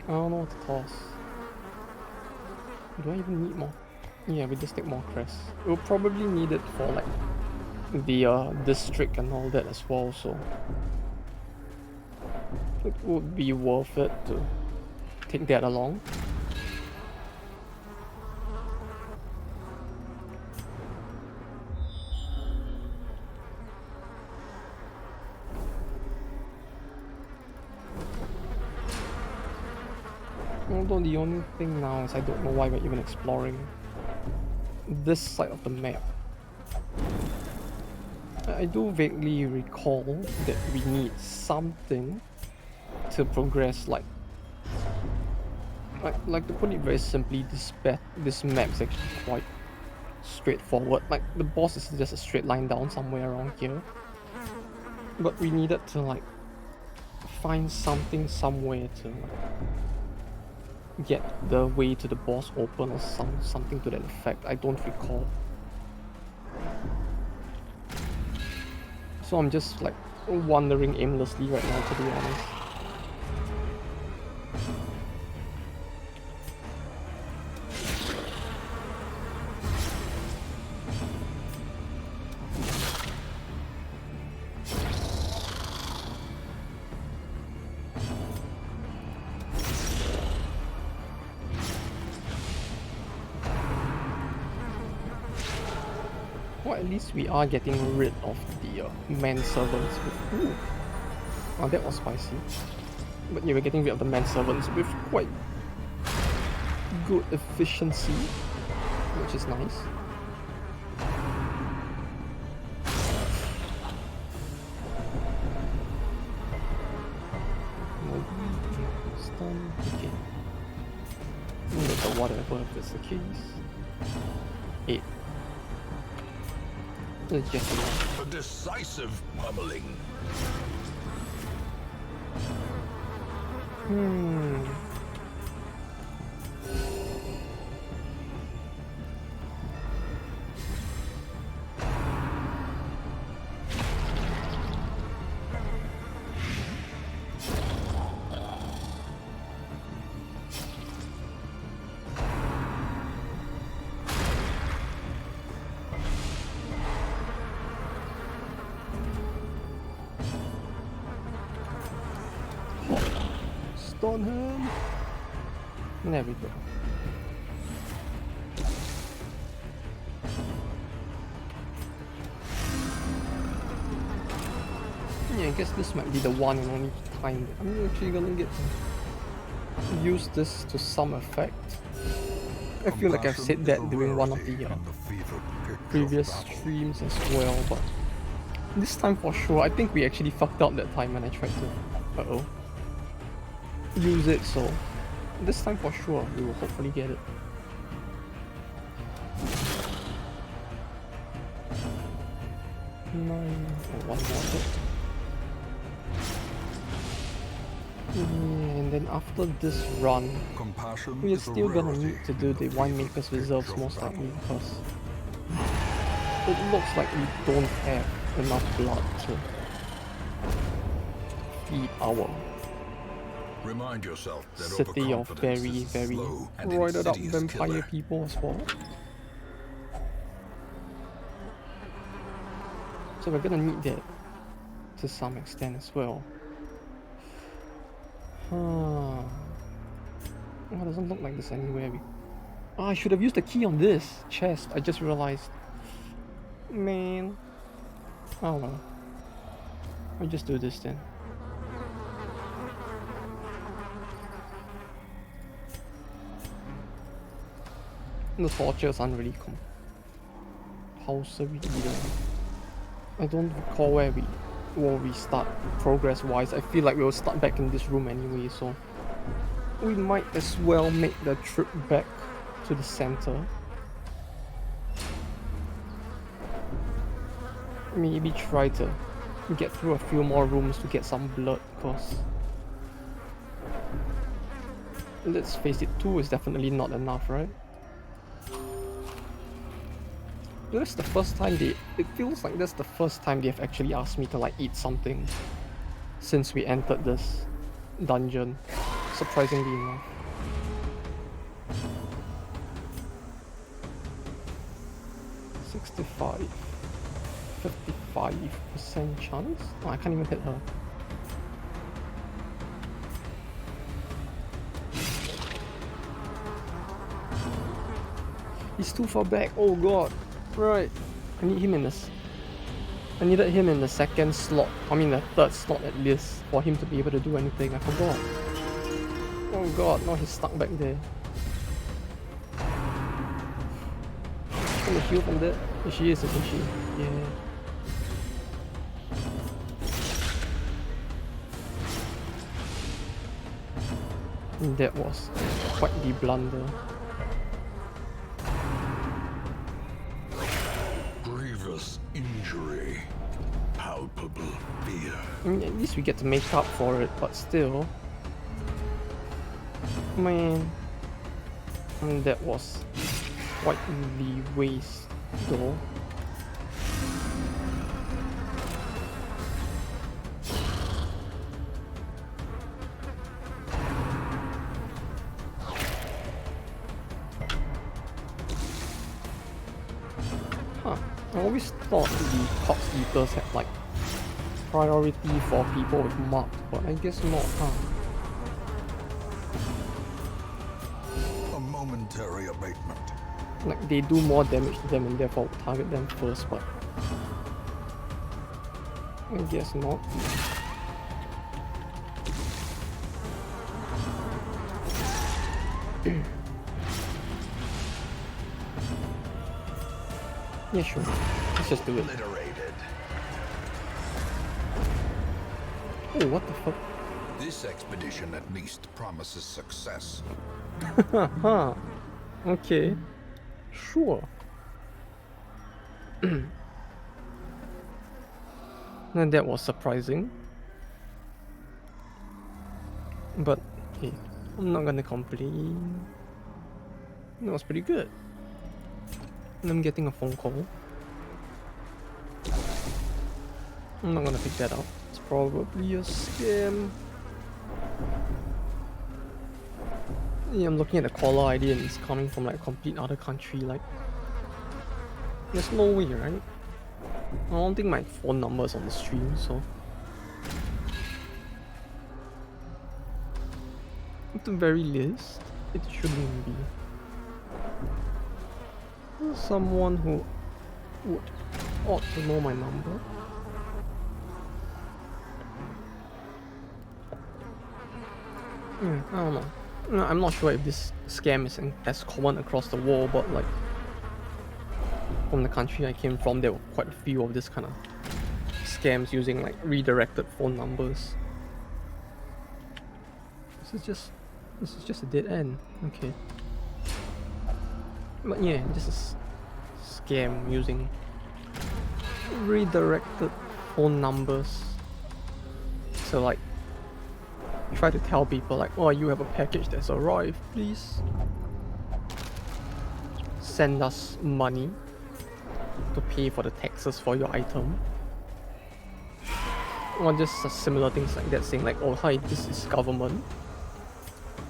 I don't know what to toss. Do I even need more? Yeah, we just take more crest. We'll probably need it for like the district and all that as well, so it would be worth it to take that along. Although the only thing now is I don't know why we're even exploring this side of the map. I do vaguely recall that we need something to progress, like to put it very simply, this map is actually quite straightforward. Like the boss is just a straight line down somewhere around here. But we needed to like find something somewhere to like get the way to the boss open or something to that effect. I don't recall. So I'm just like wandering aimlessly right now, to be honest. Well, at least we are getting rid of the manservants with... Ooh. Oh, that was spicy. But yeah, we're getting rid of the manservants with quite good efficiency, which is nice. Stun, okay. Whatever, if it's the case. 8. It's just enough. A decisive pummeling. Stun him! There we go. Yeah, I guess this might be the one and only time that I'm actually gonna get to use this to some effect. I feel like I've said that during one of the previous streams as well, but This time for sure, I think we actually fucked up that time when I tried to use it, so this time for sure we will hopefully get it. Nine, or one more. Yeah, and then after this run, Compassion we are is a still gonna rarity need to in do the the winemaker's field reserves of most likely battle. because it looks like we don't have enough blood to feed our Remind yourself that city of overconfidence very, is a very slow and roided up insidious vampire killer. people as well. So we're gonna need that to some extent as well. Huh. Oh, it doesn't look like there's anywhere we... Oh, I should have used the key on this chest. I just realized. Man. Oh well. I'll just do this then. The tortures aren't really compulsory either. I don't recall where we start progress-wise. I feel like we'll start back in this room anyway, so we might as well make the trip back to the center. Maybe try to get through a few more rooms to get some blood, cause let's face it, 2 is definitely not enough, right? That's the first time it feels like that's the first time they've actually asked me to like eat something since we entered this dungeon, surprisingly enough. $65, 55% chance? Oh, I can't even hit her. He's too far back, oh god. Right, I need him in this. I needed him in the second slot, I mean the third slot at least, for him to be able to do anything. I forgot. Oh god, now he's stuck back there. Can we heal from that? Yeah, she is, isn't she? Yeah. And that was quite the blunder. Injury, palpable fear. I mean, at least we get to make up for it, but still. Man. And that was quite the waste, though. I always thought the corpse eaters had like priority for people with marked, but I guess not, huh? A momentary abatement. Like they do more damage to them and therefore target them first, but I guess not. Yeah, sure. Let's just do it. Obliterated. Oh, what the fuck? This expedition at least promises success. Haha. Okay. Sure. And that was surprising. But hey, I'm not gonna complain. That was pretty good. And I'm getting a phone call. I'm not gonna pick that up. It's probably a scam. Yeah, I'm looking at the caller ID and it's coming from like a complete other country. Like, there's no way, right? I don't think my phone number is on the stream, so. At the very least, it shouldn't be. Someone who would ought to know my number. I don't know. No, I'm not sure if this scam is as common across the world, but like from the country I came from, there were quite a few of this kind of scams using like redirected phone numbers. This is just a dead end. Okay. But yeah, just a scam using redirected phone numbers. So like, try to tell people like, oh, you have a package that's arrived, please send us money to pay for the taxes for your item. Or just similar things like that, saying like, oh hi, this is government,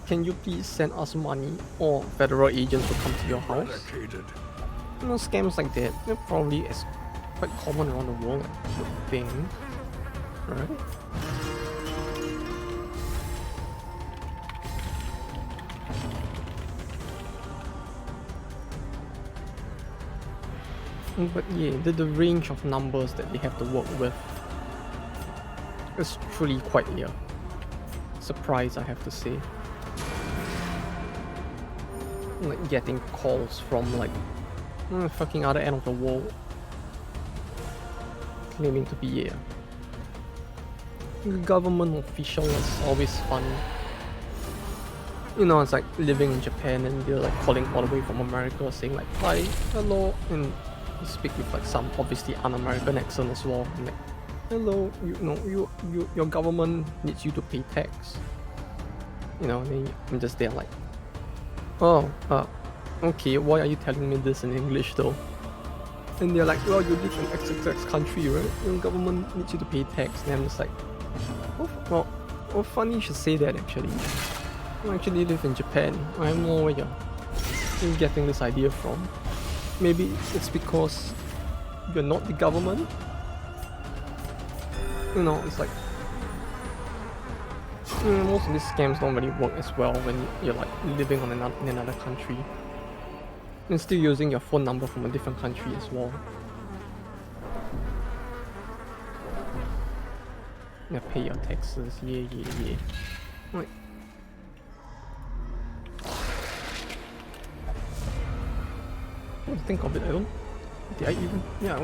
can you please send us money, or federal agents will come to your house. You know, scams like that, they're probably as quite common around the world, I would think, right? But yeah, the range of numbers that they have to work with is truly quite a surprise, I have to say. Like getting calls from like fucking other end of the world claiming to be a government official is always fun. You know, it's like living in Japan and they're like calling all the way from America saying like, hi, hello, and you speak with like some obviously un-American accent as well, and like, hello, you know, your government needs you to pay tax. You know, and I'm just there like, oh, okay, why are you telling me this in English though? And they're like, well, you live in XXX country, right? Your government needs you to pay tax. And I'm just like, oh, well, funny you should say that actually. I actually live in Japan. I have no way you're getting this idea from. Maybe it's because you're not the government? You know, it's like, most of these scams don't really work as well when you're like living on in another country and still using your phone number from a different country as well. Yeah, pay your taxes, yeah. Like, I think of it, did I even, yeah, I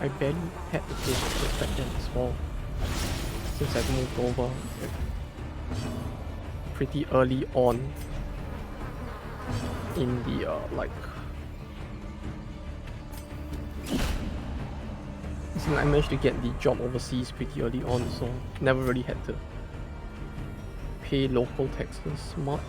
barely had to pay taxes back then as well, since I've moved over like, pretty early on in the like, so I managed to get the job overseas pretty early on, so never really had to pay local taxes much.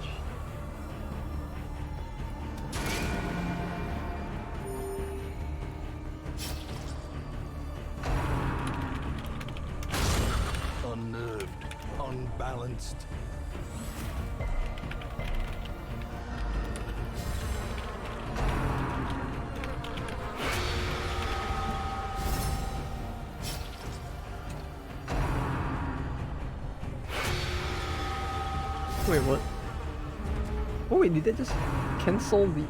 Unnerved, unbalanced. Wait, what? Oh wait, did they just cancel the...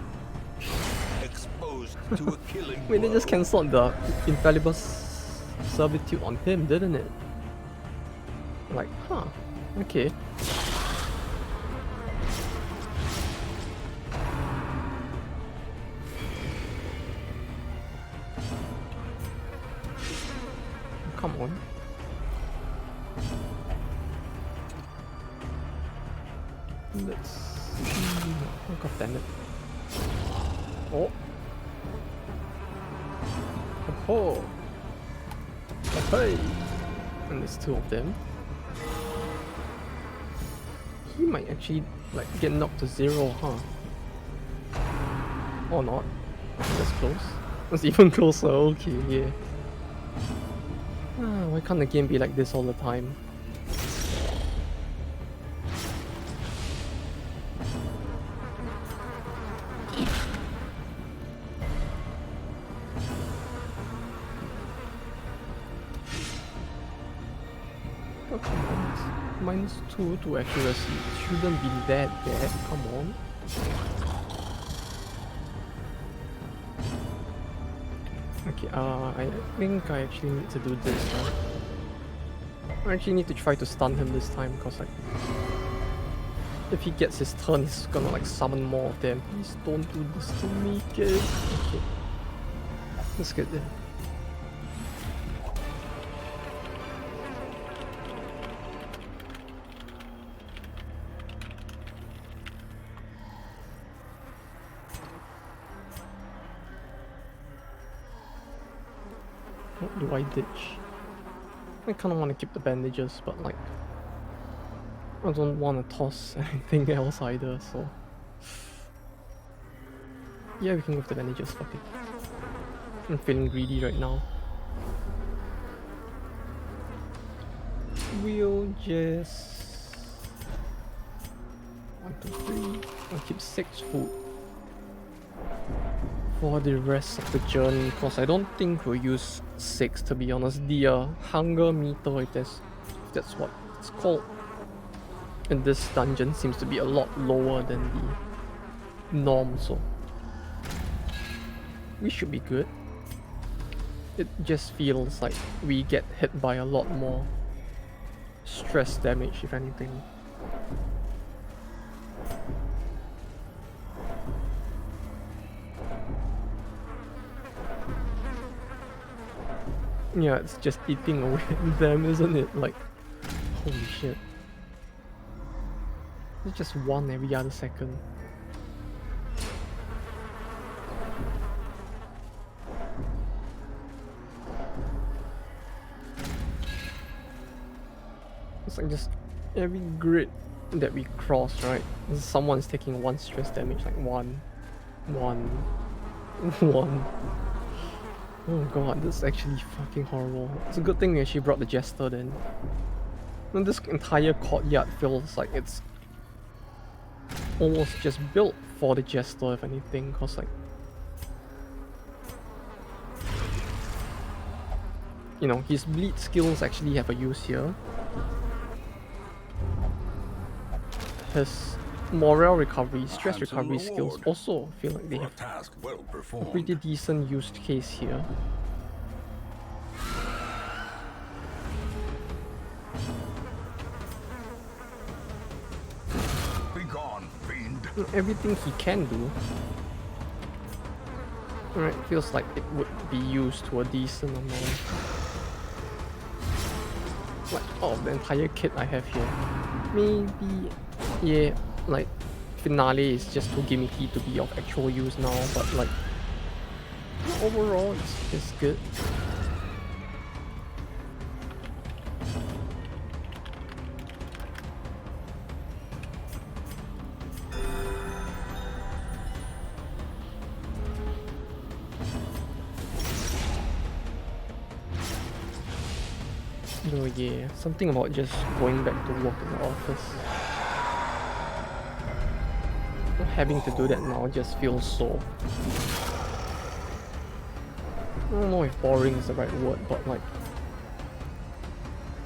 Exposed to a killing Wait, they just blow. cancelled the infallible servitude on him, didn't it? Like, huh, okay. Come on. Let's see. Oh, god damn it. Oh. Oh. Hey. And there's two of them. He might actually like get knocked to zero, huh? Or not. That's close. That's even closer, okay, yeah. Why can't the game be like this all the time? Oh, come on. It's -2 to accuracy. It shouldn't be that bad, come on. Okay, I think I actually need to do this, right? I actually need to try to stun him this time, because like, if he gets his turn, he's gonna like summon more of them. Please don't do this to me, kid. Okay. Let's get there. What do I ditch? I kind of want to keep the bandages, but like, I don't want to toss anything else either, so... Yeah, we can go with the bandages, fuck it. I'm feeling greedy right now. We'll just... 1, 2, 3... I'll keep 6 food for the rest of the journey, because I don't think we'll use 6, to be honest. The hunger meter, if that's what it's called, in this dungeon seems to be a lot lower than the norm, so we should be good. It just feels like we get hit by a lot more stress damage, if anything. Yeah, it's just eating away at them, isn't it? Like, holy shit. It's just one every other second. It's like just every grid that we cross, right? Someone's taking 1 stress damage, like 1. Oh god, this is actually fucking horrible. It's a good thing we actually brought the Jester then. And this entire courtyard feels like it's almost just built for the Jester, if anything, cause like, you know, his bleed skills actually have a use here. His morale recovery, stress recovery skills also feel like they have a pretty decent use case here. Be gone, fiend. Everything he can do, right, feels like it would be used to a decent amount. Like, oh, the entire kit I have here. Maybe, yeah, like, Finale is just too gimmicky to be of actual use now, but like, overall, it's good. Oh yeah, something about just going back to work in the office. Having to do that now just feels so... I don't know if boring is the right word, but like...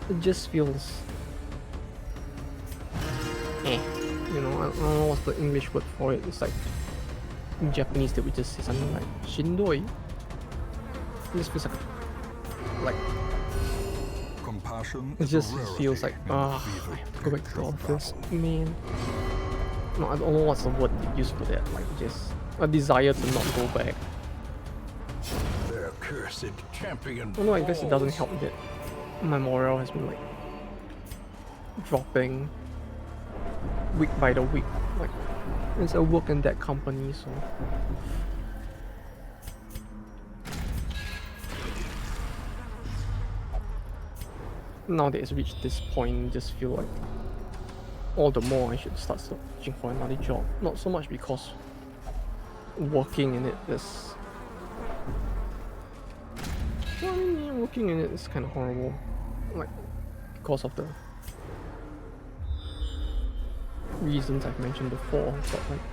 It just feels... You know, I don't know what's the English word for it. It's like... In Japanese they would just say something like shindoi. It just feels like it just feels like, I have to go back to the office, man. No, I don't know what's the word used for that, like just a desire to not go back. Their cursed champion. Oh no, I guess it doesn't help that my morale has been like dropping week by the week. Like, it's a work in that company, so now that it's reached this point, I just feel like all the more I should start searching for another job. Not so much because working in it is... Well, I mean, yeah, working in it is kind of horrible. Like, because of the reasons I've mentioned before, but like...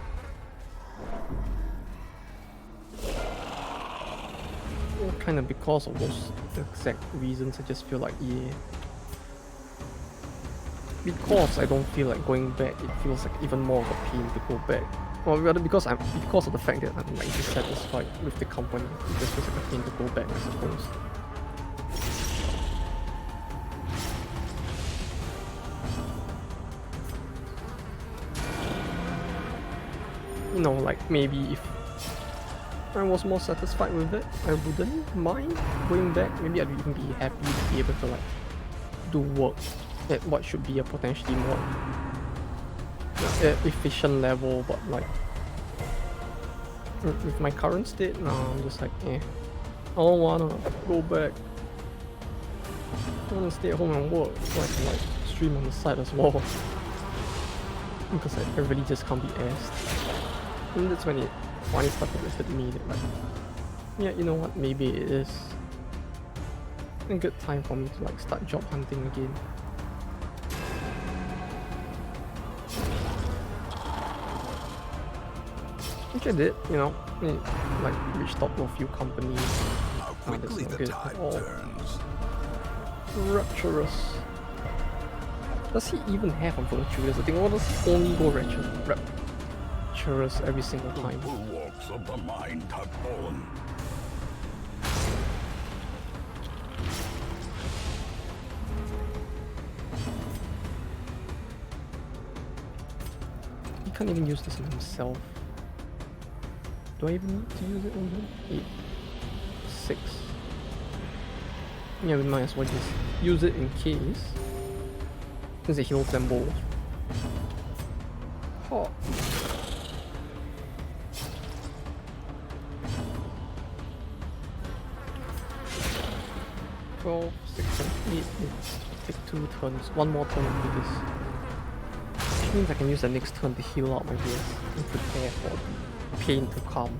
Well, kind of because of those exact reasons, I just feel like, yeah... Because I don't feel like going back, it feels like even more of a pain to go back. Or rather because of the fact that I'm like dissatisfied with the company, it just feels like a pain to go back, I suppose. You know, like maybe if I was more satisfied with it, I wouldn't mind going back. Maybe I'd even be happy to be able to like do work at what should be a potentially more efficient level, but like with my current state, no, I'm just like, I don't wanna go back. I want to stay at home and work so I can like stream on the side as well. Because like, everybody just can't be asked. And that's when it finally started to hit me that like, yeah, you know what, maybe it is a good time for me to like start job hunting again. Which I did, you know, like reached out to a few companies. How quickly the tide turns. Rapturous. Does he even have a virtuous? I think, or does he only go rapturous every single time? The bulwarks of the mind have fallen. He can't even use this on himself. Do I even need to use it on him? 8, 6. Yeah, we might as well just use it in case. Since it heals them both. Oh. Twelve, 6, 7, 8. Take 2 turns. 1 more turn and do this. Which means I can use the next turn to heal out my BS and prepare for pain to come.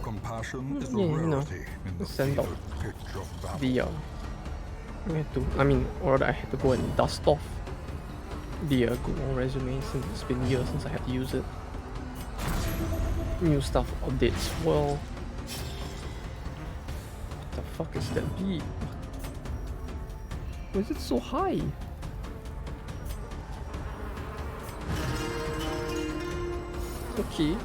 Compassion is a Yeah, you know, rarity in the send out fevered pitch of battle. the I had to, I mean, or rather I had to go and dust off the Google resume since it's been years since I had to use it. New stuff updates well. What the fuck is that beat? Why is it so high? Okay.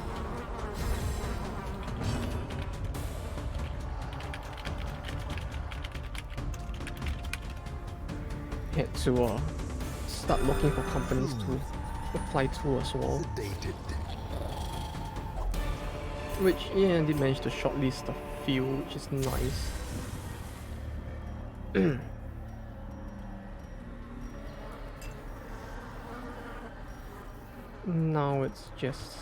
Had to start looking for companies to apply to as well. Sedated. Which, yeah, I did manage to shortlist a few, which is nice. Now it's just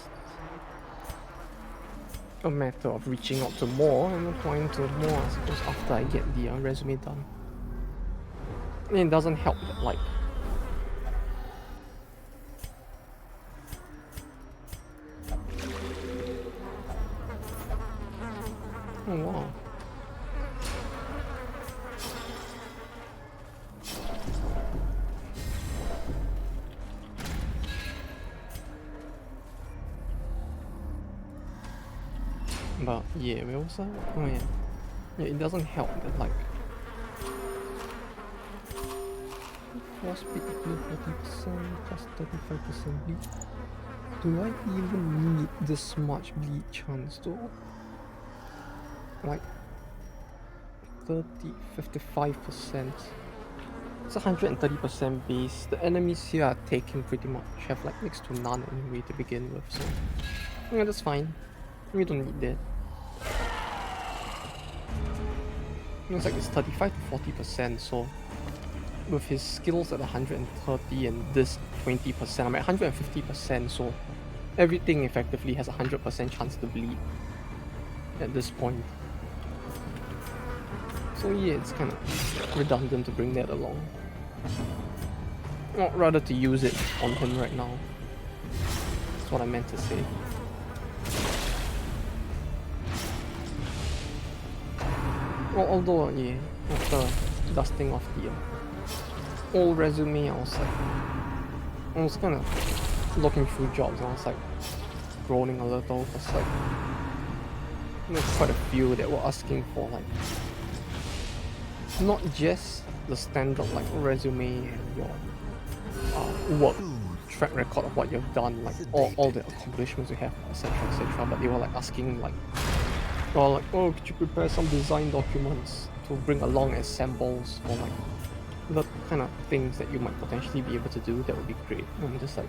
a matter of reaching out to more and applying to more, I suppose, after I get the resume done. I mean, it doesn't help that, like, oh wow. But yeah, we also, oh yeah, yeah, it doesn't help that like force speed bleed 40% plus 35% bleed. Do I even need this much bleed chance though? Like 30, 55%. It's 130% base. The enemies here are taking pretty much have like next to none anyway to begin with, so yeah, that's fine. We don't need that. Looks like it's 35 to 40%, so with his skills at 130 and this 20%, I'm at 150%, so everything effectively has a 100% chance to bleed at this point. So yeah, it's kind of redundant to bring that along. Or rather to use it on him right now. That's what I meant to say. Well, although, yeah, after dusting off the old resume, I was kind of looking through jobs and I was like groaning a little because like there's quite a few that were asking for like not just the standard like resume and your work track record of what you've done, like all the accomplishments you have, etc., but they were like asking like, or like, oh, could you prepare some design documents to bring along as samples for like the kind of things that you might potentially be able to do? That would be great. And I'm just like,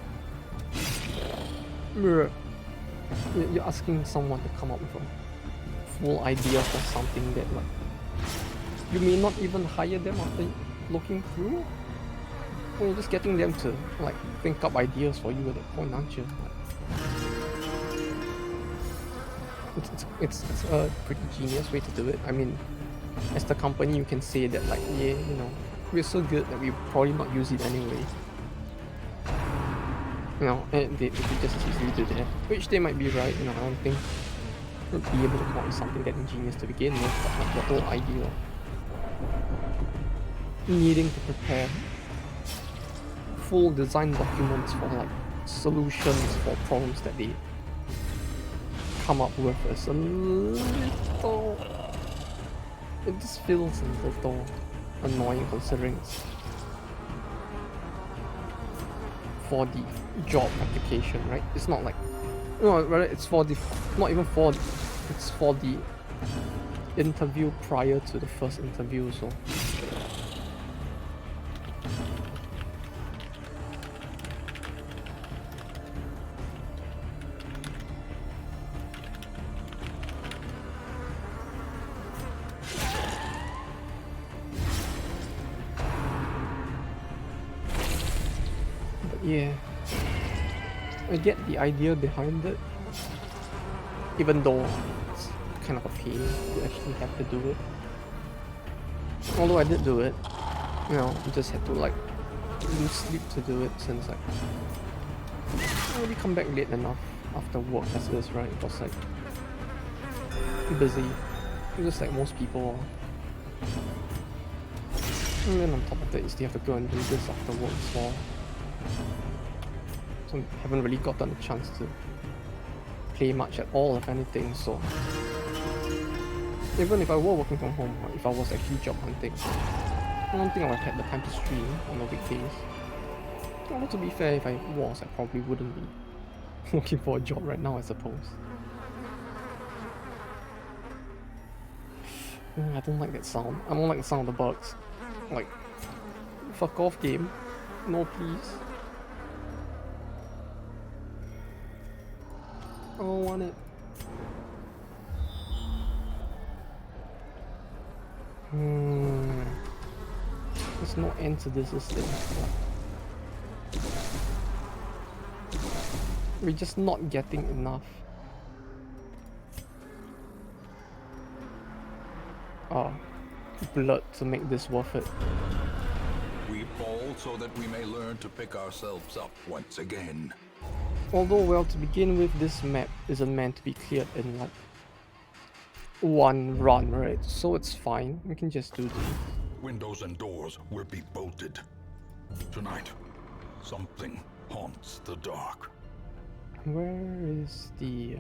you're asking someone to come up with a full idea for something that like you may not even hire them after looking through. Or you're just getting them to like think up ideas for you at that point, aren't you? Like, it's a pretty genius way to do it. I mean, as the company, you can say that like, yeah, you know, we're so good that we probably not use it anyway. You know, and they could just as easily do that, which they might be right. You know, I don't think we'll be able to come up with something that ingenious to begin with, but like the whole idea of needing to prepare full design documents for like solutions for problems that they come up with is a little, it just feels a little annoying considering it's for the job application, right? It's not like, no, rather it's for the, not even for the, it's for the interview prior to the first interview, so yeah, I get the idea behind it, even though it's kind of a pain to actually have to do it. Although I did do it, you know, I just had to like lose sleep to do it since like I already come back late enough after work as it is, right? It was like busy, just like most people are. And then on top of that, you still have to go and do this after work as well. So I haven't really gotten a chance to play much at all, if anything, so even if I were working from home, or if I was actually job hunting, I don't think I would have had the time to stream on the weekdays. Although to be fair, if I was, I probably wouldn't be looking for a job right now, I suppose. I don't like that sound. I don't like the sound of the bugs. Like, fuck off game. No please. I don't want it. There's no end to this thing. We're just not getting enough blood to make this worth it. We fall so that we may learn to pick ourselves up once again. Although, well, to begin with, this map isn't meant to be cleared in like one run, right? So it's fine. We can just do this. Windows and doors will be bolted. Tonight, something haunts the dark. Where is the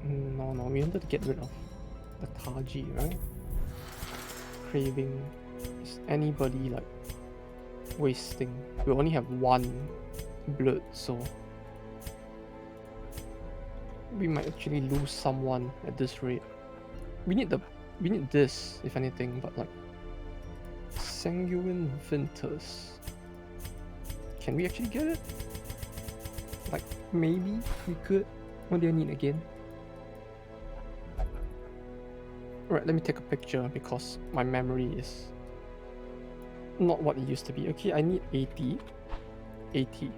no, we wanted to get rid of the Taji, right? Craving. Is anybody like wasting? We only have one blood, so we might actually lose someone at this rate. We need this, if anything, but like Sanguine Ventus. Can we actually get it? Like, maybe we could. What do I need again? Right, let me take a picture because my memory is not what it used to be. Okay, I need 80. 80.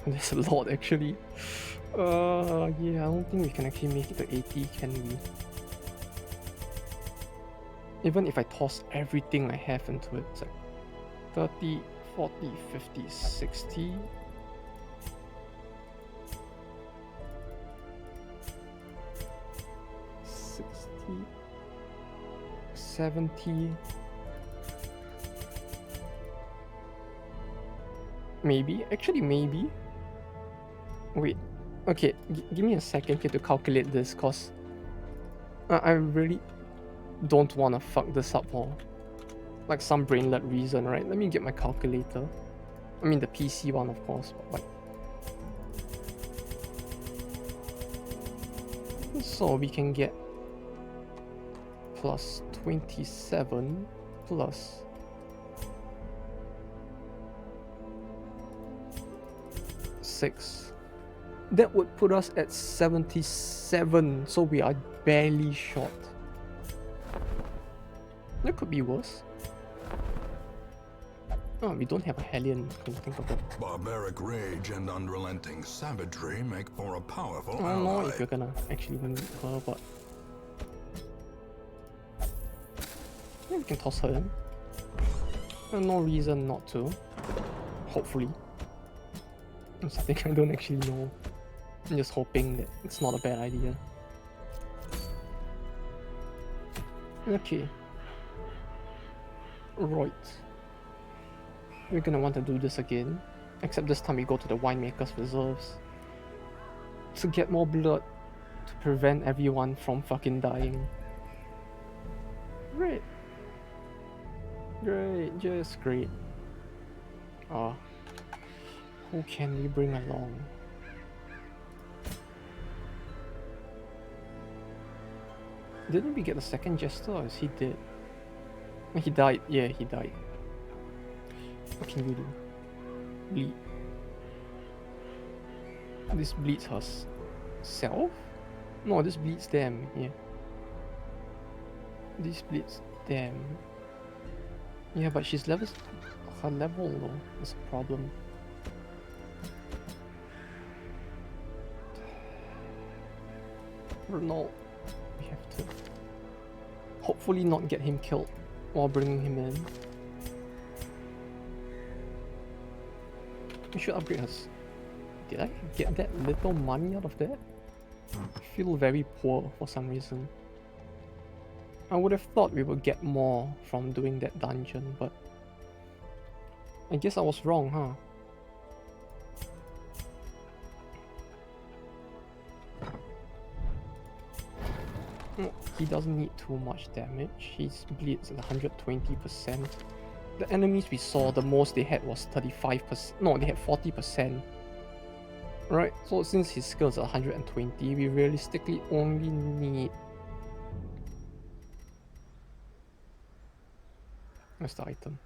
There's a lot actually. Yeah, I don't think we can actually make it to 80, can we? Even if I toss everything I have into it, it's like 30, 40, 50, 60. 70. Maybe, actually maybe. Wait, okay, give me a second here to calculate this, cause I really don't want to fuck this up for like some brainlet reason, right? Let me get my calculator. I mean the PC one, of course, but like, so we can get plus 27 plus 6. That would put us at 77, so we are barely short. That could be worse. Oh, we don't have a Hellion, can you think of it? Barbaric rage and unrelenting savagery make for a powerful I don't know ally. if you're gonna actually meet her, but yeah, we can toss her in. There's no reason not to. Hopefully. That's the thing, I don't actually know. I'm just hoping that it's not a bad idea. Okay. Right. We're gonna want to do this again. Except this time we go to the winemaker's reserves. To get more blood. To prevent everyone from fucking dying. Great. Great, just great. Who can we bring along? Didn't we get the second jester, or is he dead? He died. Yeah, he died. What can you do? Bleed. This bleeds herself? No, this bleeds them. Yeah. This bleeds them. Yeah, but she's her level though is a problem. No, we have to hopefully not get him killed while bringing him in. We should upgrade us. Did I get that little money out of that? I feel very poor for some reason. I would have thought we would get more from doing that dungeon, but I guess I was wrong, huh? Oh, he doesn't need too much damage. His bleeds at 120%. The enemies we saw, the most they had was 35%. No, they had 40%. Right, so since his skill is 120, we realistically only need... Where's the item?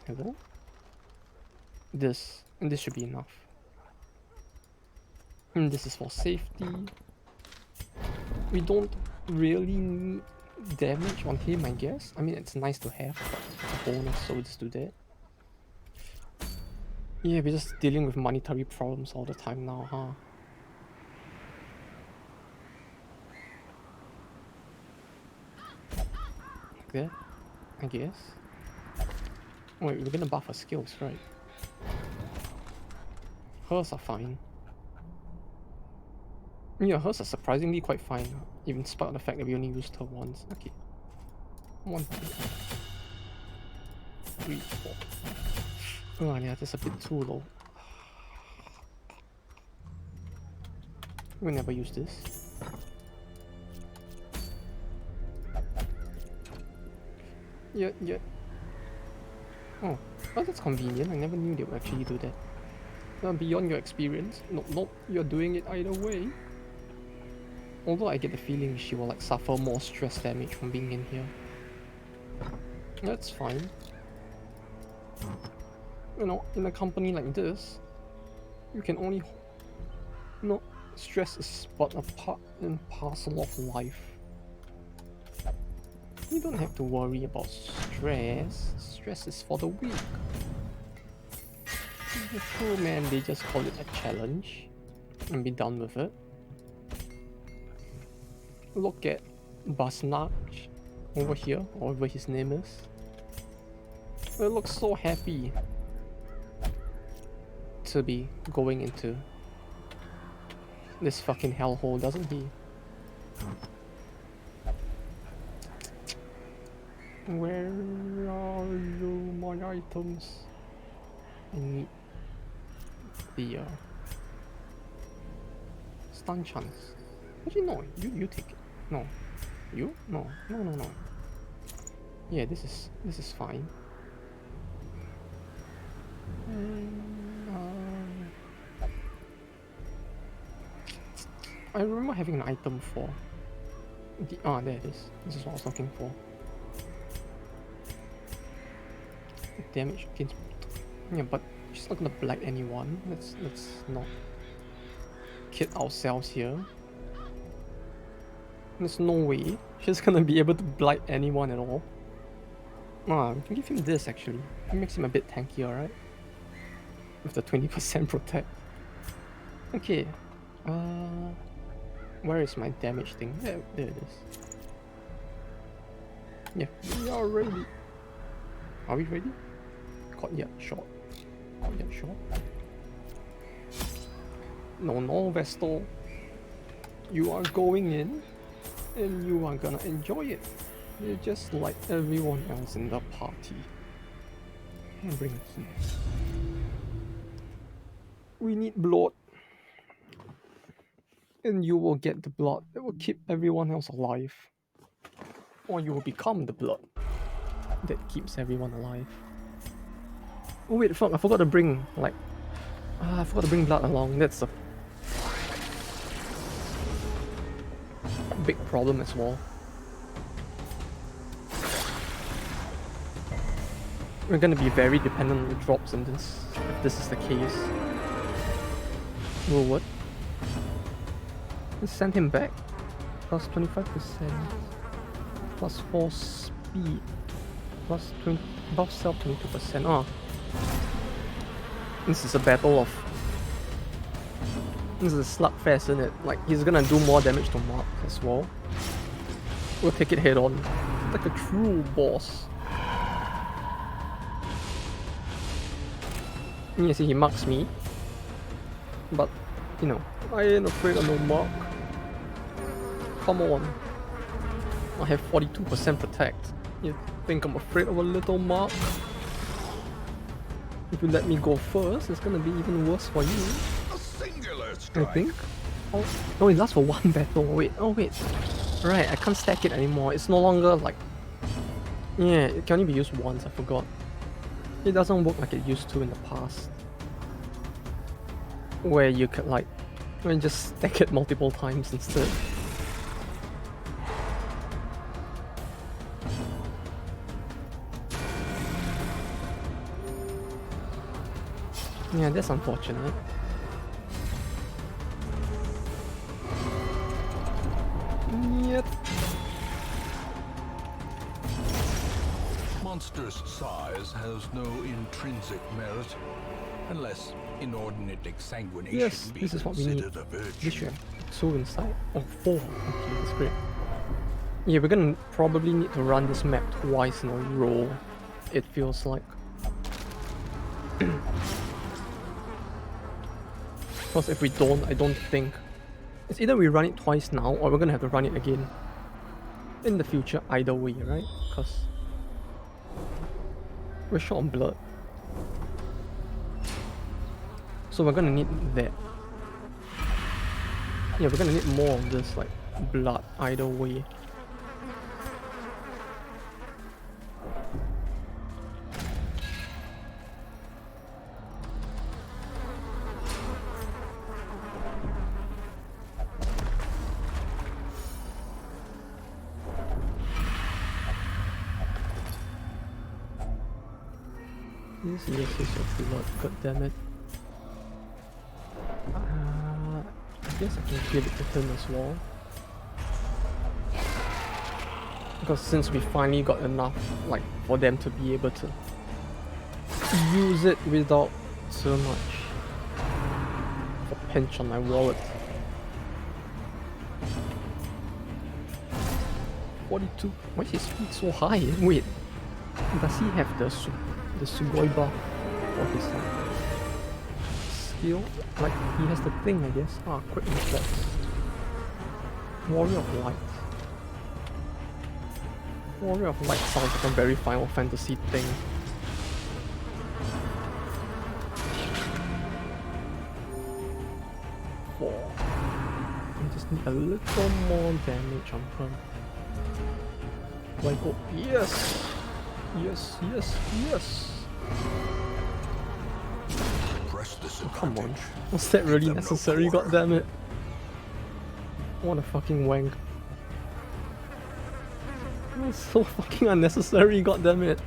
Hello? This. And this should be enough. And this is for safety. We don't really need damage on him, I guess. I mean, it's nice to have, but it's a bonus, so just do that. Yeah, we're just dealing with monetary problems all the time now, huh? Like that, I guess. Wait, we're gonna buff her skills, right? Hers are fine. Yeah, hers are surprisingly quite fine, even despite the fact that we only used her once. Okay. 1, 2, 3, 4. Oh yeah, that's a bit too low. We'll never use this. Yeah. Oh, that's convenient. I never knew they would actually do that. Beyond your experience. Nope, you're doing it either way. Although I get the feeling she will like suffer more stress damage from being in here. That's fine. You know, in a company like this, you can only... No, stress is but a part and parcel of life. You don't have to worry about stress. Stress is for the weak. Oh man, they just call it a challenge and be done with it. Look at Basnach over here, or whatever his name is. He looks so happy to be going into this fucking hellhole, doesn't he? Where are you, my items? I need the stun chance. Actually no, you take it. No. You? No. No. Yeah, this is fine. I remember having an item for the there it is. This is what I was looking for. Damage against... Yeah, but she's not gonna blight anyone. Let's not kid ourselves here. There's no way she's gonna be able to blight anyone at all. Ah, we can give him this actually. It makes him a bit tanky, alright? With the 20% protect. Okay. Where is my damage thing? There it is. Yeah, we are ready. Are we ready? Caught yet shot. Caught yet shot. No, Vestal. You are going in, and you are gonna enjoy it. You're just like everyone else in the party. And bring a key. We need blood. And you will get the blood that will keep everyone else alive. Or you will become the blood that keeps everyone alive. Oh wait, fuck, I forgot to bring, like... I forgot to bring blood along, that's a big problem as well. We're gonna be very dependent on the drops in this, if this is the case. Will what? Let's send him back. Plus 25%. Plus 4 speed. Plus 20, buff self 22%. Oh. This is a battle of... This is a slugfest, isn't it? Like, he's gonna do more damage to Mark as well. We'll take it head on. Like a true boss. You see, he marks me. But, you know, I ain't afraid of no Mark. Come on. I have 42% protect. You think I'm afraid of a little Mark? If you let me go first, it's gonna be even worse for you. A singular I strike. think. Oh, no, it lasts for one battle. Wait, oh wait. Right, I can't stack it anymore. It's no longer like... Yeah, it can only be used once, I forgot. It doesn't work like it used to in the past. Where you could like... just stack it multiple times instead. Yeah, that's unfortunate. Yep. Monster's size has no intrinsic merit, unless inordinate exsanguination Yes, be this is what we need. considered a virtue. This should have 2 inside. Oh, 4. Okay, that's great. Yeah, we're gonna probably need to run this map twice in a row, it feels like. Because if we don't, I don't think... It's either we run it twice now, or we're gonna have to run it again in the future, either way, right? Because we're short on blood. So we're gonna need that. Yeah, we're gonna need more of this, like, blood, either way. Yes, your blood, god damn it. I guess I can give it to him as well. Because since we finally got enough, like, for them to be able to use it without so much of a pinch on my wallet. 42. Why is his speed so high? Wait, does he have the Sugoi buff for his skill? Like, he has the thing, I guess. Ah, quick reflex. Warrior of Light. Warrior of Light sounds like a very Final Fantasy thing. Four. I just need a little more damage on her. Do I go? Yes! Yes, yes, yes! Press this Come on. advantage. Was that really Them no necessary? quarter. God damn it. What a fucking wank. It's so fucking unnecessary, god damn it.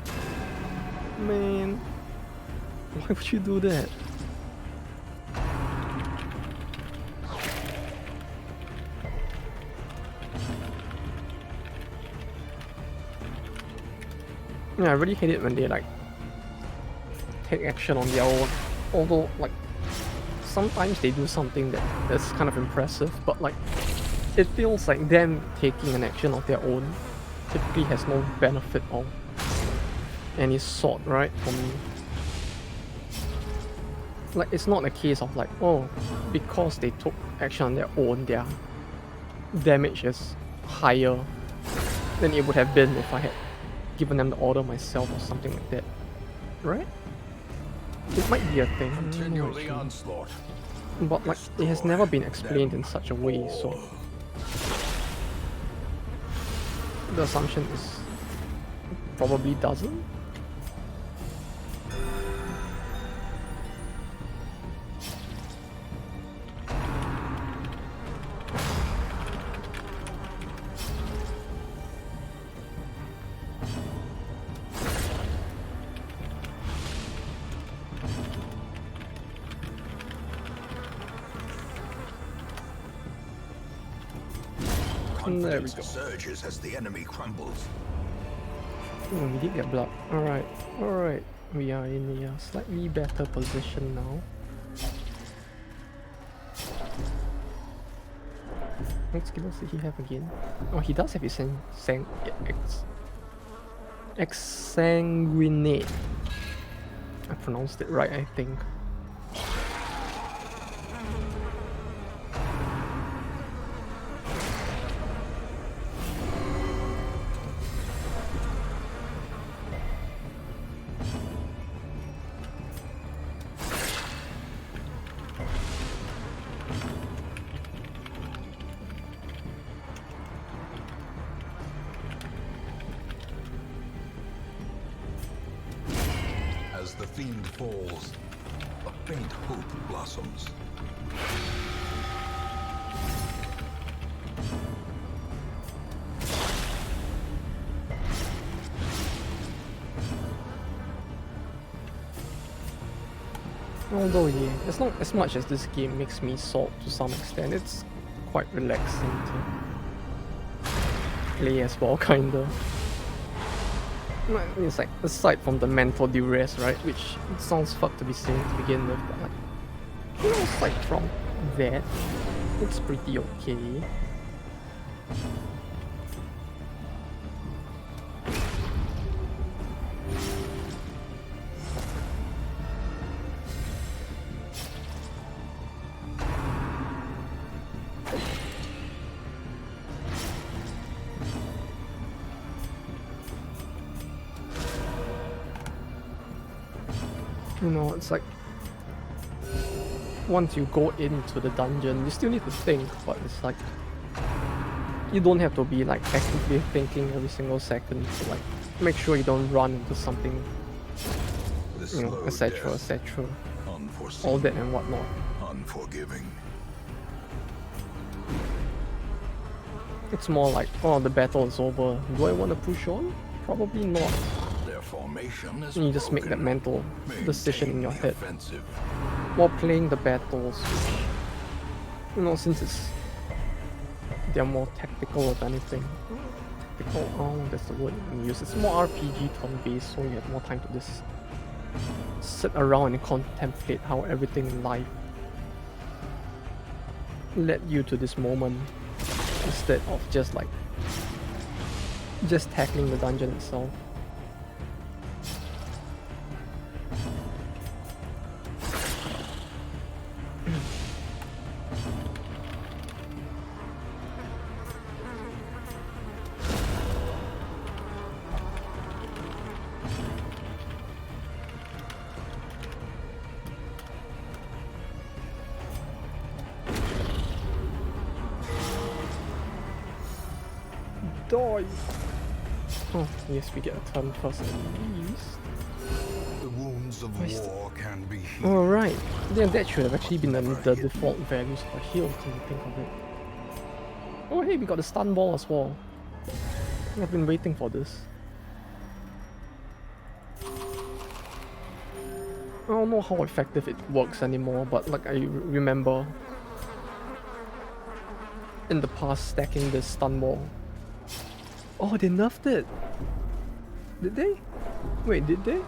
Man. Why would you do that? Yeah, I really hate it when they like take action on their own. Although like sometimes they do something that's kind of impressive, but like it feels like them taking an action of their own typically has no benefit of any sort, right? For me. Like it's not a case of like, oh, because they took action on their own, their damage is higher than it would have been if I had given them the order myself or something like that. Right? It might be a thing. I don't know Continue the actually. onslaught. But like it has never been explained in such a way, so the assumption is probably doesn't. There we go. Surges as the enemy crumbles. Oh, we did get blood. Alright, alright. We are in a slightly better position now. What skills did he have again? Oh, he does have his exsanguinate. I pronounced it right, I think. As the fiend falls, a faint hope blossoms. Although yeah, as long as much as this game makes me salt to some extent, it's quite relaxing to play as well, kinda. It's like, aside from the mental duress, right, which it sounds fucked to be saying to begin with, but like, you know, aside from that, it's pretty okay. You know, it's like once you go into the dungeon, you still need to think, but it's like you don't have to be like actively thinking every single second to like make sure you don't run into something, you know, etc., etc. All that and whatnot. Unforgiving. It's more like, oh, the battle is over. Do I want to push on? Probably not. Their formation is You just make that broken. mental decision in your Maintain the head offensive. while playing the battles, which, you know, since they're more tactical if anything. Tactical, oh, that's the word you use. It's more RPG turn-based, so you have more time to just sit around and contemplate how everything in life led you to this moment, instead of just like tackling the dungeon itself. Die! Oh, yes, we get a turn first at least. The wounds of Where's the- war can be healed. Alright, yeah, that should have actually been the default values for heal, can you think of it. Oh hey, we got the stun ball as well. I've been waiting for this. I don't know how effective it works anymore, but like I remember in the past stacking this stun ball. Oh, they nerfed it! Did they? Wait, did they?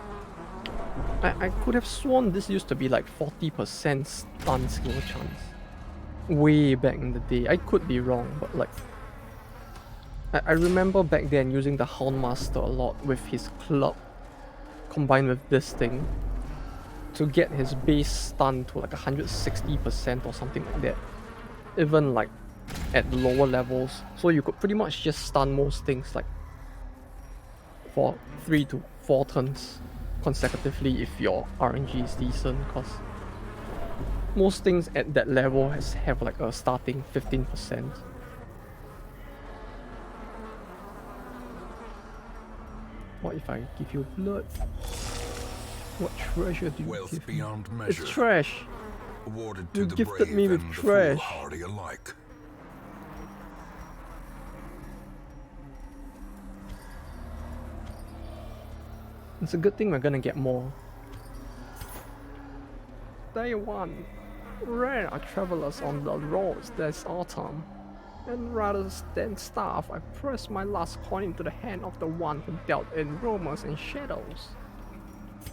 I could have sworn this used to be like 40% stun skill chance. Way back in the day. I could be wrong, but like... I remember back then using the Houndmaster a lot with his club combined with this thing to get his base stun to like 160% or something like that. Even like at lower levels. So you could pretty much just stun most things like for 3 to 4 turns consecutively if your RNG is decent, because most things at that level have like a starting 15%. What if I give you blood? What treasure do you Wealth give me? beyond measure. It's trash! Awarded to You the gifted brave me with and the trash. foolhardy alike. It's a good thing we're gonna get more. Day 1. Rare are travelers on the roads this autumn. And rather than starve, I press my last coin into the hand of the one who dealt in rumors and shadows.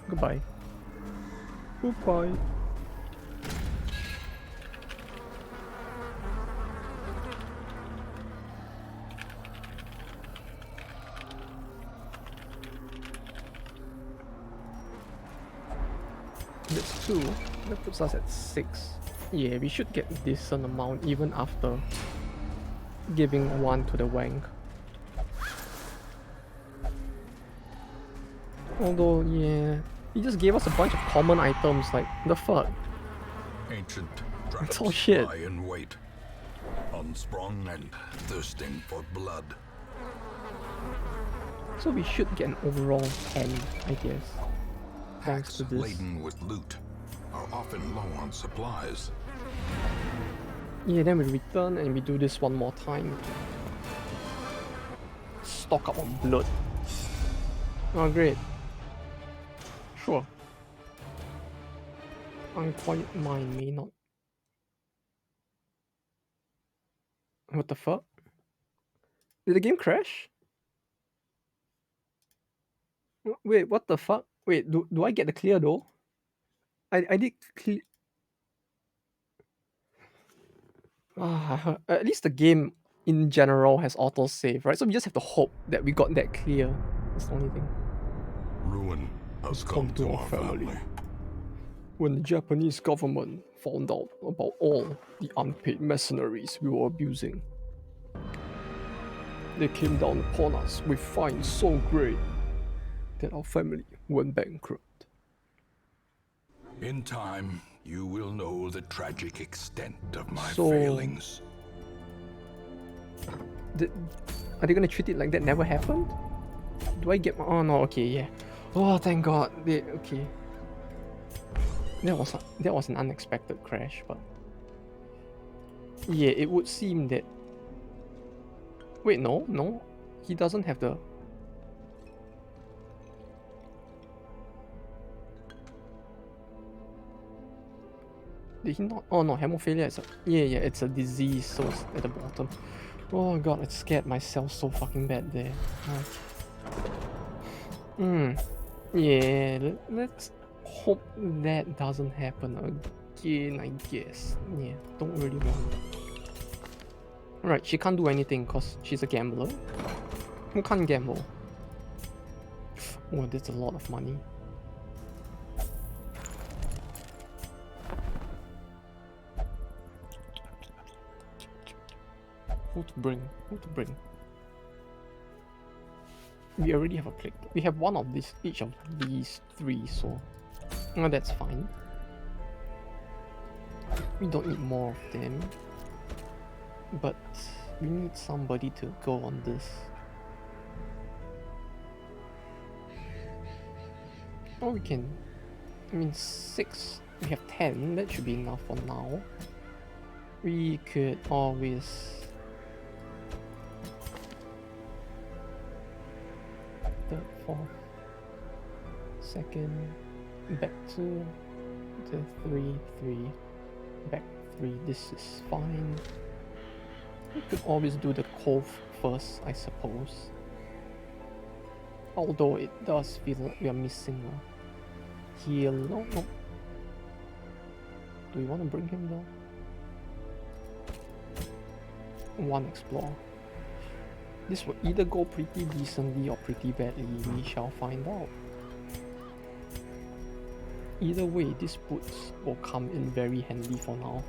Goodbye. Goodbye. That's 2. That puts us at 6. Yeah, we should get a decent amount even after giving 1 to the wank. Although, yeah, he just gave us a bunch of common items, like, the fuck? Ancient That's all traps shit. lie in wait, unsprung and thirsting for blood. So we should get an overall 10, I guess. Thanks Packs to this. laden with loot are often low on supplies. Yeah, then we return and we do this one more time. Stock up on blood. Oh, great. Sure. Unquiet mind may not. What the fuck? Did the game crash? Wait, what the fuck? Wait, do I get the clear though? I did clear. At least the game in general has autosave, right? So we just have to hope that we got that clear. That's the only thing. Ruin has come to our family. When the Japanese government found out about all the unpaid mercenaries we were abusing, they came down upon us with fines so great that our family went bankrupt. In time, you will know the tragic extent of my So- failings. Are they gonna treat it like that never happened? Do I get my... Oh no, okay, yeah. Oh, thank God. Okay. That was an unexpected crash, but... Yeah, it would seem that... Wait, no. He doesn't have the... Did he not? Oh no, hemophilia is a... Yeah, it's a disease, so it's at the bottom. Oh god, I scared myself so fucking bad there. Yeah, let's hope that doesn't happen again, I guess. Yeah, don't really want. Right, she can't do anything because she's a gambler. Who can't gamble? Oh, that's a lot of money. Who to bring? We already have a plate. We have one of these, each of these 3, so that's fine. We don't need more of them, but we need somebody to go on this. Or we can, 6, we have 10, that should be enough for now. We could always... Third, fourth, second, back 2, to 3, 3, back 3, this is fine. We could always do the cove first, I suppose. Although it does feel like we are missing a heal. No. Do we want to bring him down? One explore. This will either go pretty decently or pretty badly. We shall find out. Either way, these boots will come in very handy for now.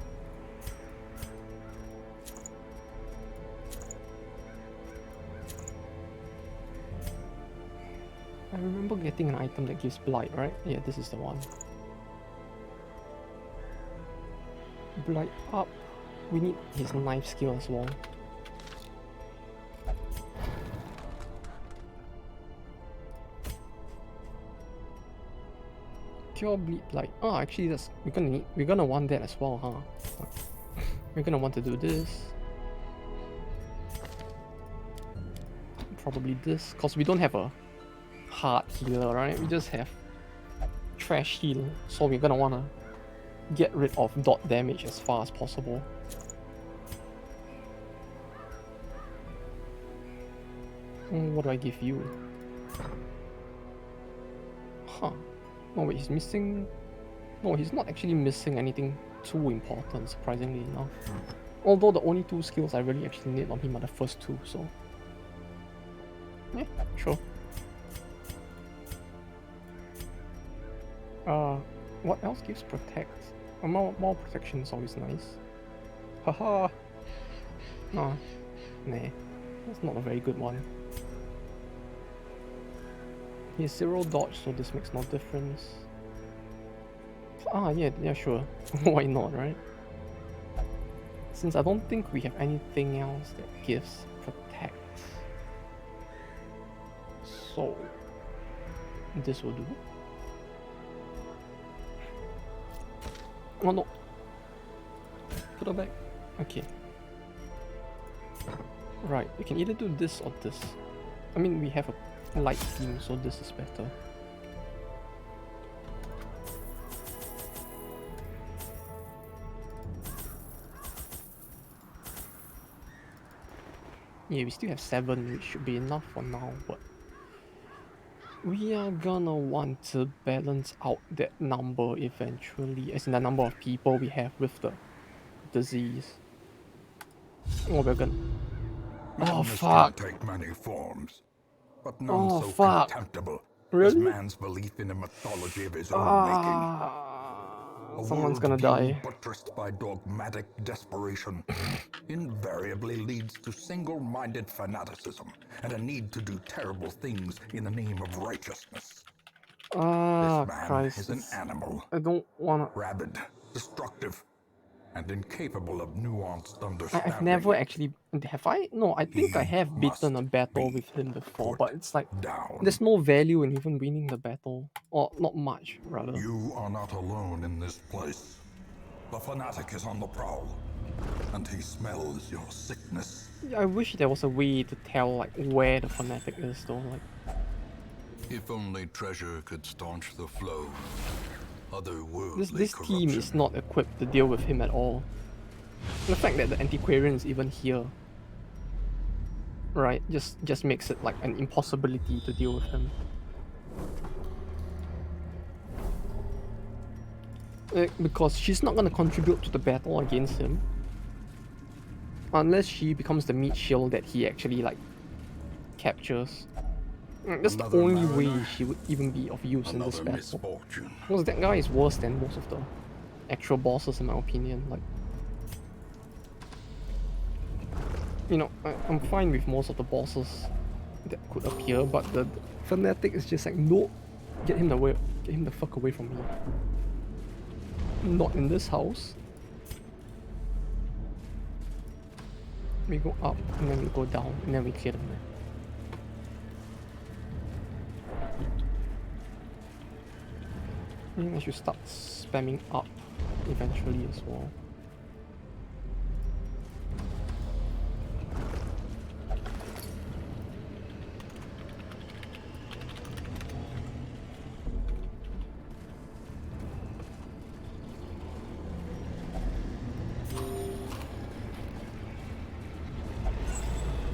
I remember getting an item that gives blight, right? Yeah, this is the one. Blight up. We need his knife skill as well. Cure bleed blight. Oh, actually, that's we're gonna want that as well, huh? We're gonna want to do this. Probably this, cause we don't have a hard healer, right? We just have trash heal, so we're gonna wanna get rid of dot damage as far as possible. What do I give you? Huh. No, wait, he's missing... No, he's not actually missing anything too important, surprisingly enough. Although the only two skills I really actually need on him are the first two, so... Yeah, sure. What else gives protect? More protection is always nice. Haha! No. Nah. That's not a very good one. He has 0 dodge, so this makes no difference. Yeah, sure. Why not, right? Since I don't think we have anything else that gives protect. So... this will do. Oh no! Put her back. Okay. Right, we can either do this or this. I mean, we have a light team, so this is better. Yeah, we still have 7, which should be enough for now, but we are gonna want to balance out that number eventually, as in the number of people we have with the disease. Oh, we're gonna... Oh, Madness fuck! can take many forms, but none Oh, so fuck! contemptible as Really? man's belief in a mythology of his own making. A Someone's gonna worldview die. buttressed by dogmatic desperation invariably leads to single-minded fanaticism and a need to do terrible things in the name of righteousness. This man Christ. is an animal, I don't wanna... rabid, destructive, and incapable of nuanced understanding. I've never actually... Have I? No, I think I He have beaten a must battle be with him before, put but it's like... down. There's no value in even winning the battle. Or not much, rather. You are not alone in this place. The fanatic is on the prowl, and he smells your sickness. I wish there was a way to tell like where the fanatic is though. Like, If only treasure could staunch the flow. Otherworldly this team is corruption. not equipped to deal with him at all. The fact that the antiquarian is even here, right, just makes it like an impossibility to deal with him. Because she's not gonna contribute to the battle against him unless she becomes the meat shield that he actually like captures. That's the Another only way mariner, she would even be of use in this Another battle. misfortune. Because that guy is worse than most of the actual bosses in my opinion. Like, you know, I'm fine with most of the bosses that could appear, but the fanatic is just like, no, get him the fuck away from me. Not in this house. We go up and then we go down and then we clear them. I think I should start spamming up eventually as well.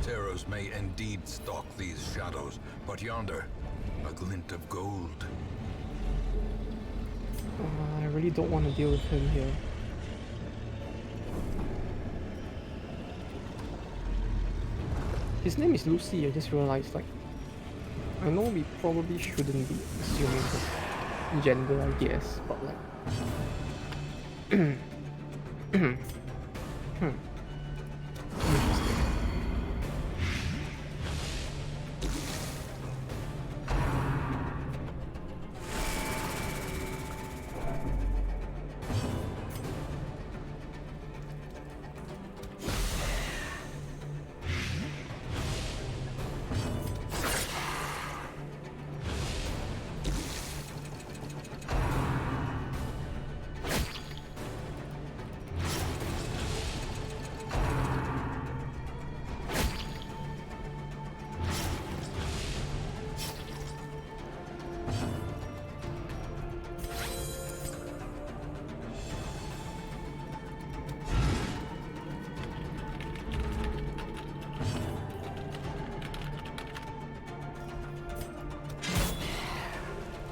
Terrors may indeed stalk these shadows, but yonder, A glint of gold. I really don't want to deal with him here. His name is Lucy, I just realized, like, I know we probably shouldn't be assuming his gender, I guess, but like... Interesting.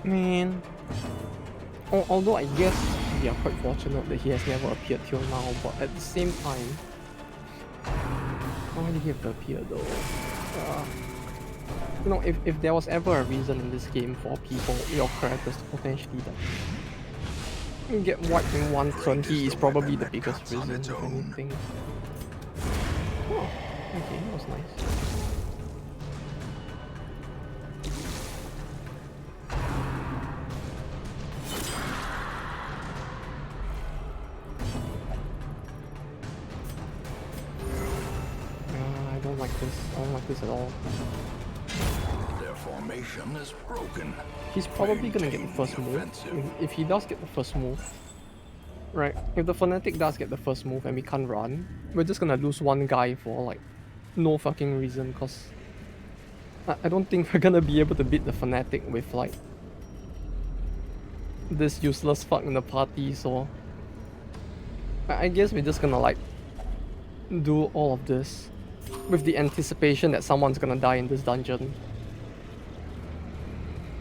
Man, although I guess we are quite fortunate that he has never appeared till now, but at the same time, why did he have to appear though? You know, if there was ever a reason in this game for people, your characters to potentially like, get wiped in one turn, he is probably the biggest reason, if anything. Oh, okay, that was nice. I don't like this at all. Their formation is broken. He's probably gonna get the first move. If he does get the first move, right? If the Fnatic does get the first move and we can't run, we're just gonna lose one guy for like no fucking reason. Cause I don't think we're gonna be able to beat the Fnatic with like this useless fuck in the party. So I guess we're just gonna like do all of this with the anticipation that someone's gonna die in this dungeon.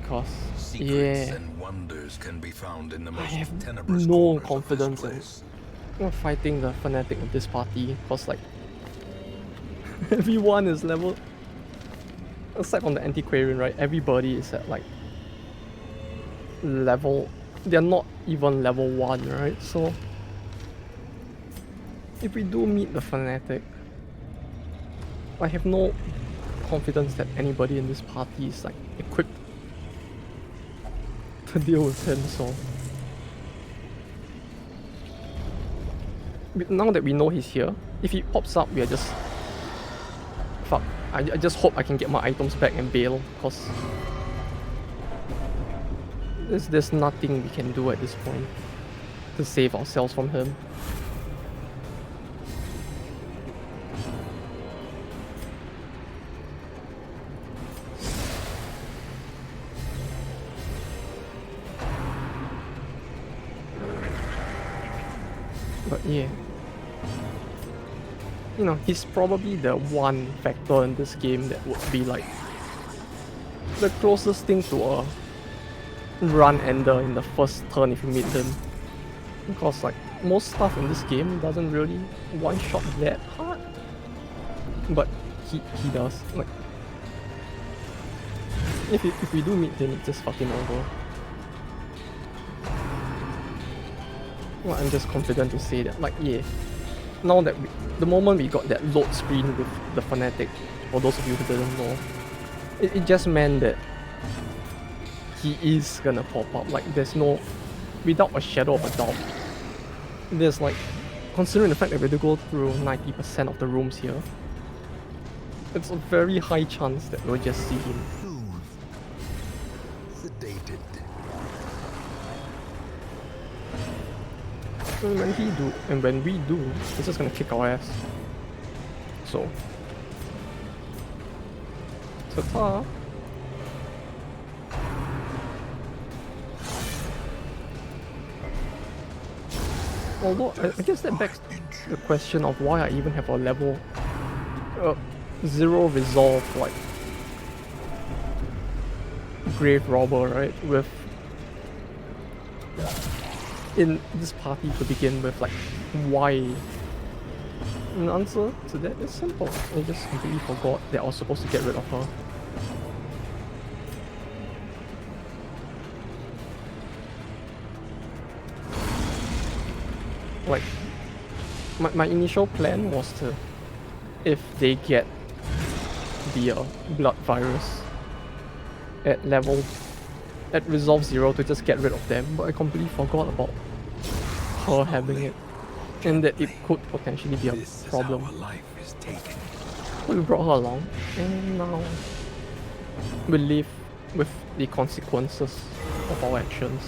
Cause Secrets and wonders can be found in the most I have tenebrous no corners of confidence this in fighting the Fnatic of this party. Cause like everyone is level, aside from the Antiquarian, right? Everybody is at like level. They're not even level 1, right? So if we do meet the Fnatic, I have no confidence that anybody in this party is like equipped to deal with him, so now that we know he's here, if he pops up, we are just fuck. I just hope I can get my items back and bail, cause there's nothing we can do at this point to save ourselves from him. But yeah, you know, he's probably the one factor in this game that would be like the closest thing to a run ender in the first turn if you meet him. Because like most stuff in this game doesn't really one shot that hard, but he does. Like if we do meet him, it's just fucking over. Well, I'm just confident to say that, like, yeah, now that the moment we got that load screen with the Fnatic, for those of you who didn't know, it just meant that he is gonna pop up. Like, there's no, without a shadow of a doubt, there's like, considering the fact that we have to go through 90% of the rooms here, it's a very high chance that we'll just see him. Sedated. And when we do, he's just gonna kick our ass. So, ta-ta. Although, I guess that begs the question of why I even have a level 0 resolve, like, grave robber, right? With in this party to begin with, like why? And the answer to that is simple. I just completely forgot that I was supposed to get rid of her. Like, my initial plan was to, if they get the blood virus at resolve 0, to just get rid of them, but I completely forgot about her having it, and that it could potentially be a problem. So we brought her along, and now we live with the consequences of our actions.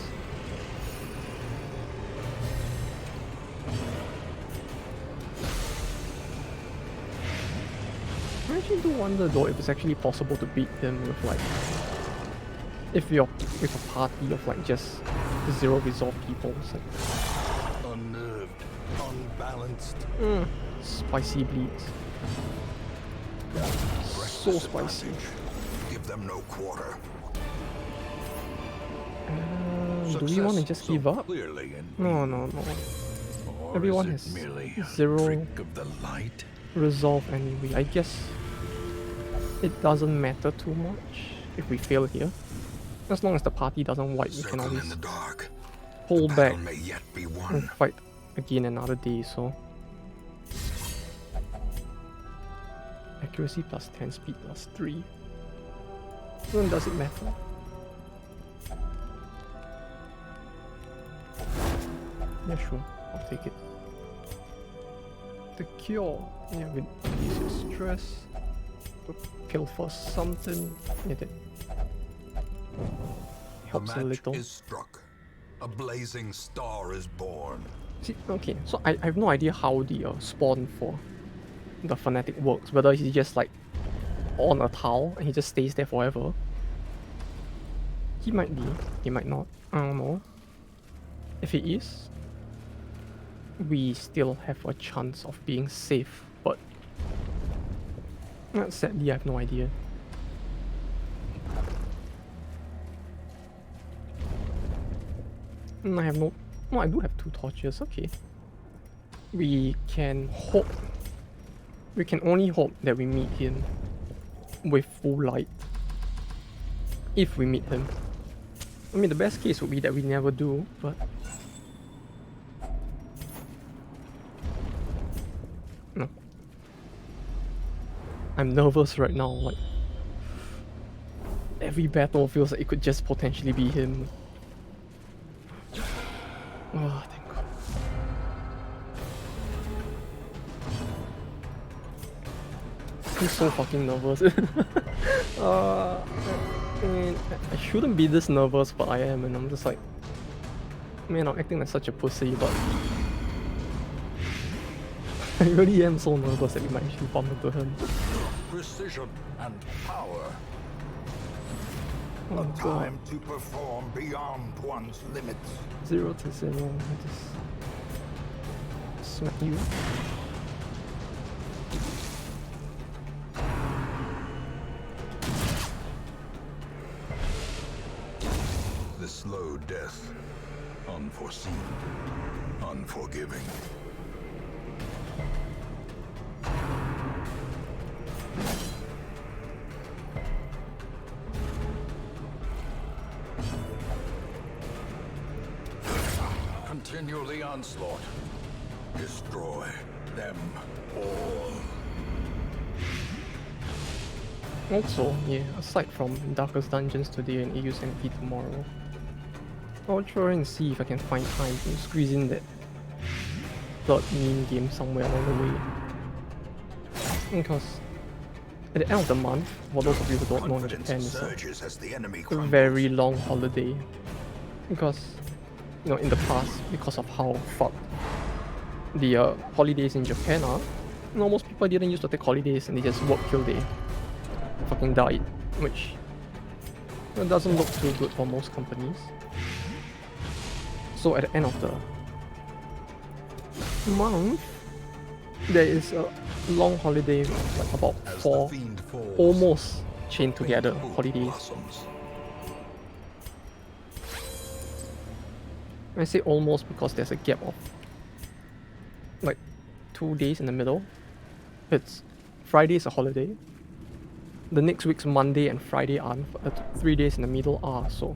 I actually do wonder though if it's actually possible to beat him with like, if you're with a party of like just 0 resolve people. It's like, Unnerved, unbalanced. Spicy bleeds. So spicy. Give them no quarter. Do we want to just give up? Clearly in No, no, no. Or Everyone is has it merely a 0 trick of the light? resolve anyway. I guess it doesn't matter too much if we fail here. As long as the party doesn't wipe, we can Circle in always the dark. pull The back battle may yet be and won. fight again another day, so. Accuracy plus 10, speed plus 3. Then does it matter? Yeah, sure. I'll take it. The cure. Yeah, reduce your stress. To kill for something. Yeah, that The helps a match little. is struck. A blazing star is born. See, okay, so I have no idea how the spawn for the fanatic works. Whether he's just like on a tile and he just stays there forever. He might be, he might not. I don't know. If he is, we still have a chance of being safe, but sadly I have no idea. I have no... I do have 2 torches, okay. We can hope... We can only hope that we meet him with full light. If we meet him. I mean, the best case would be that we never do, but... No. I'm nervous right now, like... Every battle feels like it could just potentially be him. Oh, thank God. I'm so fucking nervous. I mean, I shouldn't be this nervous, but I am, and I'm just like... Man, I'm acting like such a pussy, but... I really am so nervous that we might actually bump into him. Precision and power. Oh A God. time to perform beyond one's limits. 0 to 0, I just... Smack you. The slow death. Unforeseen. Unforgiving. Continue the onslaught. Destroy them all. Also, yeah, aside from Darkest Dungeons today and AU's MP tomorrow, I'll try and see if I can find time to squeeze in that third meme game somewhere along the way. Because at the end of the month, for those of you who don't know, in Japan is Surges as the enemy a crumbles. very long holiday. Because, you know, in the past, because of how fucked the holidays in Japan are, you know, most people didn't used to take holidays and they just work till they fucking died, which doesn't look too good for most companies. So at the end of the month, there is a long holiday, like about As the 4 fiend falls, almost chained the together painful holidays. blossoms. I say almost because there's a gap of like 2 days in the middle. It's Friday is a holiday. The next week's Monday and Friday aren't. 3 days in the middle are, so.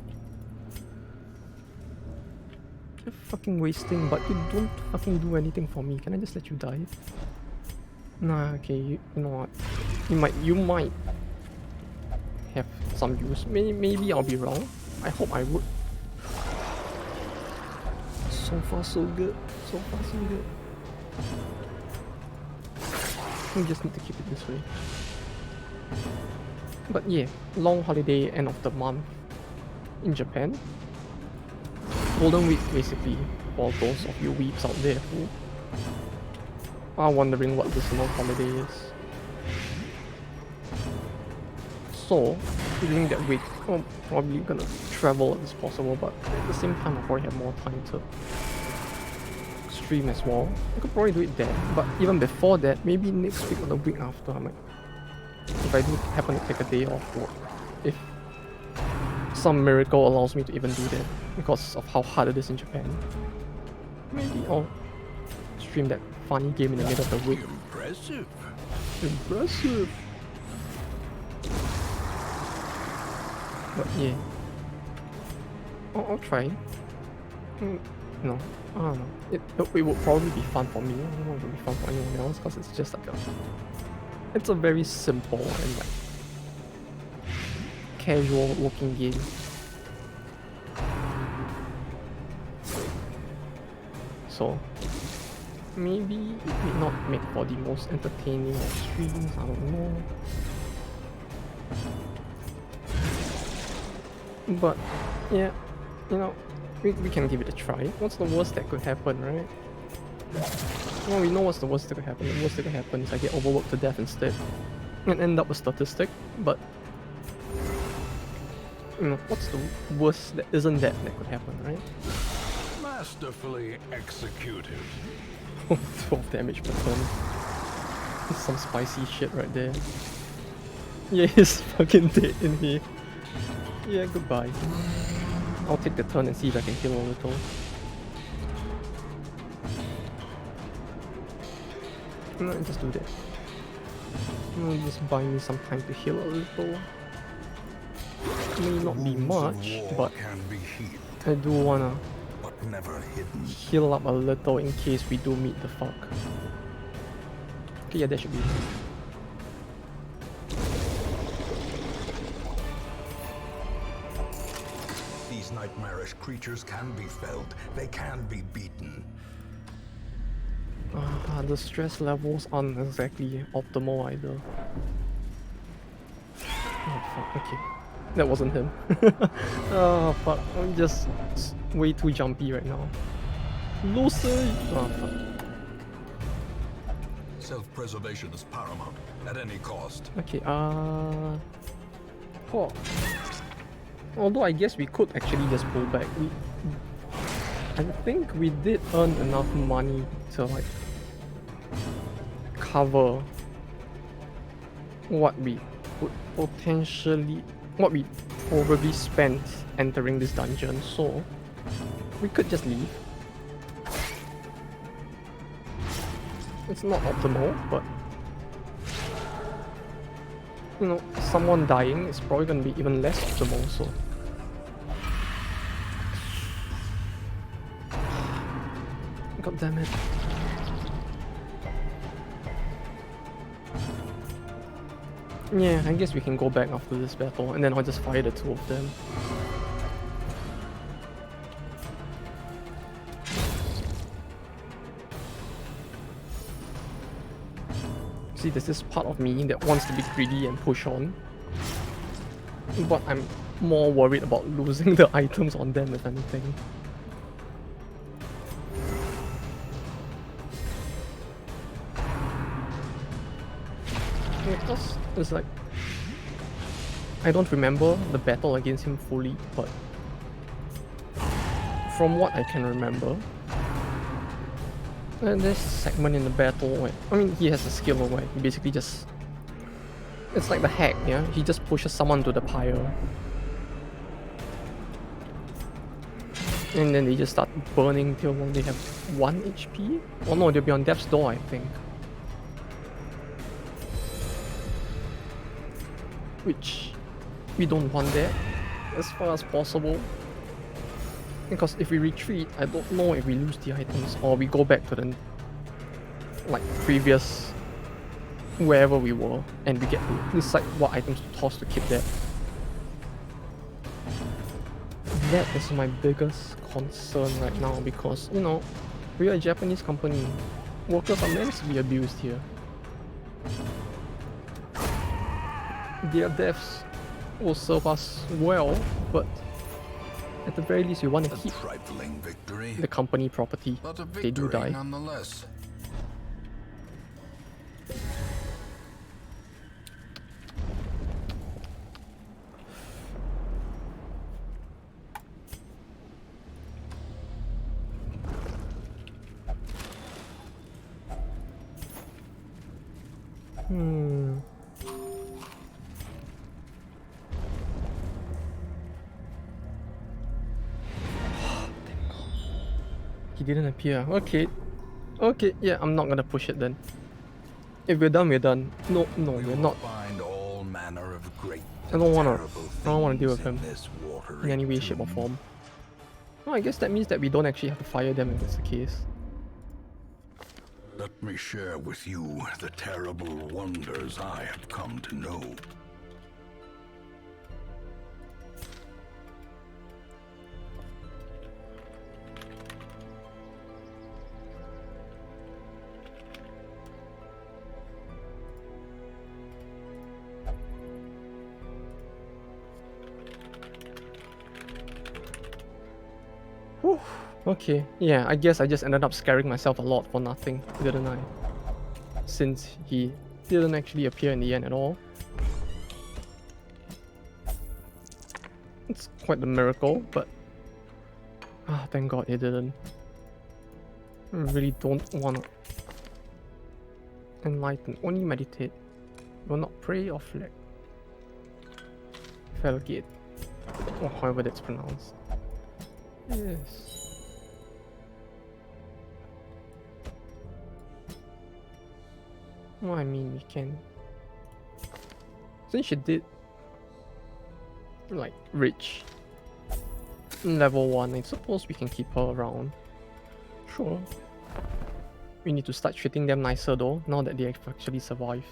You're fucking wasting, but you don't fucking do anything for me. Can I just let you die? Nah, okay, you know what? You might have some use. Maybe I'll be wrong. I hope I would. So far so good. So far so good. We just need to keep it this way. But yeah, long holiday, end of the month in Japan. Golden Week basically for those of you weeps out there who are wondering what this long holiday is. So during that week, I'm probably gonna travel as possible, but at the same time I'll probably have more time to stream as well. I could probably do it then, but even before that, maybe next week or the week after, I might, if I do happen to take a day off work, if some miracle allows me to even do that because of how hard it is in Japan, maybe I'll stream that funny game in the middle of the week. Impressive. Impressive. But yeah, I'll try. No, I don't know. It would probably be fun for me. I don't know if it would be fun for anyone else because it's just like it's a very simple and like casual walking game. So maybe it may not make for the most entertaining of streams, I don't know. But yeah, you know, we can give it a try. What's the worst that could happen, right? Well, we know what's the worst that could happen. The worst that could happen is I get overworked to death instead and end up a statistic, but you know, what's the worst that isn't that could happen, right? Masterfully executed. 12 damage per turn. It's some spicy shit right there. Yeah, he's fucking dead in here. Yeah, goodbye. I'll take the turn and see if I can heal a little. No, just do that. No, just buy me some time to heal a little. May not be much, but I do wanna heal up a little in case we do meet the fuck. Okay, yeah, that should be it. These nightmarish creatures can be felled. They can be beaten. The stress levels aren't exactly optimal either. Oh fuck, okay. That wasn't him. Oh fuck, I'm just way too jumpy right now. Lucy! Oh fuck. Self-preservation is paramount at any cost. Okay, oh. Although I guess we could actually just pull back. I think we did earn enough money to like cover what we would potentially, what we probably spent entering this dungeon, so we could just leave. It's not optimal, but you know, someone dying is probably gonna be even less optimal, so. God damn it. Yeah, I guess we can go back after this battle, and then I'll just fire the two of them. See, there's this part of me that wants to be greedy and push on, but I'm more worried about losing the items on them, if anything. Because it's like, I don't remember the battle against him fully, but from what I can remember, this segment in the battle where, I mean, he has a skill where he basically just, it's like the hack, yeah? He just pushes someone to the pyre. And then they just start burning till when they have 1 HP? Oh no, they'll be on death's door, I think. Which we don't want that as far as possible. Because if we retreat, I don't know if we lose the items or we go back to the previous wherever we were and we get to decide what items to toss to keep there. That is my biggest concern right now because, you know, we are a Japanese company. Workers are meant to be abused here. Their deaths will serve us well, but at the very least we want to keep trifling victory, the company property. but a They do victory die. nonetheless. He didn't appear. Okay. Okay, yeah, I'm not gonna push it then. If we're done, we're done. No, we're not. Find all manner of great I don't wanna deal with things in him this watery in any way, shape or tomb. form. Well, I guess that means that we don't actually have to fire them if that's the case. Let me share with you the terrible wonders I have come to know. Whew. Okay, yeah, I guess I just ended up scaring myself a lot for nothing, didn't I? Since he didn't actually appear in the end at all. It's quite the miracle, but thank God it didn't. I really don't wanna enlighten, only meditate. Will not pray or flag. Felgate, or however that's pronounced. Yes. Well, I mean, we can. Since she did reach level 1, I suppose we can keep her around. Sure. We need to start treating them nicer though, now that they have actually survived.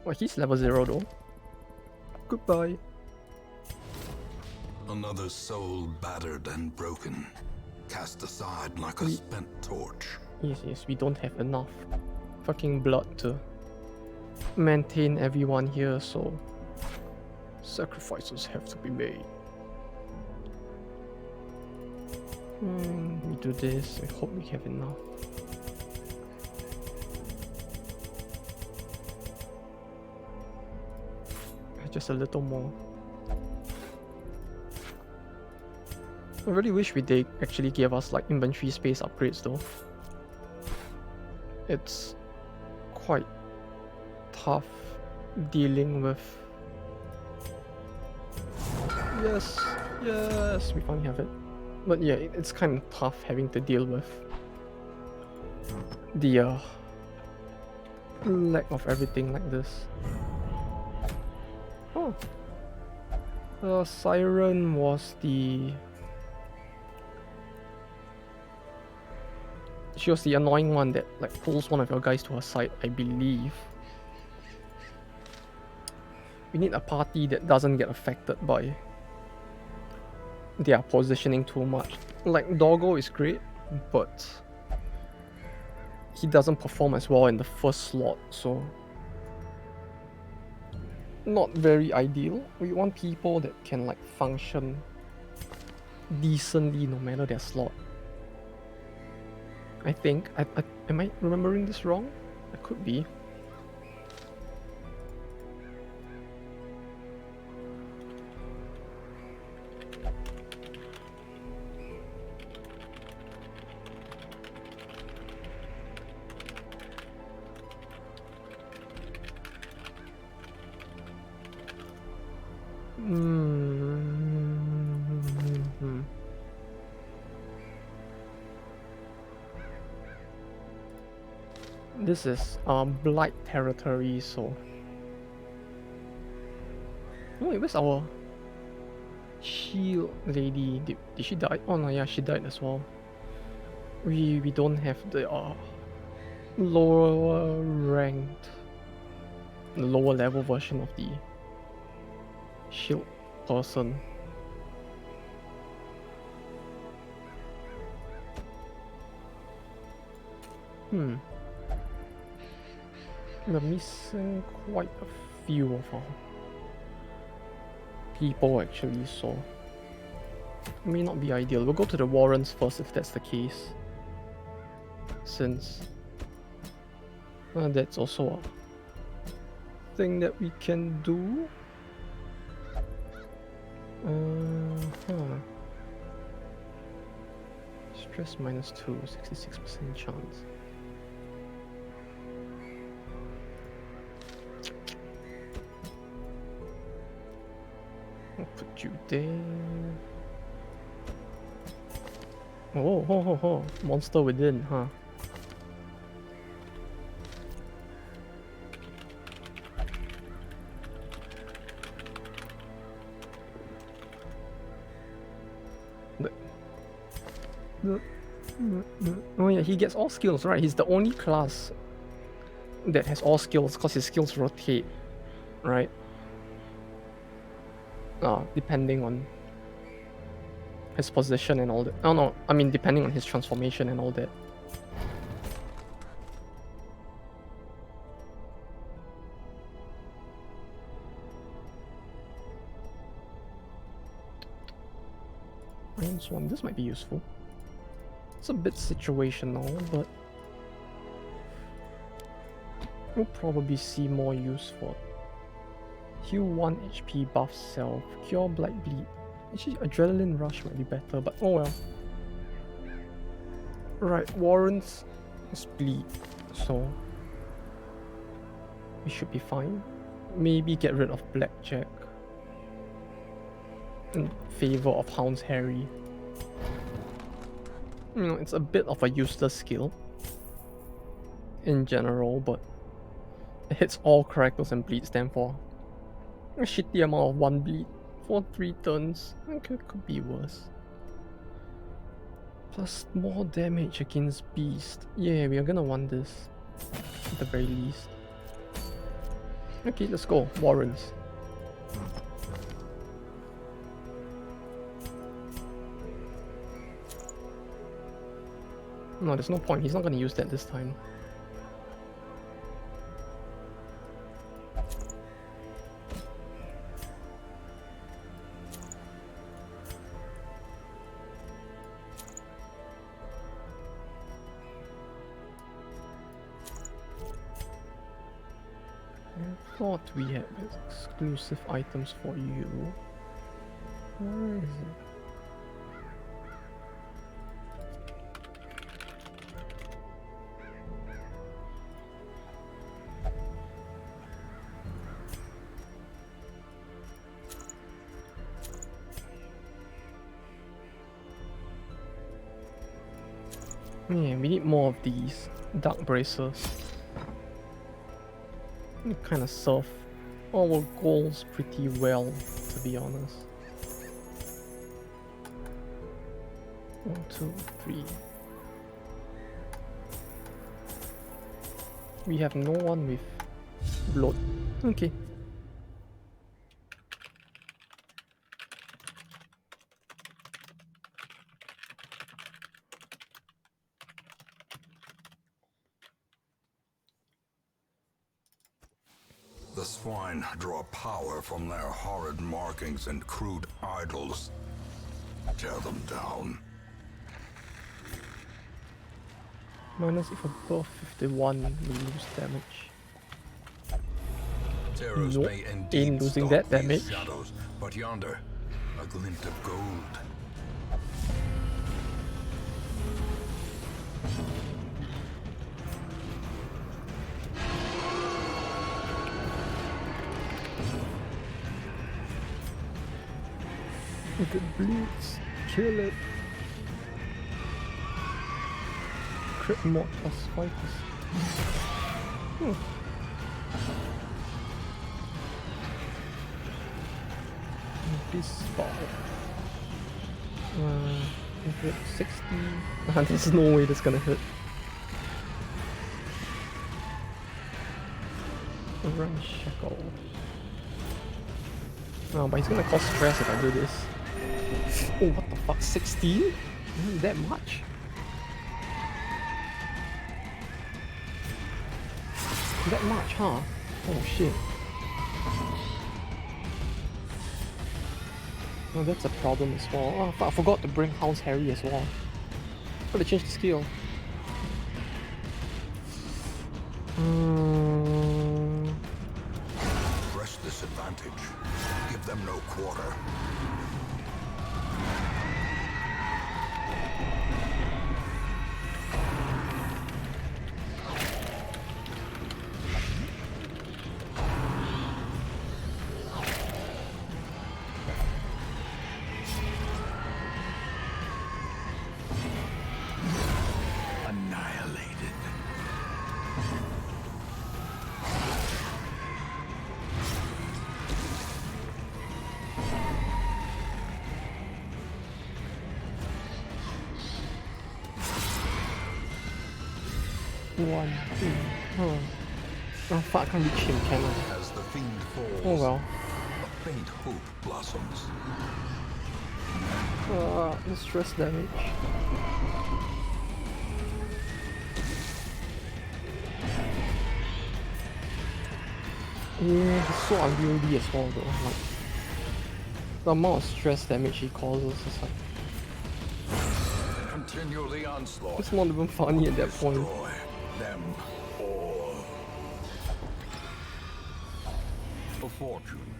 Well, he's level 0 though. Goodbye. Another soul battered and broken, cast aside like a spent torch. Yes, we don't have enough fucking blood to maintain everyone here, so sacrifices have to be made. We do this, I hope we have enough. Just a little more. I really wish they actually gave us inventory space upgrades though. It's quite tough dealing with. Yes, we finally have it. But yeah, it's kind of tough having to deal with the lack of everything like this. Oh, the siren was the. She was the annoying one that pulls one of your guys to her side, I believe. We need a party that doesn't get affected by their positioning too much. Doggo is great, but he doesn't perform as well in the first slot, so not very ideal. We want people that can function decently no matter their slot. I think. Am I remembering this wrong? I could be. This is Blight territory, so... Oh wait, where's our shield lady? Did she die? Oh no, yeah, she died as well. We don't have the lower ranked, the lower level version of the shield person. We're missing quite a few of our people actually, so it may not be ideal. We'll go to the warrants first if that's the case, since that's also a thing that we can do. Stress -2, 66% chance. I'll put you there. Oh, ho, ho, ho. Monster within, huh? Oh yeah, he gets all skills, right? He's the only class that has all skills because his skills rotate, right? Depending on his position and all that. Oh no, I mean depending on his transformation and all that. Iron Swan, this might be useful. It's a bit situational, but we'll probably see more use for heal 1 HP buff self, cure blight bleed. Actually, adrenaline rush might be better, but oh well. Right, warrants is bleed, so we should be fine. Maybe get rid of Blackjack in favor of Hound's Harry. You know, it's a bit of a useless skill in general, but it hits all characters and bleeds them for a shitty amount of 1 bleed for 3 turns. Okay, could be worse. Plus more damage against Beast. Yeah, we are gonna want this at the very least. Okay, let's go. Warrants. No, there's no point. He's not gonna use that this time. I thought we had exclusive items for you. Where is it? Yeah, we need more of these dark bracers. They kind of serve our goals pretty well, to be honest. 1, 2, 3. We have no one with blood. Okay. The swine draw power from their horrid markings and crude idols. Tear them down. Minus if above 51, we lose damage. Terrors Nope, may indeed ain't losing stalk that these damage. shadows, but yonder, a glint of gold. If it bleeds, kill it. Crit mod plus 5%. This ball. 60. There's no way that's gonna hit. Run shackle. No, but he's gonna cause stress if I do this. Oh, what the fuck? 16? That much? That much, huh? Oh shit. Oh, that's a problem as well. Oh, fuck, I forgot to bring House Harry as well. Gotta change the skill. Press this advantage. Give them no quarter. Annihilated. One, two, oh fuck, I can't reach him, can I? As the fiend falls, Oh well. a faint hope blossoms. The stress damage. Yeah, he's so unwieldy as well though. Like, the amount of stress damage he causes is like, Continue the onslaught. it's not even funny at that point. Destroy them all. A fortune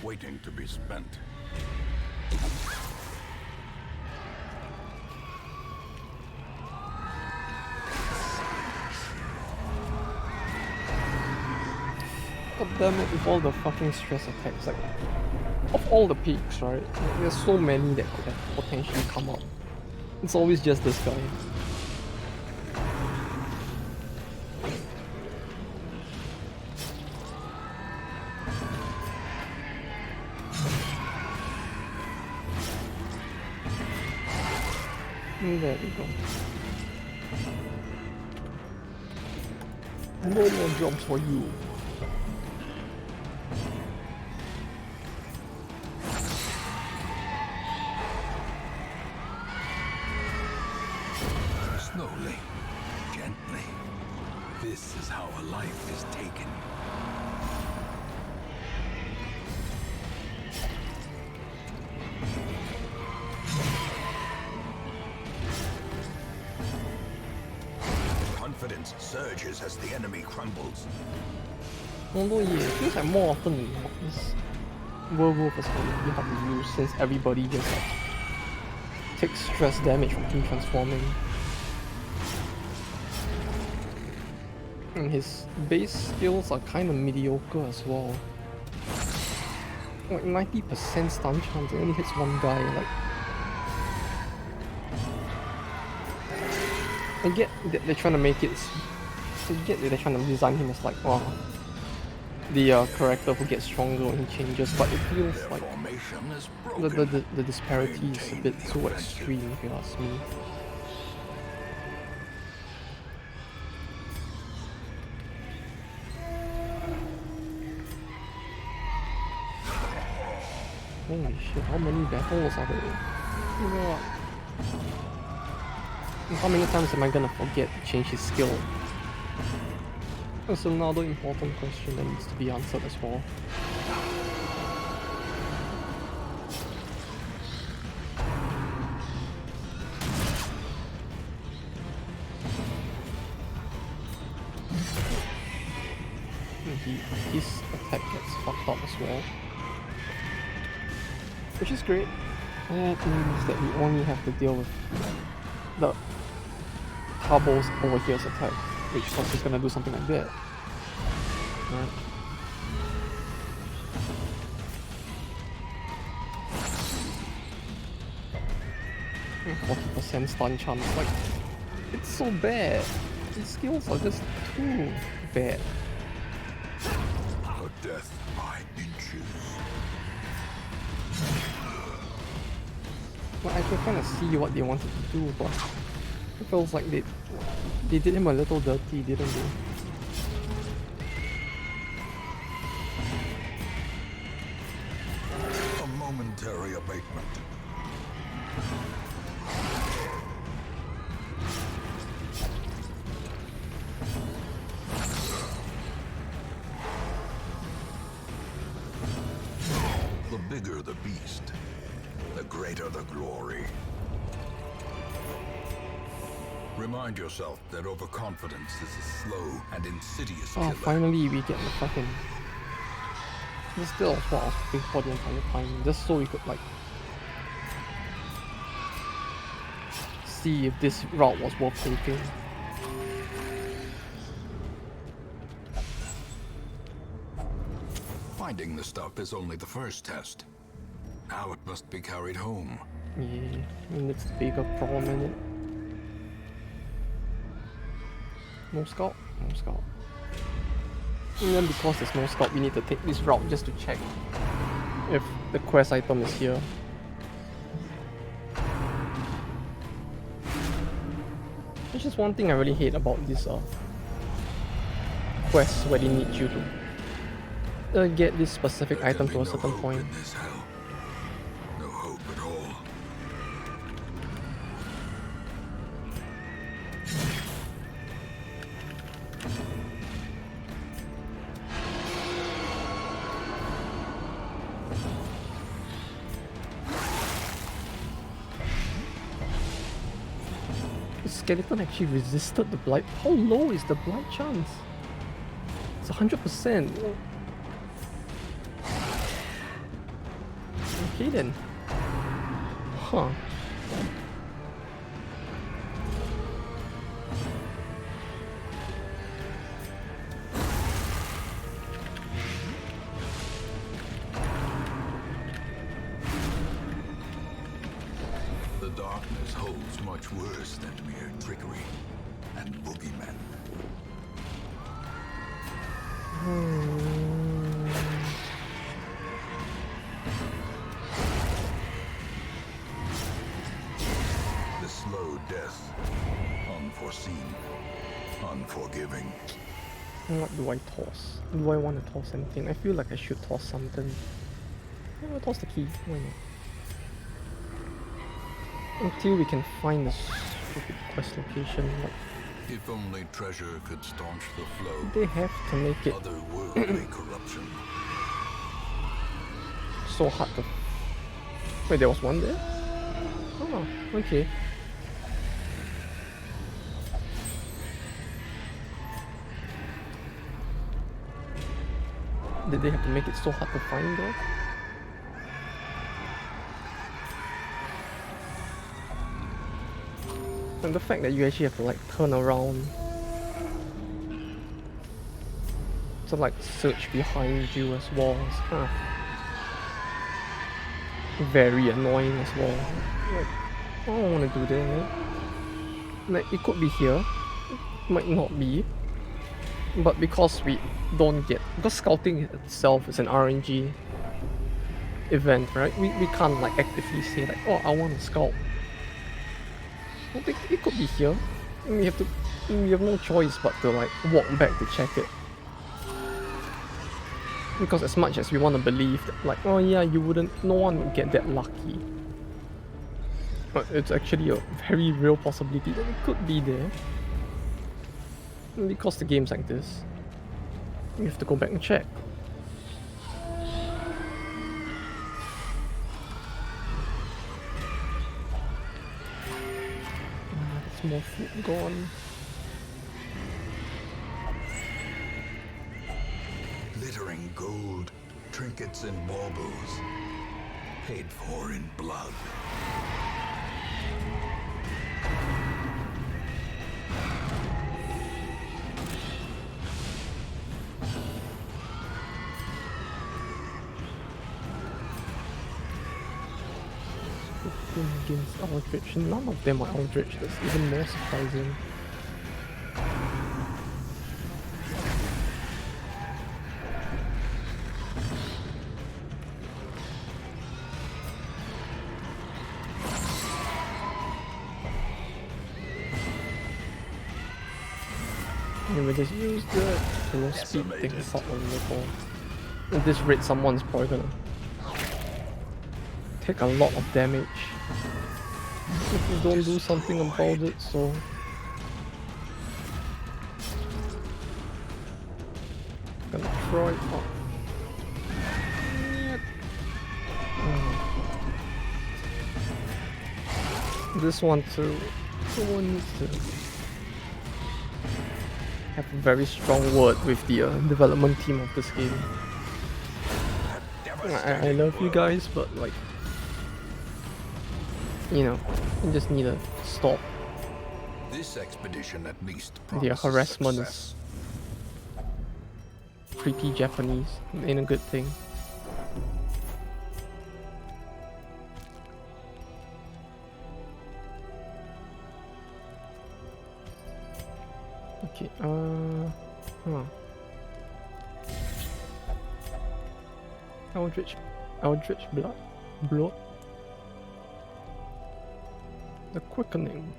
waiting to be spent. God damn it, with all the fucking stress attacks, like, of all the peaks, right? Like, there's so many that could have potentially come up. It's always just this guy. There we go. No more jobs for you. Slowly, gently. This is how a life is taken. Confidence surges as the enemy crumbles. Although yeah, it feels like more often than not, this werewolf is going to be hard to use since everybody just like takes stress damage from him transforming. And his base skills are kind of mediocre as well. Like 90% stun chance, it only hits one guy. Like, I get that they're trying to make it. I get that they're trying to design him as like, oh, the character who gets stronger when he changes, but it feels Their like formation is broken. the disparity is a bit too extreme, if you ask me. Holy shit, how many battles are there? Yeah. How many times am I gonna forget to change his skill? That's another important question that needs to be answered as well. His attack gets fucked up as well. Which is great. That means that we only have to deal with the Carbo's over here's attack, which was just gonna do something like that. Right. Mm, 40% stun chance, like, it's so bad. His skills are just too bad. A death by inches. Well, I can kind of see what they wanted to do, but it feels like they did him a little dirty, didn't they? A momentary abatement. The bigger the beast, the greater the glory. Remind yourself that overconfidence is a slow and insidious Oh, killer. finally we get the fucking... This still was what I was hoping for the entire time, just so we could like... see if this route was worth taking. Finding the stuff is only the first test. Now it must be carried home. Yeah, and it's the bigger problem in it. No scout? No scout. And then because there's no scout, we need to take this route just to check if the quest item is here. It's just one thing I really hate about this quests where they need you to get this specific There item can to a be no certain hope point. in this hell. No hope at all. The skeleton actually resisted the blight. How low is the blight chance? It's 100%. Okay then. Huh. The darkness holds much worse than mere trickery and boogeymen. The slow death, unforeseen, unforgiving. What do I toss? Do I want to toss anything? I feel like I should toss something. Yeah, I'll toss the key. Why not? Until we can find the stupid quest location. Like, If only treasure could staunch the flow. they have to make it Otherworldly corruption. so hard to... Wait, there was one there? Oh, okay. Did they have to make it so hard to find though? And the fact that you actually have to like turn around to like search behind you as well is kind of very annoying as well. Like, I don't want to do that, man. Like, it could be here, it might not be, but because we don't get, because scouting itself is an RNG event, right? We can't like actively say like, oh, I want to scout. I think it could be here. And we have no choice but to like walk back to check it. Because as much as we want to believe that like, oh yeah, no one would get that lucky. But it's actually a very real possibility that it could be there. And because the game's like this, we have to go back and check. There's more food gone. Glittering gold, trinkets and baubles, paid for in blood. Against Eldritch. None of them are Eldritch. That's even more surprising. we just use the speed things up a little. And this red someone's probably gonna take a lot of damage if we don't do something about it, so... Gonna try it up. This one too. Someone needs to have a very strong word with the development team of this game. I love you guys, but like, you know, you just need to stop. This expedition at least The harassment is creepy Japanese, ain't a good thing. Okay, Eldritch blood. The quickening.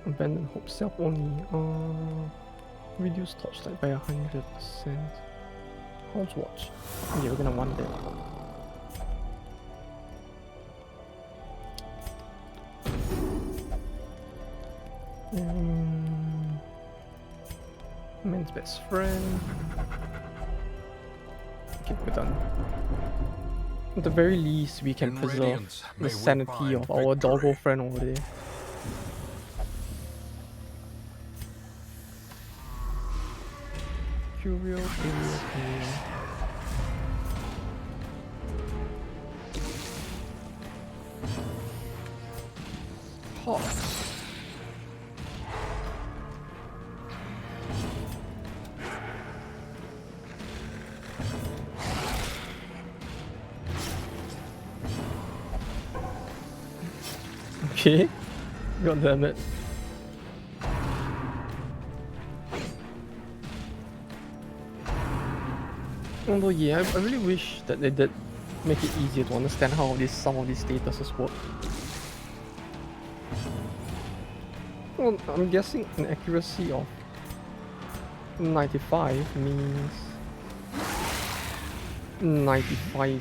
Abandon hope, self only. Reduce torchlight by 100%. House watch. Yeah, we're gonna want that. Man's best friend. Okay, we're done. At the very least, we can preserve the sanity of our doggo friend over there. Curio. Hot. Okay, god damn it. Although yeah, I really wish that they did make it easier to understand how some of these statuses work. Well, I'm guessing an accuracy of 95 means 95%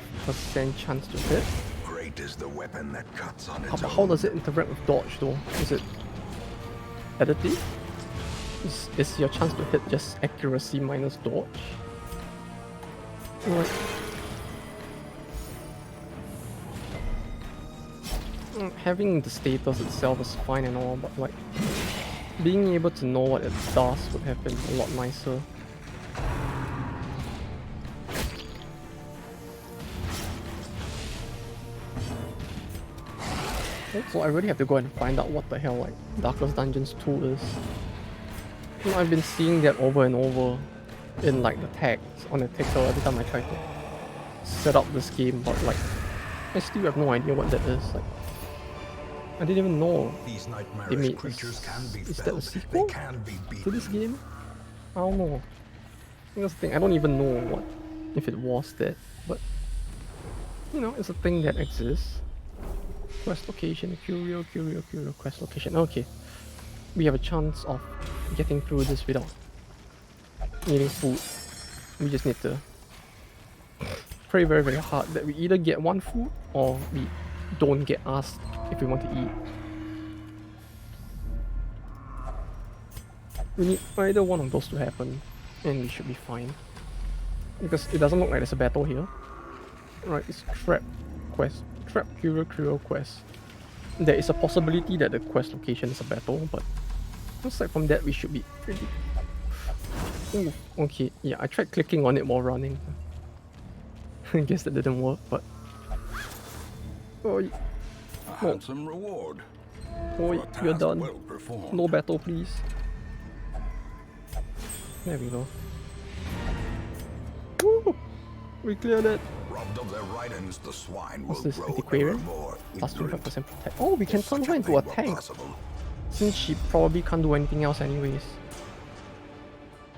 chance to hit. Great is the weapon that cuts on its How does it interact with dodge though? Is it additive? Is your chance to hit just accuracy minus dodge? Like, having the status itself is fine and all, but like being able to know what it does would have been a lot nicer. So I really have to go and find out what the hell like Darkest Dungeons 2 is. You know, I've been seeing that over and over in like the tags on the ticker every time I try to set up this game, but like I still have no idea what that is. Like I didn't even know These they nightmarish made creatures can be is that a felt. sequel They can be beaten. to this game? I don't know. That's the thing, I don't even know what if it was that, but you know, it's a thing that exists. Quest location, curio, quest location. Okay. We have a chance of getting through this without needing food. We just need to pray very, very hard that we either get one food or we don't get asked if we want to eat. We need either one of those to happen and we should be fine. Because it doesn't look like there's a battle here. Right, it's trap quest. Trap curio quest. There is a possibility that the quest location is a battle, but aside from that we should be pretty... Ooh, okay, yeah, I tried clicking on it while running. I guess that didn't work, but... Oh, A handsome reward. oh, for a you're task done. well performed. No battle, please. There we go. Woo! We cleared it. Robbed of their ridings, the swine What's will this? grow Antiquarian? ever more Plus ignorant. 25% protect. Oh, we can If turn such her a into a thing were tank. possible. Since she probably can't do anything else anyways.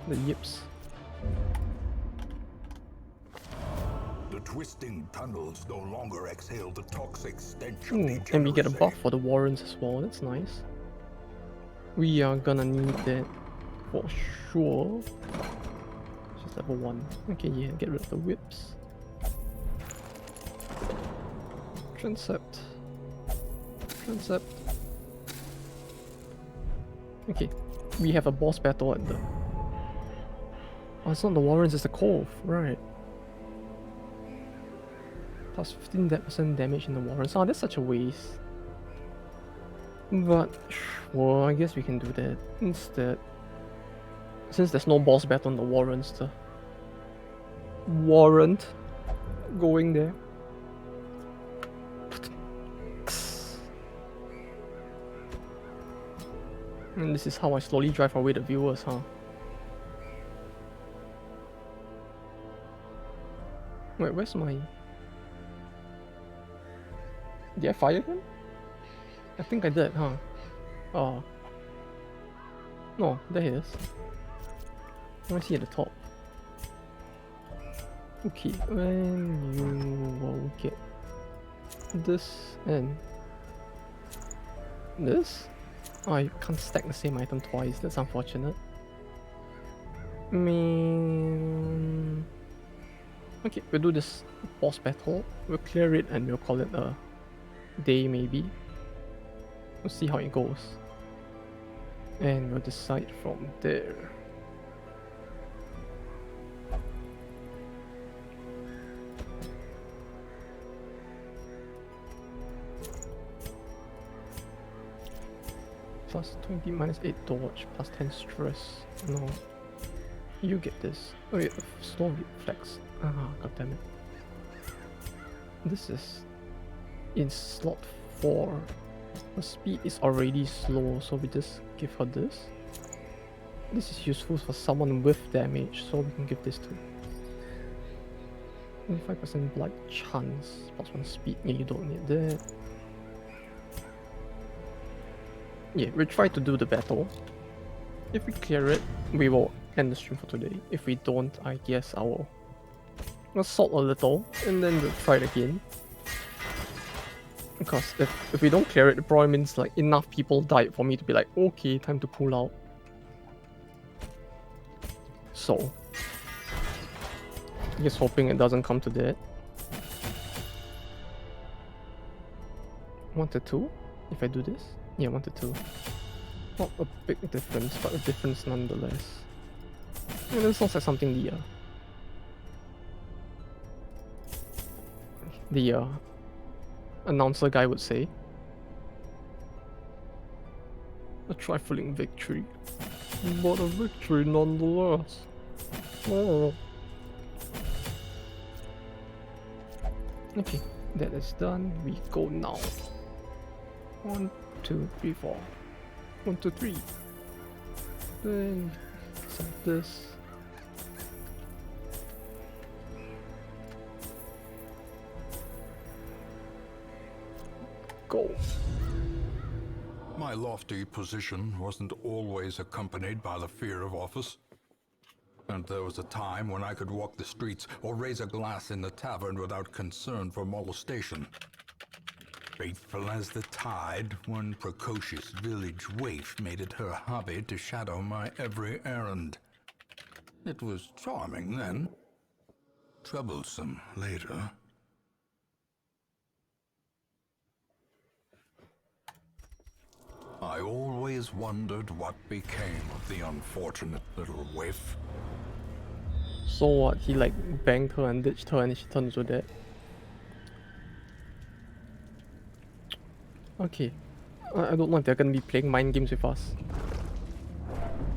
The yips. The twisting tunnels no longer exhale the toxic stench of the And we get a buff degeneracy. for the warrants as well, that's nice. We are gonna need that for sure. Just level 1. Okay, yeah, get rid of the whips. Transept. Transept. Okay, we have a boss battle at the... Oh, it's not the Warrens, it's the Cove, right. Plus 15% damage in the Warrens. Oh, that's such a waste. But, well, I guess we can do that instead. Since there's no boss battle on the Warrens to warrant going there. And this is how I slowly drive away the viewers, huh? Wait, where's my... Did I fire him? I think I did, huh? Oh. No, there he is. I see at the top. Okay, when you will get this and this? Oh, you can't stack the same item twice, that's unfortunate. Okay, we'll do this boss battle. We'll clear it and we'll call it a day maybe. We'll see how it goes. And we'll decide from there. Plus 20 minus 8 dodge, plus 10 stress. No. You get this. Oh wait, slow reflex. Ah, goddammit. This is in slot 4. Her speed is already slow, so we just give her this. This is useful for someone with damage, so we can give this to 25% blight chance, plus 1 speed. Yeah, you don't need that. Yeah, we'll try to do the battle. If we clear it, we will end the stream for today. If we don't, I guess I will assault a little, and then we'll try it again. Because if we don't clear it, it probably means like enough people died for me to be like, okay, time to pull out. So, just hoping it doesn't come to that. 1 to 2, if I do this? Yeah, 1 to 2. Not a big difference, but a difference nonetheless. And this sounds like something the announcer guy would say. A trifling victory, but a victory nonetheless. Oh. Okay, that is done. We go now. 1, 2, 3, 4. 1, 2, 3. Then some of this. Go. My lofty position wasn't always accompanied by the fear of office. And there was a time when I could walk the streets or raise a glass in the tavern without concern for molestation. Faithful as the tide, one precocious village waif made it her hobby to shadow my every errand. It was charming then, troublesome later. I always wondered what became of the unfortunate little waif. So what? He like banged her and ditched her and she turned into that. Okay. I don't know if they're gonna be playing mind games with us.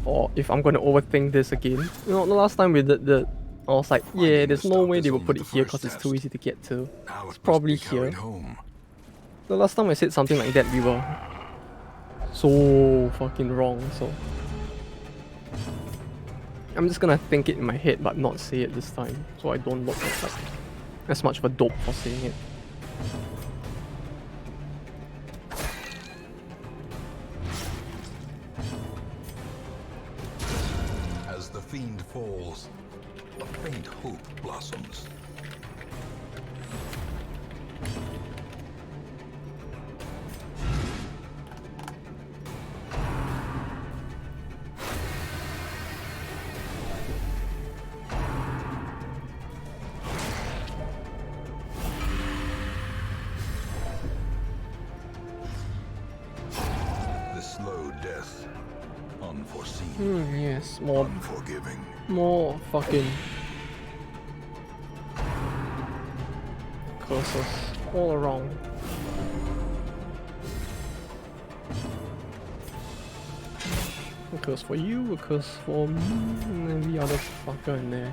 Or if I'm gonna overthink this again. You know, the last time we did the... I was like, yeah, there's no way they will put it here because it's too easy to get to. It's probably here. The last time I said something like that, we were so fucking wrong, so... I'm just gonna think it in my head but not say it this time, so I don't look like as much of a dope for saying it. As the fiend falls, a faint hope blossoms. Yes, more Unforgiving. fucking curses all around. A curse for you, a curse for me, and every other fucker in there.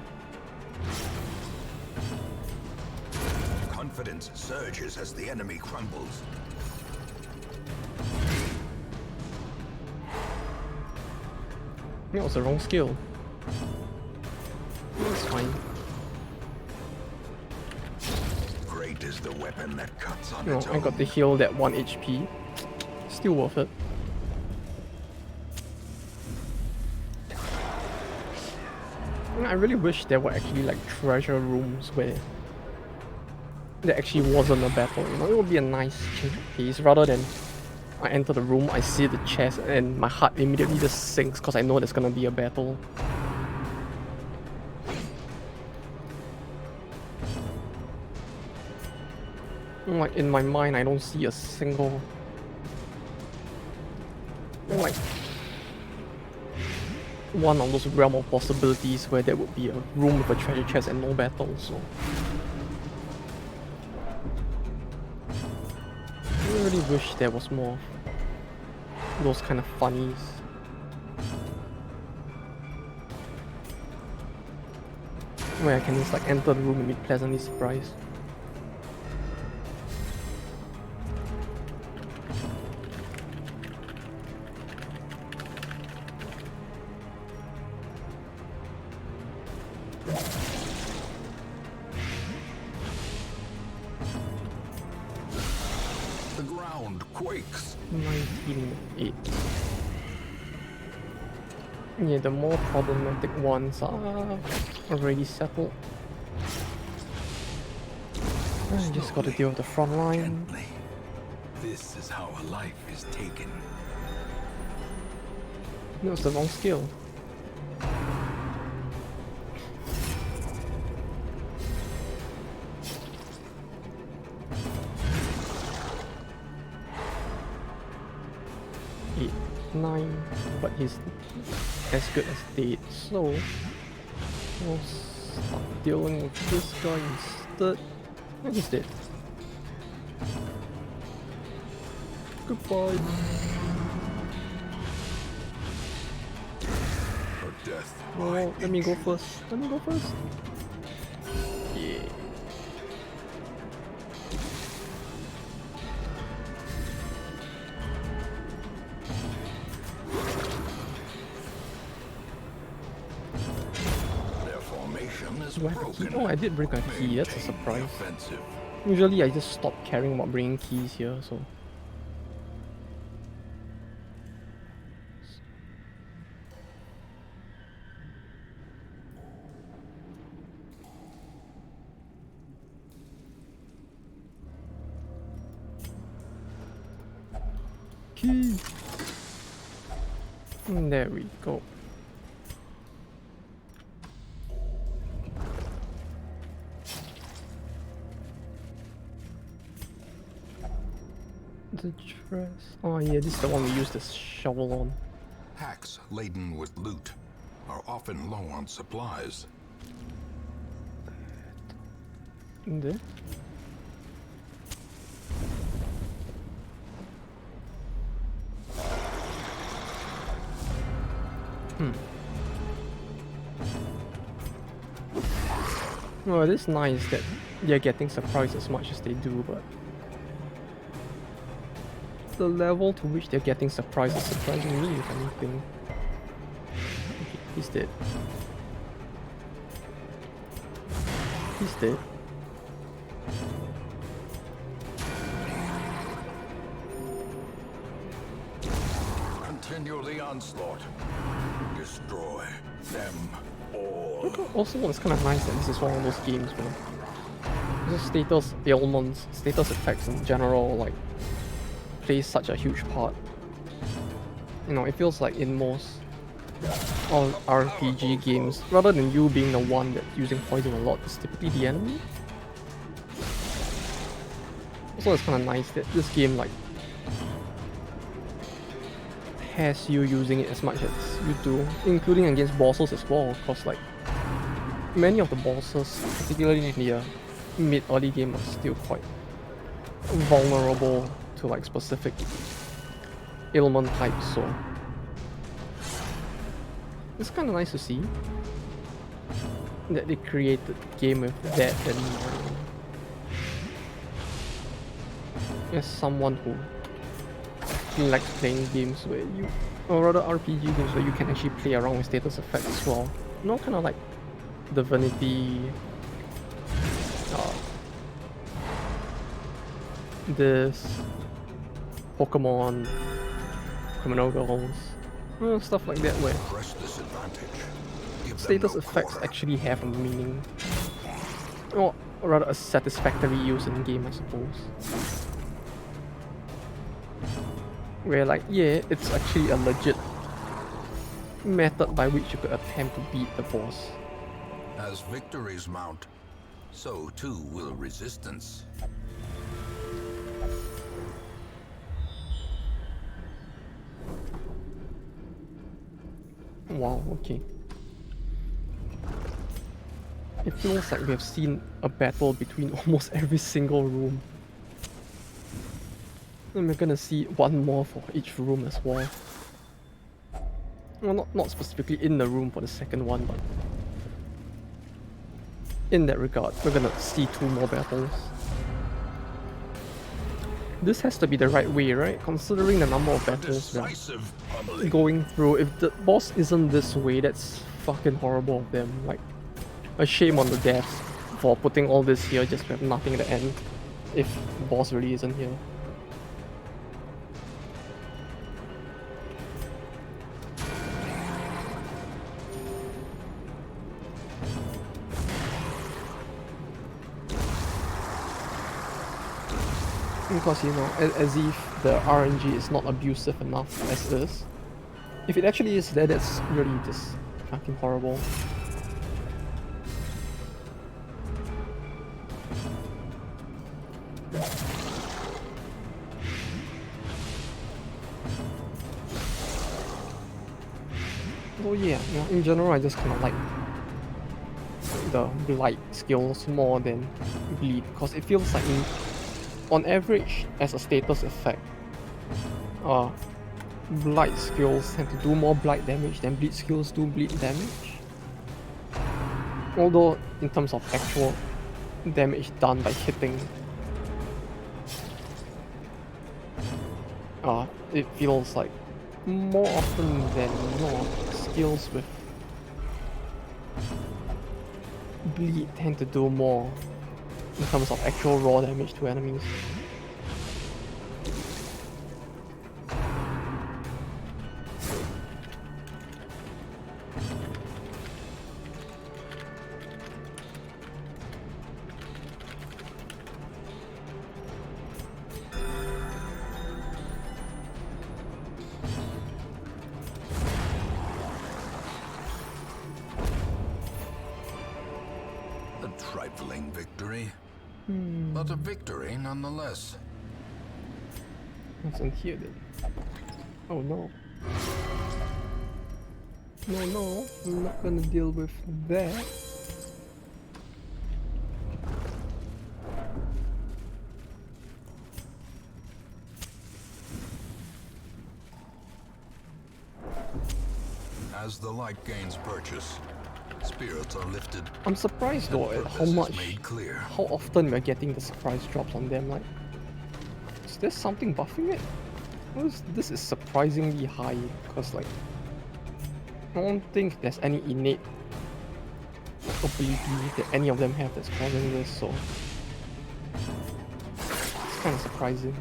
Confidence surges as the enemy crumbles. That was the wrong skill. That's fine. Great is the weapon that cuts on No, its I got own. to heal that 1 HP. Still worth it. I really wish there were actually like treasure rooms where there actually wasn't a battle, you know, it would be a nice change of pace rather than I enter the room, I see the chest and my heart immediately just sinks because I know there's gonna be a battle. Like in my mind I don't see a single like one of those realm of possibilities where there would be a room with a treasure chest and no battle, so I really wish there was more those kind of funnies. Where I can just like enter the room and be pleasantly surprised. The ground quakes. 1908. Yeah, the more problematic ones are already settled. I just gotta deal with the front line. Gently. This is how a life is taken. That was the wrong skill. Eight, 9, but he's as good as dead, so we'll start dealing with this guy instead. And he's dead. Goodbye. Her death. Oh, let me go first. Let me go first. Yeah. Their formation is Do I have a key? broken. Oh, I did bring a key. That's a Maintain the surprise. offensive. Usually I just stop caring about bringing keys here, so... Key! And there we go. The dress. Oh yeah, this is the one we used this shovel on. Hacks laden with loot are often low on supplies. In there. Well, it is nice that they're getting surprised as much as they do, but the level to which they're getting surprised is surprising me, if anything. Okay, he's dead. He's dead. Continue the onslaught. Destroy them all. Also, it's kind of nice that this is one of those games where just status ailments, status effects in general, like, plays such a huge part. You know, it feels like in most all RPG games, rather than you being the one that's using poison a lot, it's typically the enemy. Also, it's kind of nice that this game, like, has you using it as much as you do, including against bosses as well, because like many of the bosses, particularly in the mid-early game, are still quite vulnerable to like specific ailment types, so it's kind of nice to see that they created the game with that in mind. As someone who likes playing games where you, or rather RPG games where you can actually play around with status effects as well, you know, kind of like Divinity, this, Pokemon, Criminal Girls, stuff like that where Press this advantage. Give them status no effects quarter. actually have a meaning, or rather a satisfactory use in game, I suppose. Where like, yeah, it's actually a legit method by which you could attempt to beat the boss. As victories mount, so too will resistance. Wow, okay. It feels like we have seen a battle between almost every single room. And we're gonna see one more for each room as well. Well, not specifically in the room for the second one, but in that regard, we're gonna see 2 more battles. This has to be the right way, right? Considering the number of battles we're Decisive pummeling. going through. If the boss isn't this way, that's fucking horrible of them. Like, a shame on the devs for putting all this here just to have nothing at the end if the boss really isn't here. Because, you know, as if the RNG is not abusive enough as is. If it actually is there, that's really just fucking horrible. So yeah, you know, in general I just kind of like the blight skills more than bleed, because it feels like on average, as a status effect, blight skills tend to do more blight damage than bleed skills do bleed damage. Although, in terms of actual damage done by hitting, it feels like more often than not, skills with bleed tend to do more in terms of actual raw damage to enemies. A trifling victory, but a victory nonetheless. What's in here then? Oh no. No, I'm not gonna deal with that. As the light gains purchase, spirits are lifted. I'm surprised though at how Purpose is much, made clear. how often we're getting the surprise drops on them. Like, is there something buffing it? This is surprisingly high, because like, I don't think there's any innate ability that any of them have that's causing this, so it's kind of surprising.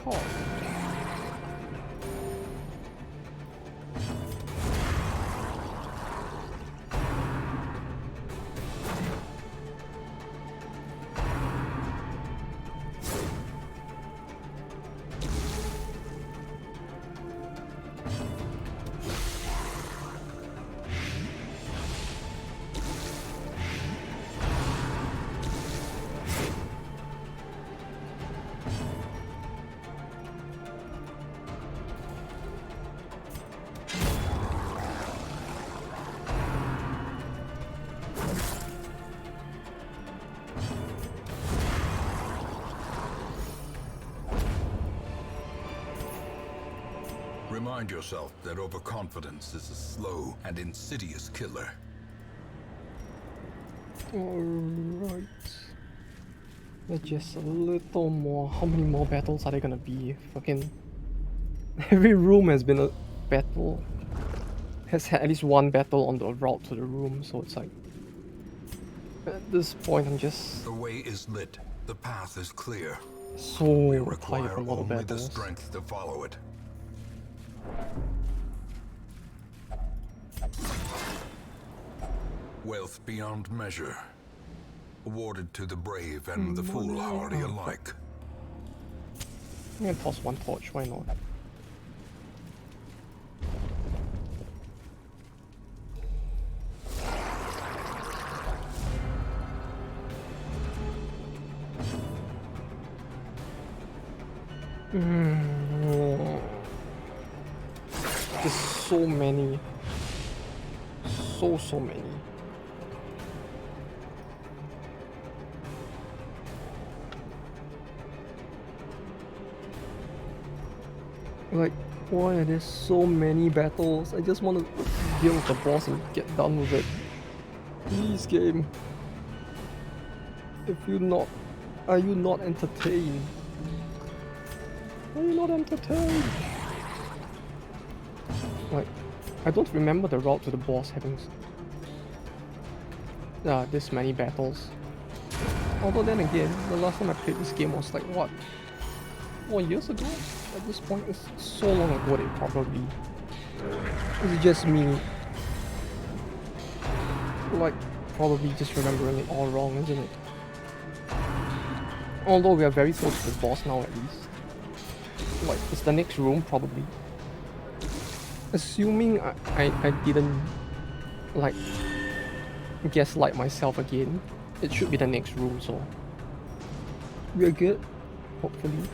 Oh. Remind yourself that overconfidence is a slow and insidious killer. Alright. Just a little more. How many more battles are there gonna be? Fucking. Every room has been a battle. Has had at least one battle on the route to the room, so it's like. At this point, I'm just. The way is lit. The path is clear. So We tired require from all the only the battles. strength to follow it. Wealth beyond measure, awarded to the brave and the foolhardy alike. I'm gonna toss one torch, why not? There's so many. So many. Like, why are there so many battles? I just want to deal with the boss and get done with it. Please, game. If you not, are you not entertained? Are you not entertained? Like, I don't remember the route to the boss having this many battles. Although then again, the last time I played this game was like what? 4 years ago? At this point, it's so long ago that it probably... It's just me. Like, probably just remembering it all wrong, isn't it? Although we are very close to the boss now at least. Like, it's the next room probably. Assuming I didn't, like, gaslight myself again, it should be the next room, so... We're good, hopefully.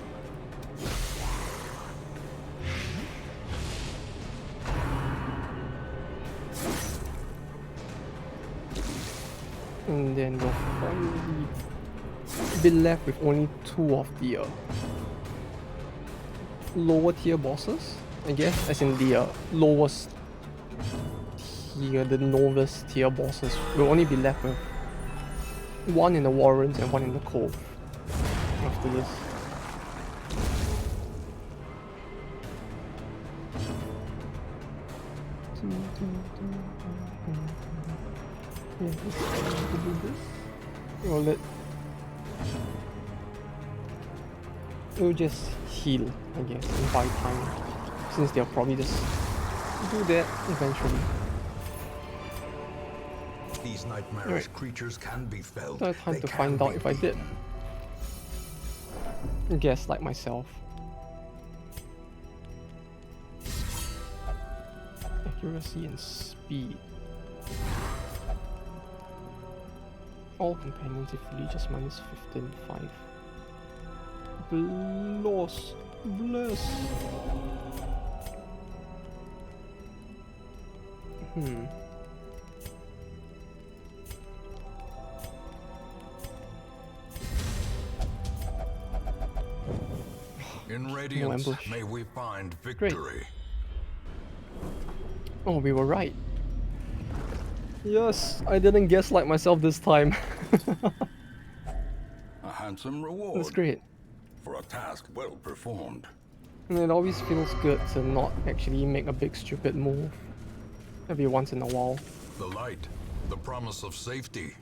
And then we'll finally be left with only 2 of the lower tier bosses, I guess, as in the lowest tier, the novice tier bosses. We'll only be left with 1 in the Warrens and 1 in the Cove after this. Yeah, this is how to do this. Well, we'll just heal, I guess, and buy time, since they'll probably just do that eventually. These nightmarish creatures can be felt. I have time to find out if I did. Guess like myself. Accuracy and speed. All companions if just minus 15.5. Bless. In Radiance, may we find victory. Great. Oh, we were right. Yes, I didn't guess like myself this time. A handsome reward. That's great. For a task well performed. And it always feels good to not actually make a big stupid move. Every once in a while. The light, the promise of safety.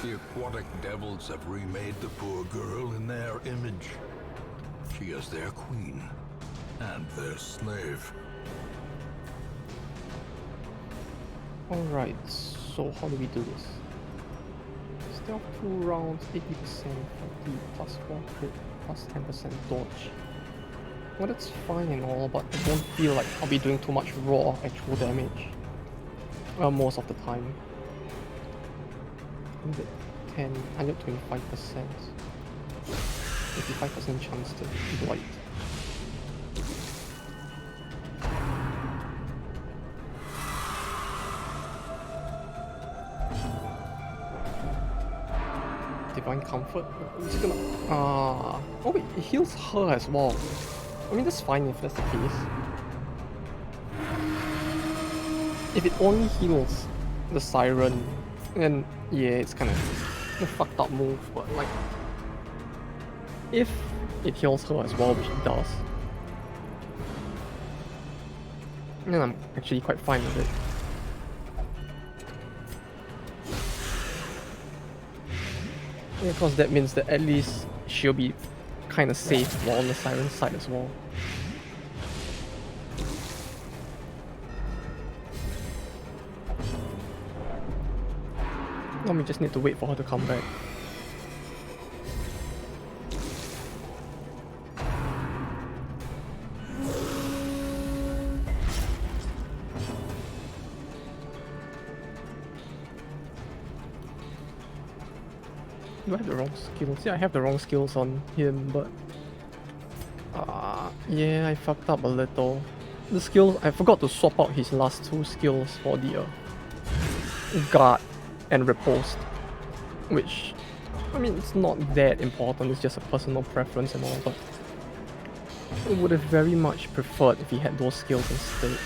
The aquatic devils have remade the poor girl in their image. She is their queen and their slave. Alright, so how do we do this? Stealth 2 rounds, 80%, 40, plus 4 crit, plus 10% dodge. Well, that's fine and all, but I don't feel like I'll be doing too much raw actual damage. Most of the time. 110, 125%. 85% chance to blight. Divine Comfort. I'm just gonna... oh wait, it heals her as well. I mean, that's fine if that's the case. If it only heals the Siren, then yeah, it's kind of a fucked up move, but like, if it heals her as well, which it does, then I'm actually quite fine with it. Yeah, because that means that at least she'll be kind of safe while on the Siren side as well. Now we just need to wait for her to come back. Do I have the wrong skills? Yeah, I have the wrong skills on him, but yeah, I fucked up a little. The skills, I forgot to swap out his last two skills for the guard and riposte, which, I mean, it's not that important, it's just a personal preference and all, but I would have very much preferred if he had those skills instead.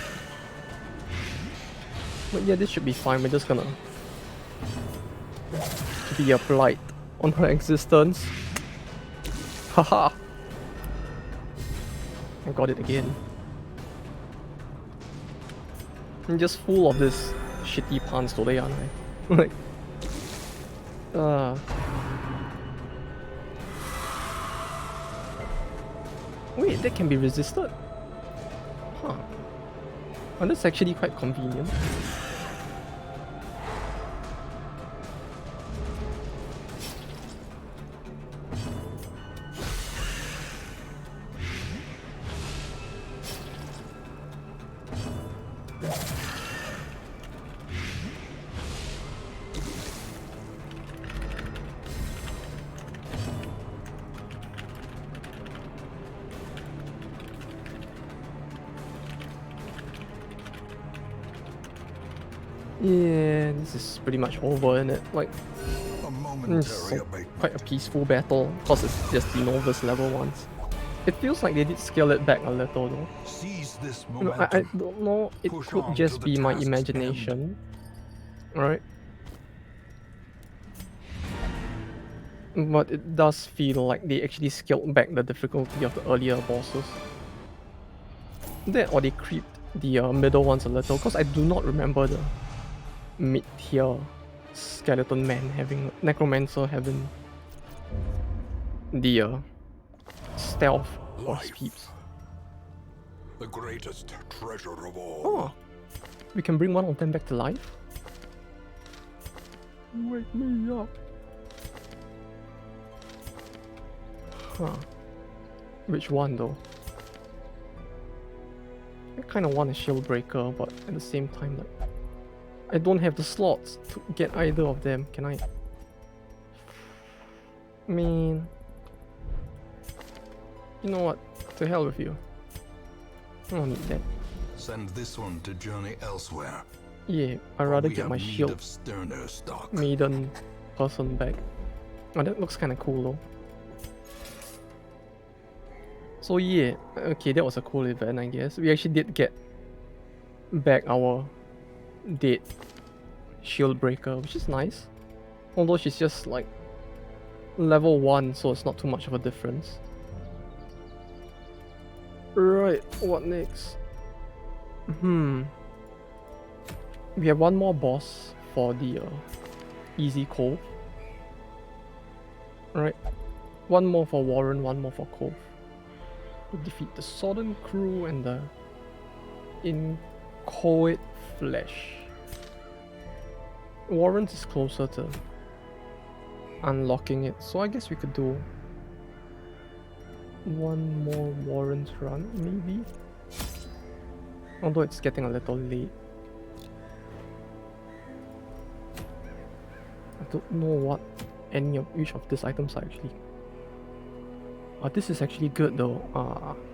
But yeah, this should be fine. We're just gonna be a blight on her existence. Haha! I got it again. I'm just full of this shitty puns today, aren't I? Like, wait, that can be resisted? Huh. Oh, that's actually quite convenient. Yeah, this is pretty much over, isn't it? Like, A it's momentary abatement. quite a peaceful battle, because it's just the Novus level ones. It feels like they did scale it back a little though. Seize this I momentum. don't know, it Push could on just to the be my task's imagination. Right? But it does feel like they actually scaled back the difficulty of the earlier bosses. That or they creeped the middle ones a little, because I do not remember the mid-tier skeleton man having, necromancer having the stealth or Life. peeps. The greatest treasure of all. Oh, we can bring one of them back to life? Wake me up. Huh. Which one though? I kinda want a shield breaker, but at the same time, like, I don't have the slots to get either of them, can I? I mean, you know what? To hell with you. I don't need that. Send this one to journey elsewhere. Yeah, I'd rather We get have my need shield of sterner stock. maiden person back. Oh, that looks kinda cool though. So yeah, okay, that was a cool event, I guess. We actually did get back our dead shield breaker, which is nice. Although she's just like level 1, so it's not too much of a difference. Right, what next? We have one more boss for the Easy Cove. Right, one more for Warren, one more for Cove. To defeat the Southern Crew and the Inchoate Flesh. Warren's is closer to unlocking it, so I guess we could do one more Warren's run, maybe? Although it's getting a little late. I don't know what any of each of these items are actually. This is actually good though.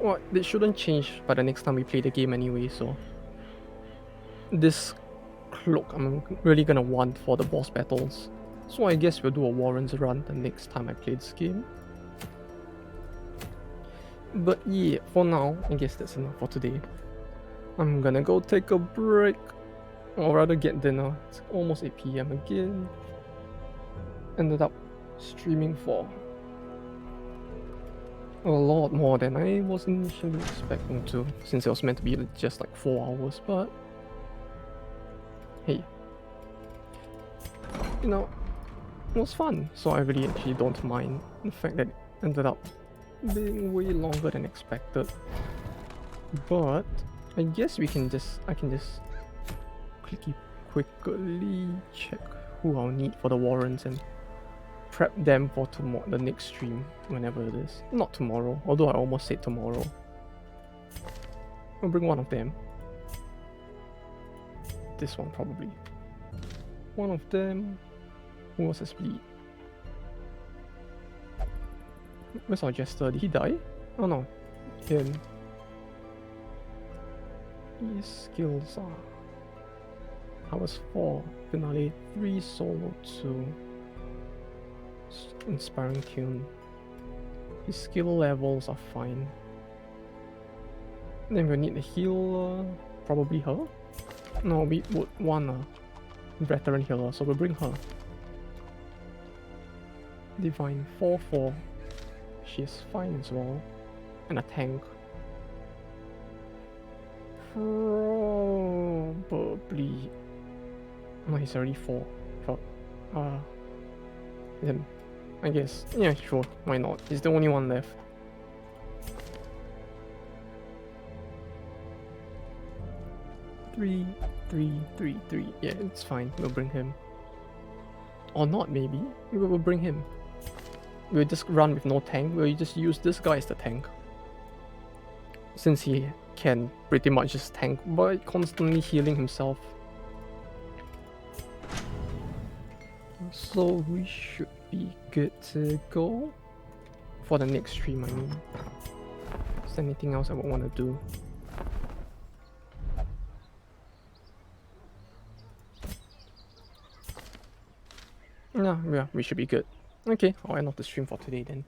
Well, it shouldn't change by the next time we play the game anyway, so this cloak I'm really gonna want for the boss battles. So I guess we'll do a Warren's run the next time I play this game. But yeah, for now, I guess that's enough for today. I'm gonna go take a break, or rather get dinner. It's almost 8 p.m. again. Ended up streaming for a lot more than I was initially expecting to, since it was meant to be just like 4 hours, but hey, you know, it was fun, so I really actually don't mind the fact that it ended up being way longer than expected. But I guess I can just quickly check who I'll need for the warrants and prep them for the next stream, whenever it is. Not tomorrow, although I almost said tomorrow. I'll bring one of them. This one probably. One of them. Who was his bleed? Where's our jester? Did he die? Oh no. Him. His skills are Powers 4, Finale 3, Solo 2. Inspiring Kiln. His skill levels are fine. Then we'll need a healer, probably her. No, we would want a veteran healer, so we'll bring her. Divine 4-4. She's fine as well. And a tank. Probably. No, he's already 4. Him. I guess. Yeah, sure. Why not? He's the only one left. Three. Yeah, it's fine. We'll bring him. Or not, maybe. We'll bring him. We'll just run with no tank. We'll just use this guy as the tank. Since he can pretty much just tank by constantly healing himself. So we should be good to go for the next stream, I mean. Is there anything else I would want to do? No, yeah, we should be good. Okay, I'll end off the stream for today then.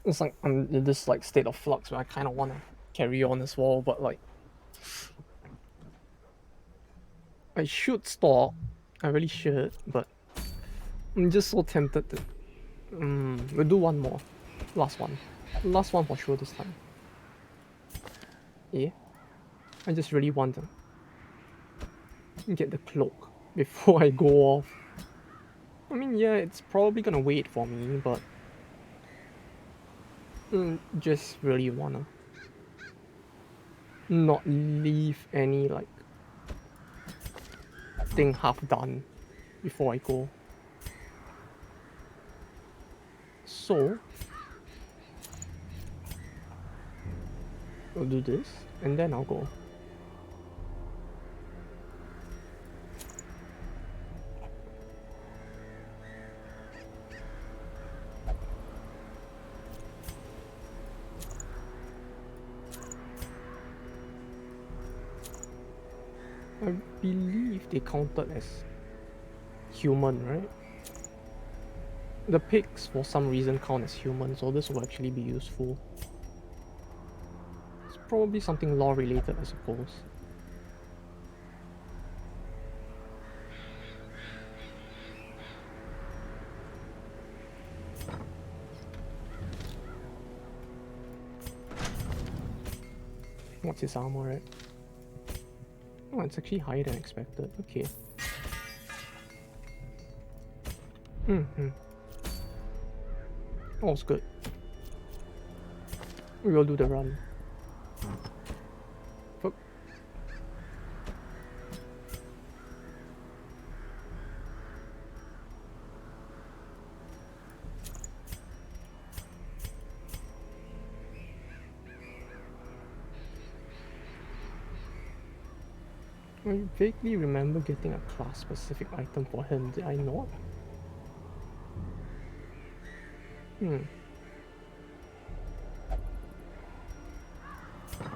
It's like I'm in this like state of flux where I kind of want to carry on as well, but like I should stop. I really should, but I'm just so tempted to. We'll do one more. Last one for sure this time. Yeah. I just really want to get the cloak before I go off. I mean, yeah, it's probably gonna wait for me, but just really wanna not leave any like thing half done before I go. So I'll do this and then I'll go. I believe they counted as human, right? The pigs for some reason count as human, so this will actually be useful. It's probably something law related, I suppose. What's his armor at? Oh, it's actually higher than expected. Okay. Oh, it's good. We will do the run. Fuck. I vaguely remember getting a class-specific item for him, did I not?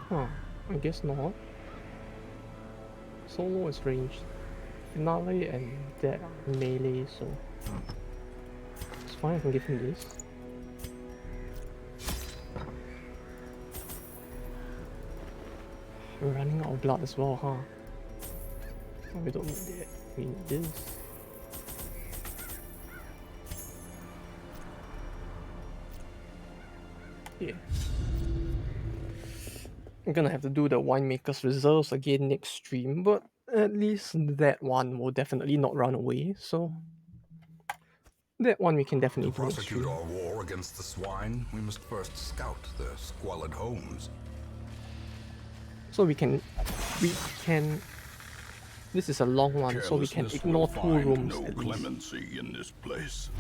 Huh, I guess not. Solo is ranged. Finale and that are melee, so it's fine, I can give him this. We're running out of blood as well, huh? Oh, we don't need that. We need this. Yeah. I'm gonna have to do the winemaker's reserves again next stream, but at least that one will definitely not run away, so that one we can To definitely do next prosecute stream. our war against the swine, we must first scout their squalid homes. So we can this is a long one, so we can Carelessness ignore will 2 find rooms no at least. clemency in this place.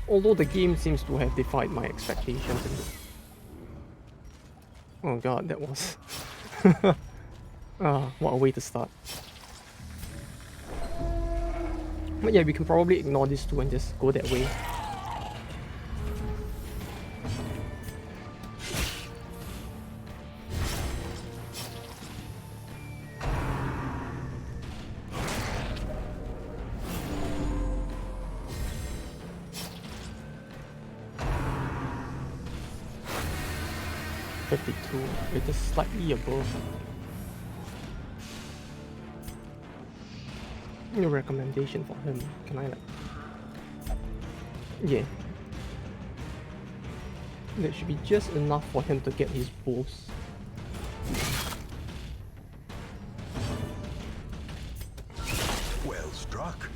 Although the game seems to have defied my expectations. Oh god, that was... what a way to start. But yeah, we can probably ignore these 2 and just go that way. We're just slightly above. New recommendation for him. Can I like... Yeah. That should be just enough for him to get his boost. Well struck.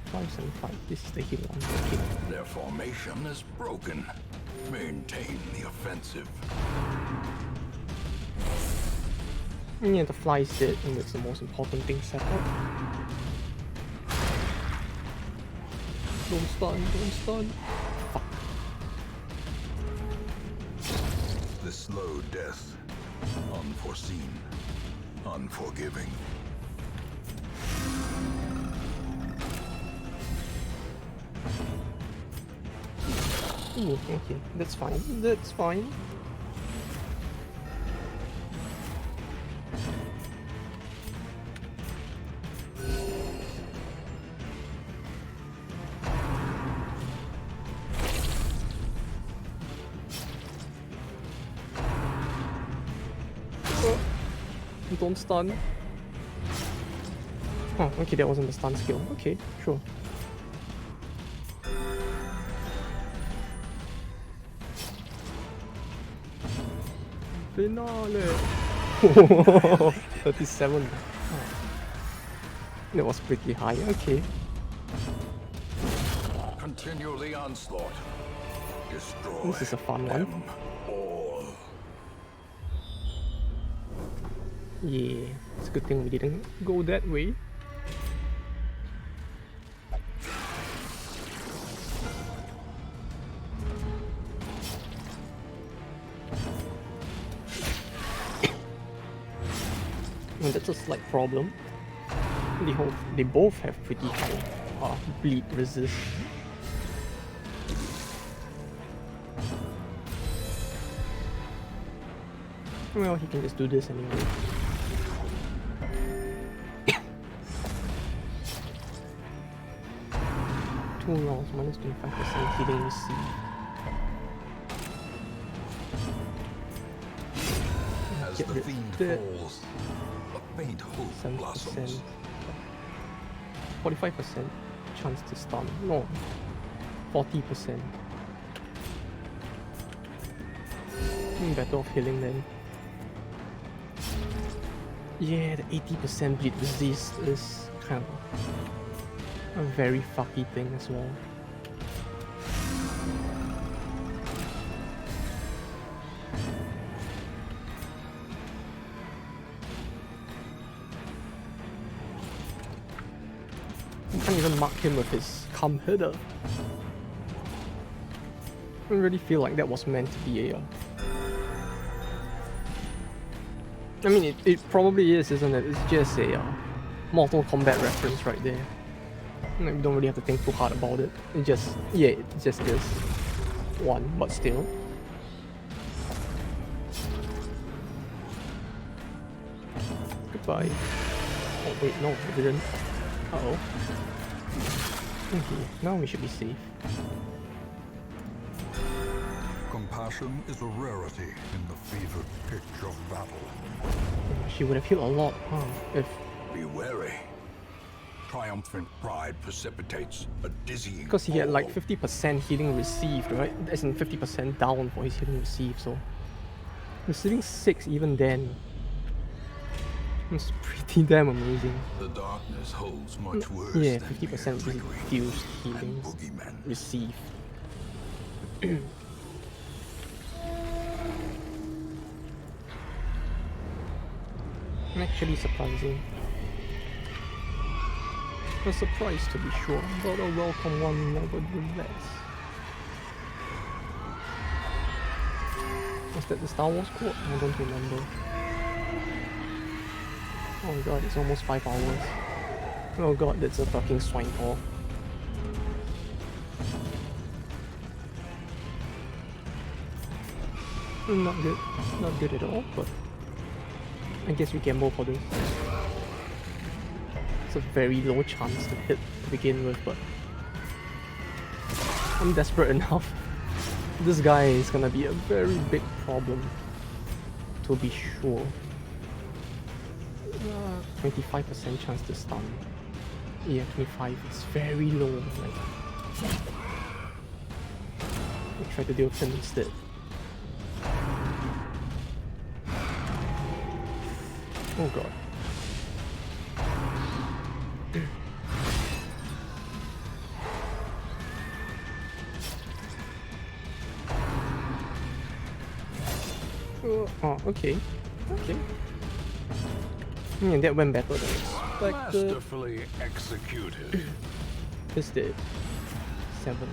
575. This is the hit one. Okay. Their formation is broken. Maintain the offensive. Yeah, the fly is dead, and that's the most important thing set up. Don't stun, don't stun. Fuck. The slow death. Unforeseen. Unforgiving. Ooh, okay, that's fine. That's fine. Don't stun. Oh, okay, that wasn't the stun skill. Okay, sure. Finale! 37. Oh. That was pretty high, okay. Continue the onslaught. Destroy This is a fun one. them all. Yeah, it's a good thing we didn't go that way. And that's a slight problem. They both have pretty high bleed resist. Well, he can just do this anyway. 2 rounds, minus 25% healing received. As Get the rid fiend of that. falls, a faint hope 7%. blossoms. 45% chance to stun. No. 40%. Better off healing then. Yeah, the 80% bleed resist is kind of a very fucky thing as well. You can't even mark him with his come hither. I really feel like that was meant to be a... I mean, it probably is, isn't it? It's just a Mortal Kombat reference right there. Like, we don't really have to think too hard about it. It just, yeah, it just is one, but still. Goodbye. Oh wait, no, it didn't. Uh-oh. Okay, now we should be safe. Compassion is a rarity in the fevered pitch of battle. She would have healed a lot, huh? If Be wary. Triumphant pride precipitates a dizzying because he had like fall. 50% healing received, right? As in 50% down for his healing received, so receiving 6 even then. It's pretty damn amazing. The darkness holds much worse Yeah, than 50% mere trickery reduced and healing boogeymen. received. Actually surprising. A surprise to be sure, but a welcome one nevertheless. Was that the Star Wars quote? I don't remember. Oh god, it's almost 5 hours. Oh god, that's a fucking swine paw. Not good. Not good at all, but I guess we gamble for this. It's a very low chance to hit to begin with, but I'm desperate enough. This guy is gonna be a very big problem, to be sure. 25% chance to stun. Yeah, 25. It's very low. Like, I try to deal with him instead. Oh god. Oh, okay. Okay. Yeah, that went better than expected. Masterfully executed. This did. 7.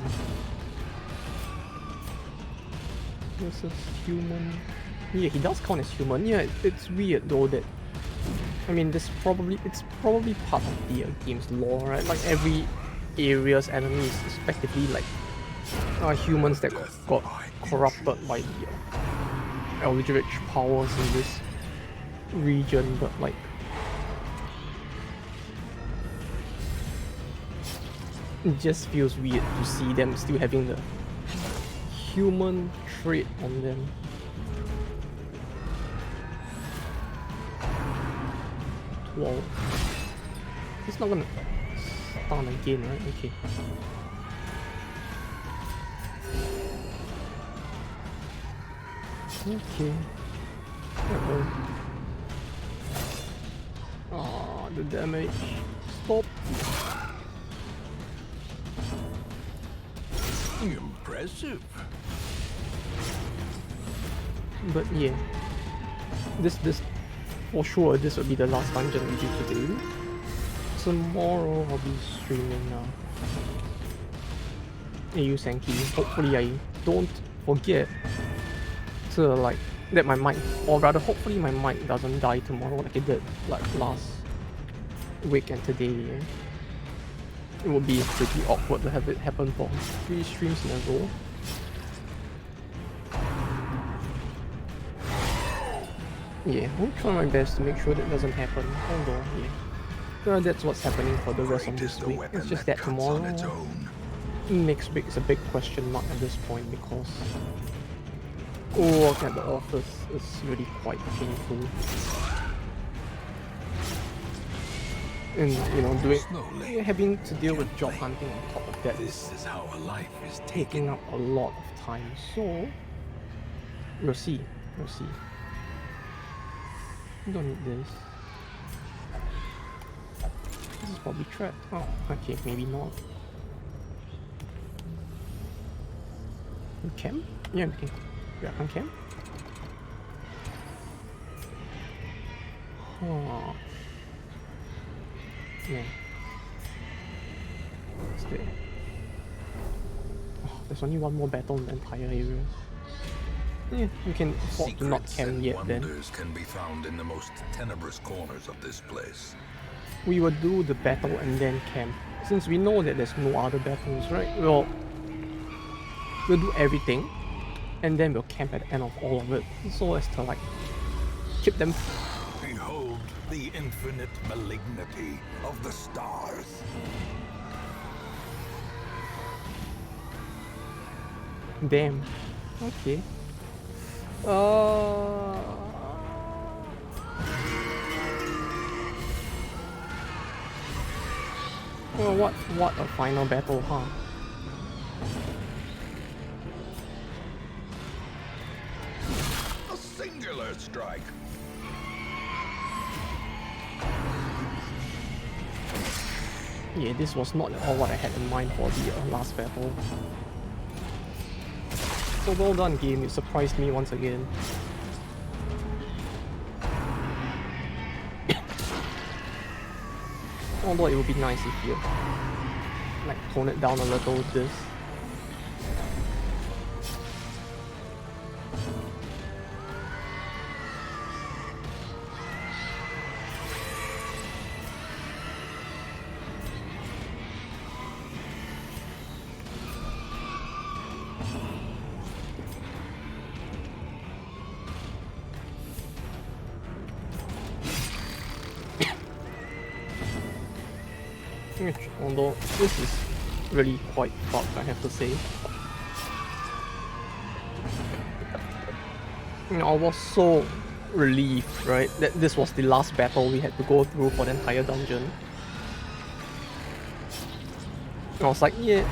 Versus human. Yeah, he does count as human. Yeah, it's weird though that. I mean, it's probably part of the game's lore, right? Like every area's enemy is effectively like humans that got corrupted by the eldritch powers in this region, but like it just feels weird to see them still having the human trait on them. Wow. He's not gonna stun again, right? Okay. Okay. Uh-oh. Ah, the damage. Stop. Impressive. But yeah. This for sure this will be the last dungeon we do today. Tomorrow I'll be streaming now. AU Sankey. Hopefully I don't forget to like that my mic, or rather hopefully my mic doesn't die tomorrow like it did like last week and today. Yeah? It would be pretty awkward to have it happen for 3 streams in a row. Yeah, I'll try my best to make sure that doesn't happen. Although, yeah. That's what's happening for the rest of this week. It's just that tomorrow, next week is a big question mark at this point because work at the office is really quite painful. And you know, having to deal with job hunting on top of that This is how a life is taking up a lot of time. So we'll see. We'll see. We don't need this. This is probably trapped. Oh, okay, maybe not. We camp? Yeah, we can. Yeah, on camp. Oh. Yeah. What's there? Oh, there's only one more battle in the entire area. Yeah, we can afford to not camp yet then. Wonders can be found in the most tenebrous corners of this place. We will do the battle and then camp. Since we know that there's no other battles, right? We'll do everything and then we'll camp at the end of all of it. So as to like keep them. Behold the infinite malignity Of the stars. Damn. Okay. Well, what a final battle, huh? A singular strike. Yeah, this was not at all what I had in mind for the last battle. So well done, game. You surprised me once again. Although it would be nice if you like tone it down a little with this. Although this is really quite fucked, I have to say. I was so relieved, right, that this was the last battle we had to go through for the entire dungeon. I was like, yeah,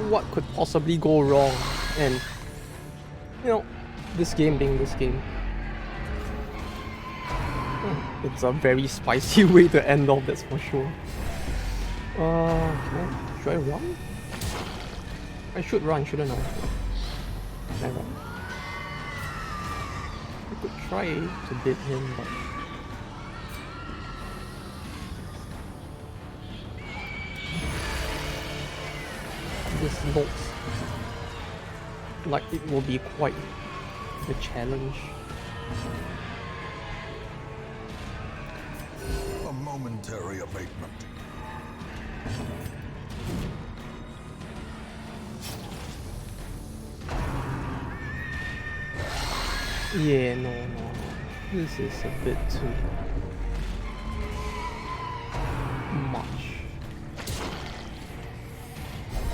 what could possibly go wrong? And, this game being this game. It's a very spicy way to end off, that's for sure. Should I run? I should run, shouldn't I? Can I run? I could try to beat him, but... this looks like it will be quite the challenge. A momentary abatement. Yeah, no. This is a bit too much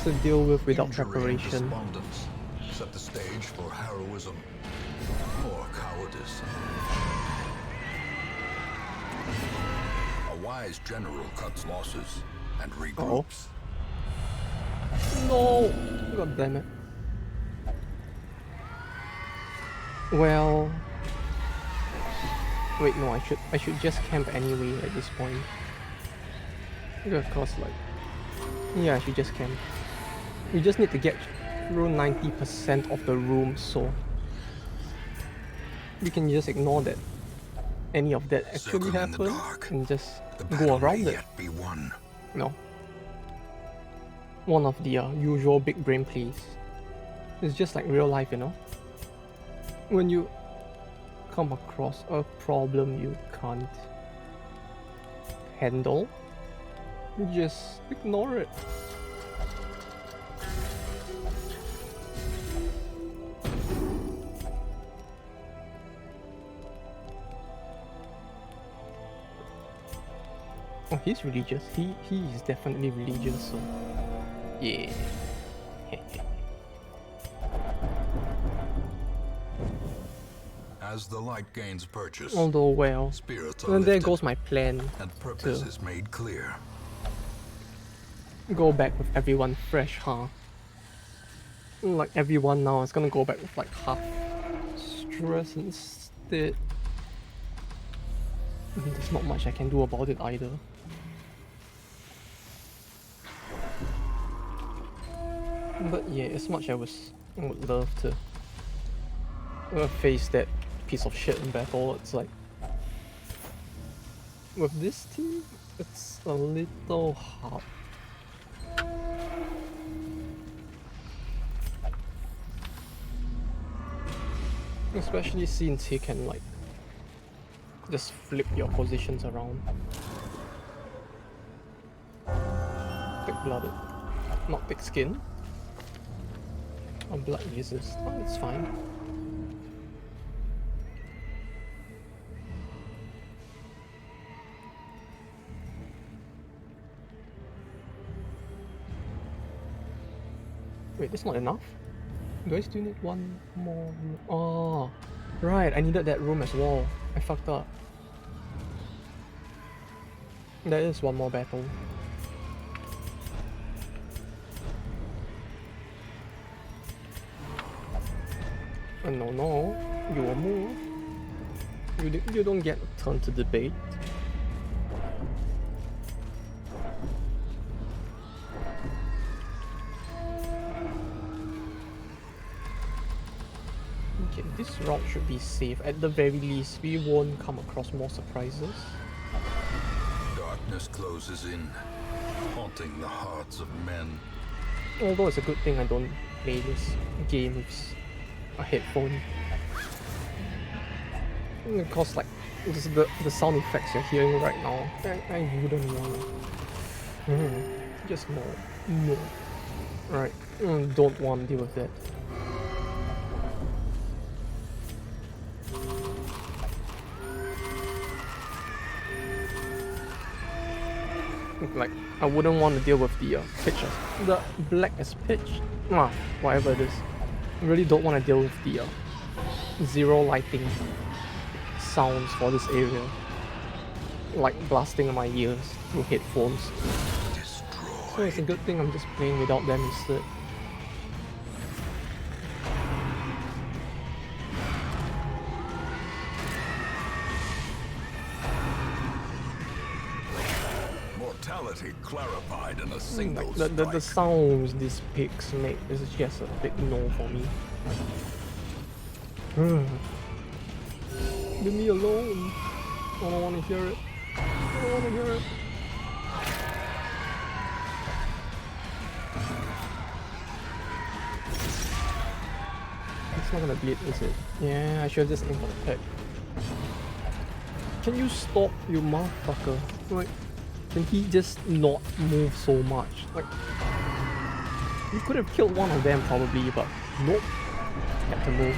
to deal with without Injury and preparation. despondence set the stage for heroism or cowardice. A wise general cuts losses and regroups. No! God damn it. Well... wait, no, I should just camp anyway at this point. Of course, like... yeah, I should just camp. We just need to get through 90% of the room, so... we can just ignore that any of that actually happened and just go around it. Be won. No. One of the usual big brain plays. It's just like real life, When you come across a problem you can't handle, just ignore it. Oh, he's religious. He is definitely religious, so yeah. As the light gains purchase, Although, well, spirits are then there lifted goes my plan and purpose to is made clear. go back with everyone fresh, huh? Like everyone now is gonna go back with like half stress instead. There's not much I can do about it either. But yeah, as much as I would love to face that piece of shit in battle, it's like with this team, it's a little hard. Especially since he can like just flip your positions around. Thick-blooded, not thick skin. Or blood resist. Oh, it's fine. Wait, that's not enough? Do I still need one more room? Oh, right, I needed that room as well. I fucked up. There is one more battle. No, you will move. You don't get a turn to debate. Okay, this route should be safe. At the very least, we won't come across more surprises. Darkness closes in, haunting the hearts of men. Although it's a good thing I don't play this game with a headphone. Because like the sound effects you're hearing right now, I wouldn't want to. Just more. Right, don't want to deal with that. Like, I wouldn't want to deal with the pitch, the black as pitch, whatever it is. I really don't want to deal with the zero lighting sounds for this area, like blasting in my ears through headphones. So it's a good thing I'm just playing without them instead. Mortality clarified in a single Like the sounds these pigs make is just a big no for me. Leave me alone. I don't want to hear it. I don't want to hear it. It's not gonna be it, is it? Yeah, I should have just aimed for the peg. Can you stop, you motherfucker? Like, can he just not move so much? Like, you could have killed one of them probably, but nope. Had to move.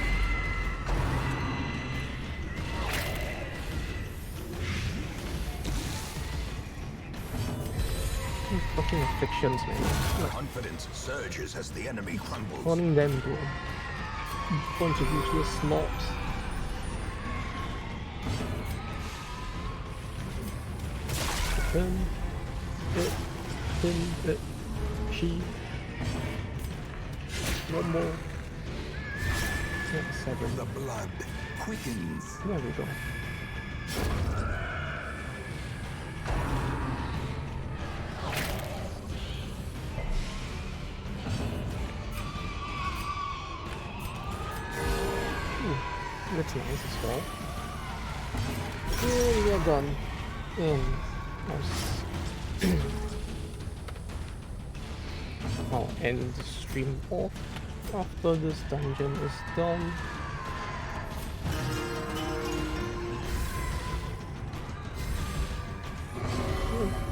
Fucking afflictions, man. Like, confidence surges as the enemy crumbles. turning them into a bunch of useless snobs. She. One more. Yeah, 7. The blood quickens. There we go. That's nice as well. And we are done. And I'll end the stream off after this dungeon is done.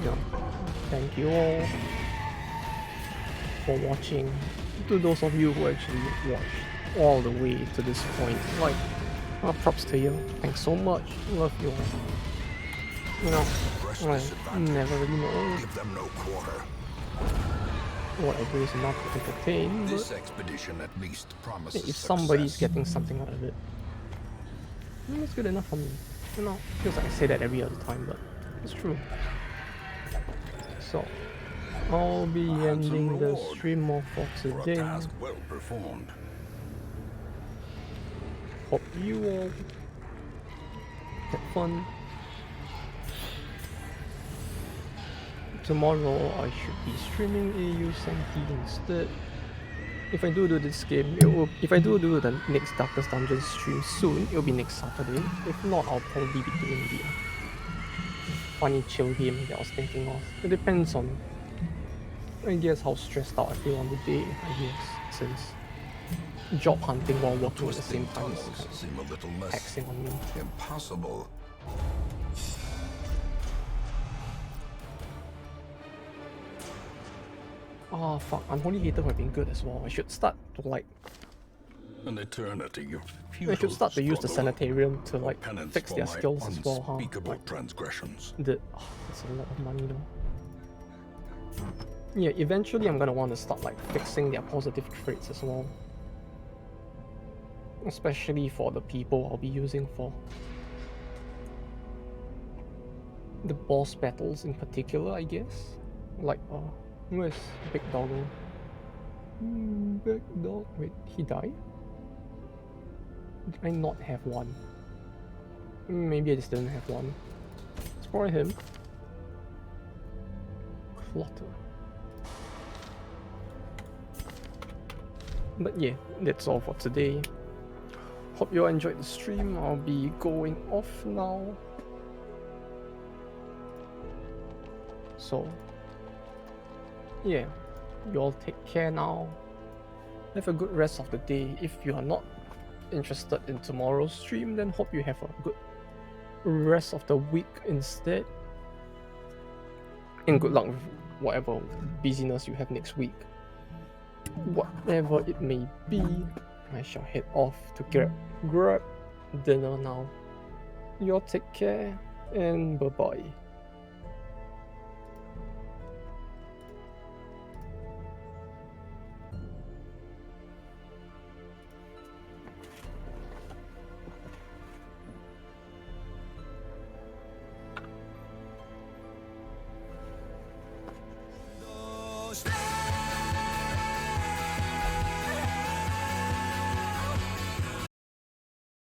Yeah. Thank you all for watching. To those of you who actually watched all the way to this point, like, props to you. Thanks so much. Love you all. You know, I never really know. Give them no quarter. What I do is not to entertain, This but expedition at least promises if somebody's success. getting something out of it, it's good enough for me. You know, feels like I say that every other time, but it's true. So, I'll be ending the stream off for For a today. task well performed. Hope you all had fun. Tomorrow I should be streaming AU Senti instead. If I do this game, if I do the next Darkest Dungeon stream soon, it'll be next Saturday. If not, I'll probably be doing the funny chill game that I was thinking of. It depends on, I guess, how stressed out I feel on the day, I guess, since job hunting while working at the same time is kind Seem a little of less taxing on me. impossible. Oh fuck, Unholy Hater would have been good as well. I should start to like, An eternity of I should start to use the struggle. sanitarium to like Penance fix for their my skills as well, huh? unspeakable Like, transgressions. that's a lot of money though. Yeah, eventually I'm gonna want to start like fixing their positive traits as well. especially for the people I'll be using for the boss battles in particular, I guess. Like, where's Big Doggo? Big Dog. Wait, he died? Did I not have one? Maybe I just didn't have one. It's probably him. Clutter. But yeah, that's all for today. Hope you all enjoyed the stream. I'll be going off now. So, yeah, you all take care now. Have a good rest of the day. If you are not interested in tomorrow's stream, then hope you have a good rest of the week instead. And good luck with whatever busyness you have next week. Whatever it may be, I shall head off to grab dinner now. You all take care and bye-bye. Stay